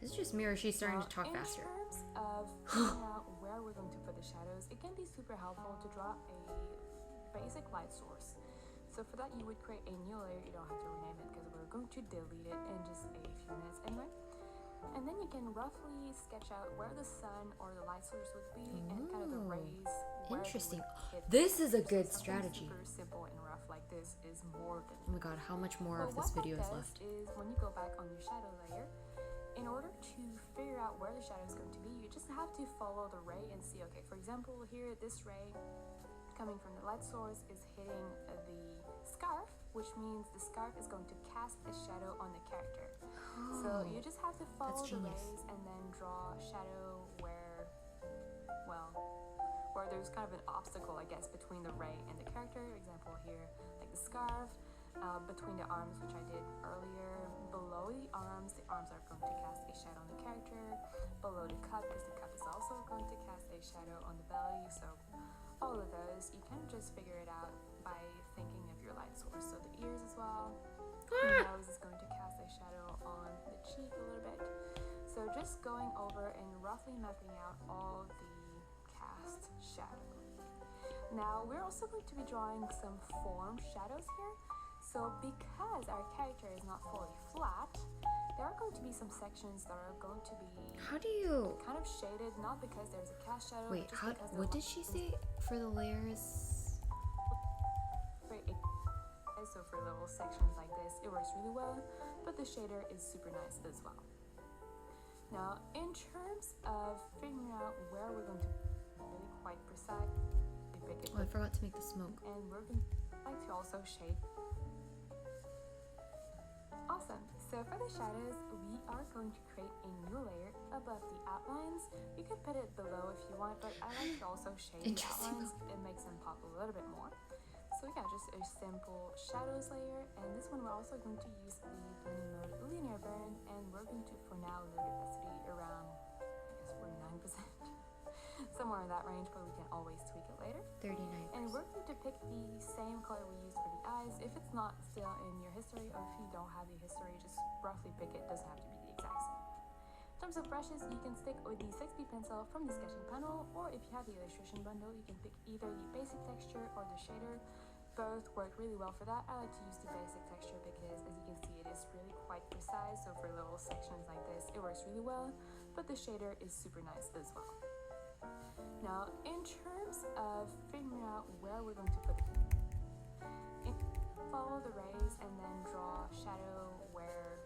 This is just Mira. She's starting to talk faster. In terms of figuring out where we're going to put the shadows, it can be super helpful to draw a basic light source. So for that, you would create a new layer. You don't have to rename it because we're going to delete it in just a few minutes anyway. And then you can roughly sketch out where the sun or the light source would be and kind of the rays. Interesting. This is a good strategy. Super simple and rough like this is more than. Oh my god, how much more of this video is left? Is when you go back on your shadow layer, in order to figure out where the shadow is going to be, you just have to follow the ray and see, okay, for example, here, this ray coming from the light source is hitting the scarf, which means the scarf is going to cast a shadow on the character. So you just have to follow the rays and then draw a shadow where, well, where there's kind of an obstacle, I guess, between the ray and the character. Example here, like the scarf. Between the arms, which I did earlier. Below the arms are going to cast a shadow on the character. Below the cup, because the cup is also going to cast a shadow on the belly. So all of those, you can just figure it out by thinking of your light source. So the ears as well. The nose is going to cast a shadow on the cheek a little bit. So just going over and roughly mapping out all the cast shadow. Now we're also going to be drawing some form shadows here. So because our character is not fully flat, there are going to be some sections that are going to be kind of shaded, not because there's a cast shadow. Wait, just what did she say for the layers? So for little sections like this, it works really well, but the shader is super nice as well. Now, in terms of figuring out where we're going to be really quite precise, I forgot to make the smoke. And we're going to like to also shade. Awesome. So for the shadows, we are going to create a new layer above the outlines. You can put it below if you want, but I like to also shade the outlines. It makes them pop a little bit more. So yeah, just a simple shadows layer. And this one we're also going to use the blending mode linear burn, and we're going to, for now, load opacity around, I guess, 49%. Somewhere in that range, but we can always tweak it later. 39%. And we're going to pick the same color we used for the eyes. If it's not still in your history, or if you don't have the history, just roughly pick it. Doesn't have to be the exact same. In terms of brushes, you can stick with the 6B pencil from the sketching panel, or if you have the illustration bundle, you can pick either the basic texture or the shader. Both work really well for that. I like to use the basic texture because, as you can see, it is really quite precise. So for little sections like this, it works really well, but the shader is super nice as well. Now, in terms of figuring out where we're going to put it, follow the rays and then draw a shadow where,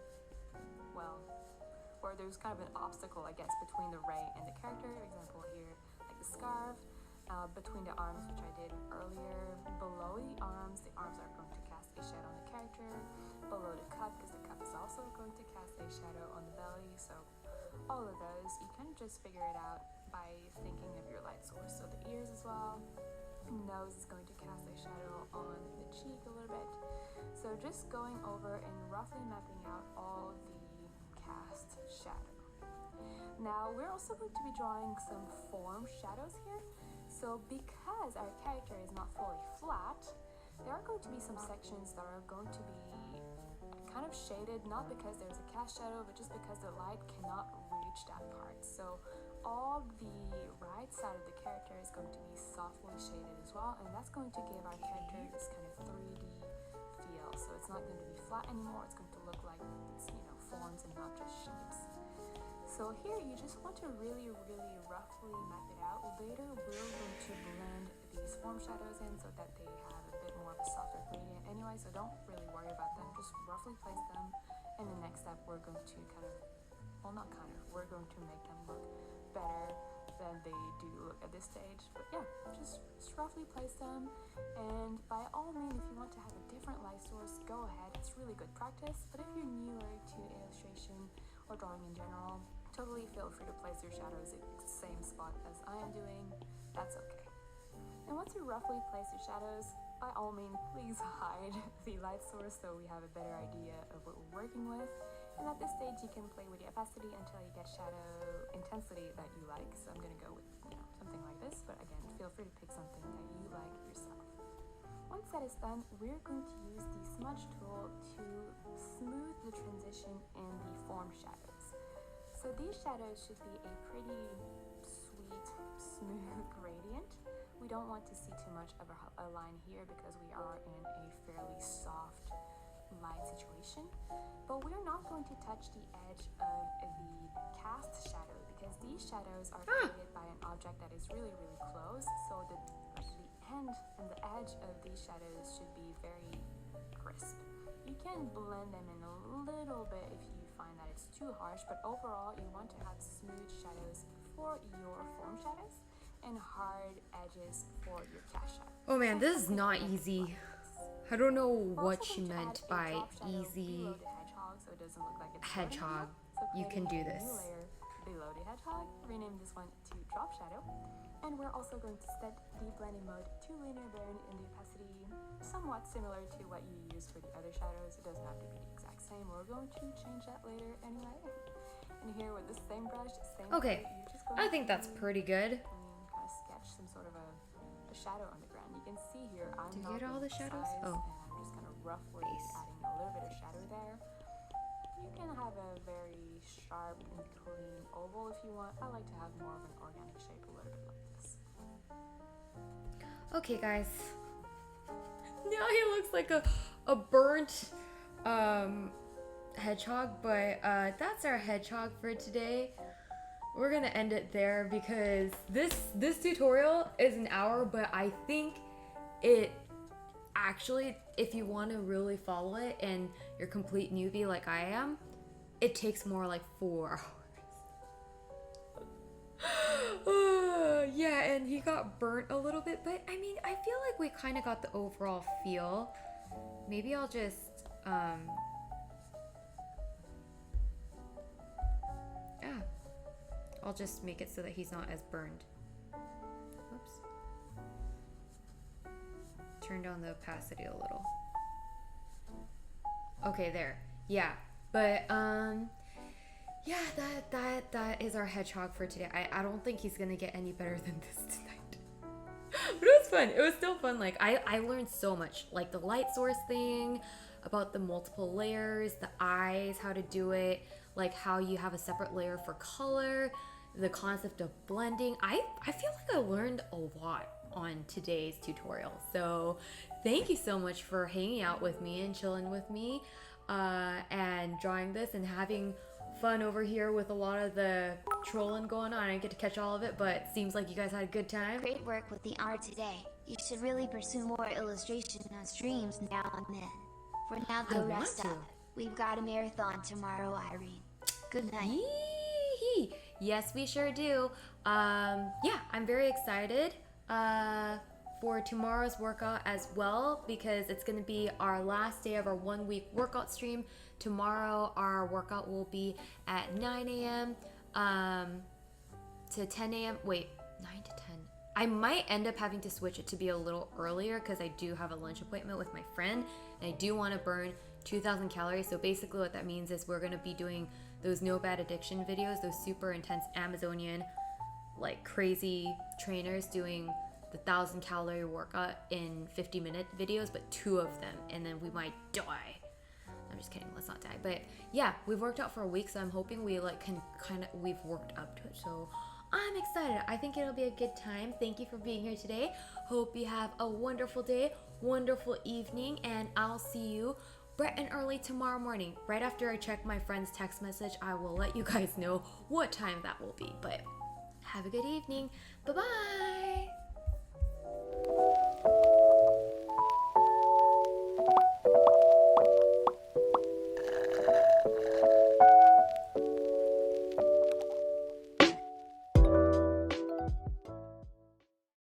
well, where there's kind of an obstacle, I guess, between the ray and the character. Example here, like the scarf. Between the arms, which I did earlier. Below the arms are going to cast a shadow on the character. Below the cup, because the cup is also going to cast a shadow on the belly. So all of those, you can just figure it out by thinking of your light source. So the ears as well. Nose is going to cast a shadow on the cheek a little bit. So just going over and roughly mapping out all the cast shadow. Now we're also going to be drawing some form shadows here. So because our character is not fully flat, there are going to be some sections that are going to be kind of shaded, not because there's a cast shadow, but just because the light cannot reach that part. So all the right side of the character is going to be softly shaded as well, and that's going to give our character this kind of 3D feel. So it's not going to be flat anymore, it's going to look like it's, forms and not just shapes. So here you just want to really, really roughly map it out. Later we're going to blend the these form shadows in so that they have a bit more of a softer gradient anyway, so don't really worry about them, just roughly place them. And the next step, we're going to we're going to make them look better than they do look at this stage. But yeah, just roughly place them. And by all means, if you want to have a different light source, go ahead, it's really good practice. But if you're newer to illustration or drawing in general, totally feel free to place your shadows at the same spot as I am doing, that's okay. And once you roughly place your shadows, by all means, please hide the light source so we have a better idea of what we're working with. And at this stage, you can play with the opacity until you get shadow intensity that you like. So I'm gonna go with, something like this, but again, feel free to pick something that you like yourself. Once that is done, we're going to use the smudge tool to smooth the transition in the form shadows. So these shadows should be a pretty sweet, smooth gradient. We don't want to see too much of a line here because we are in a fairly soft light situation, but we're not going to touch the edge of the cast shadow because these shadows are created by an object that is really close, so the end and the edge of these shadows should be very crisp. You can blend them in a little bit if you find that it's too harsh, but overall you want to have smooth shadows for your form shadows and hard edges for your cast shadow. Oh man, this is not easy. I don't know what she meant by easy hedgehog. You can do this. Below the hedgehog, rename this one to drop shadow. And we're also going to set the blending mode to linear burn in the opacity, somewhat similar to what you used for the other shadows. It doesn't have to be the exact same. We're going to change that later anyway. And here with the same brush, same okay, I think that's pretty good. Kind of sketch some sort of a shadow on the ground. You can see here I'm Do you not get all the shadows? precise, Oh. and I'm just kind of roughly adding a little bit of shadow there. You can have a very sharp and clean oval if you want. I like to have more of an organic shape, a little bit like this. Okay, guys. Now he looks like a burnt hedgehog, but that's our hedgehog for today. We're gonna end it there because this tutorial is an hour, but I think it actually, if you want to really follow it and you're a complete newbie like I am, it takes more like 4 hours. Yeah, and he got burnt a little bit, but I mean, I feel like we kind of got the overall feel. Maybe I'll just I'll just make it so that he's not as burned. Oops. Turn down the opacity a little. Okay, there. Yeah, but yeah, that is our hedgehog for today. I don't think he's gonna get any better than this tonight. But it was fun. It was still fun. Like I learned so much, like the light source thing, about the multiple layers, the eyes, how to do it, like how you have a separate layer for color, the concept of blending. I feel like I learned a lot on today's tutorial. So thank you so much for hanging out with me and chilling with me and drawing this and having fun over here with a lot of the trolling going on. I didn't get to catch all of it, but it seems like you guys had a good time. Great work with the art today. You should really pursue more illustration on streams now and then. For now, go rest up. We've got a marathon tomorrow, Irene. Good night. Yee-hee. Yes, we sure do. Yeah, I'm very excited for tomorrow's workout as well because it's going to be our last day of our 1 week workout stream. Tomorrow, our workout will be at 9 a.m. To 10 a.m. Wait, 9 to 10. I might end up having to switch it to be a little earlier because I do have a lunch appointment with my friend and I do want to burn 2,000 calories. So basically what that means is we're going to be doing those no bad addiction videos, those super intense Amazonian, like crazy trainers doing the 1,000 calorie workout in 50-minute videos, but 2 of them, and then we might die. I'm just kidding, let's not die. But yeah, we've worked out for a week, so I'm hoping we we've worked up to it. So I'm excited. I think it'll be a good time. Thank you for being here today. Hope you have a wonderful day, wonderful evening, and I'll see you bright and early tomorrow morning. Right after I check my friend's text message, I will let you guys know what time that will be. But have a good evening. Bye-bye.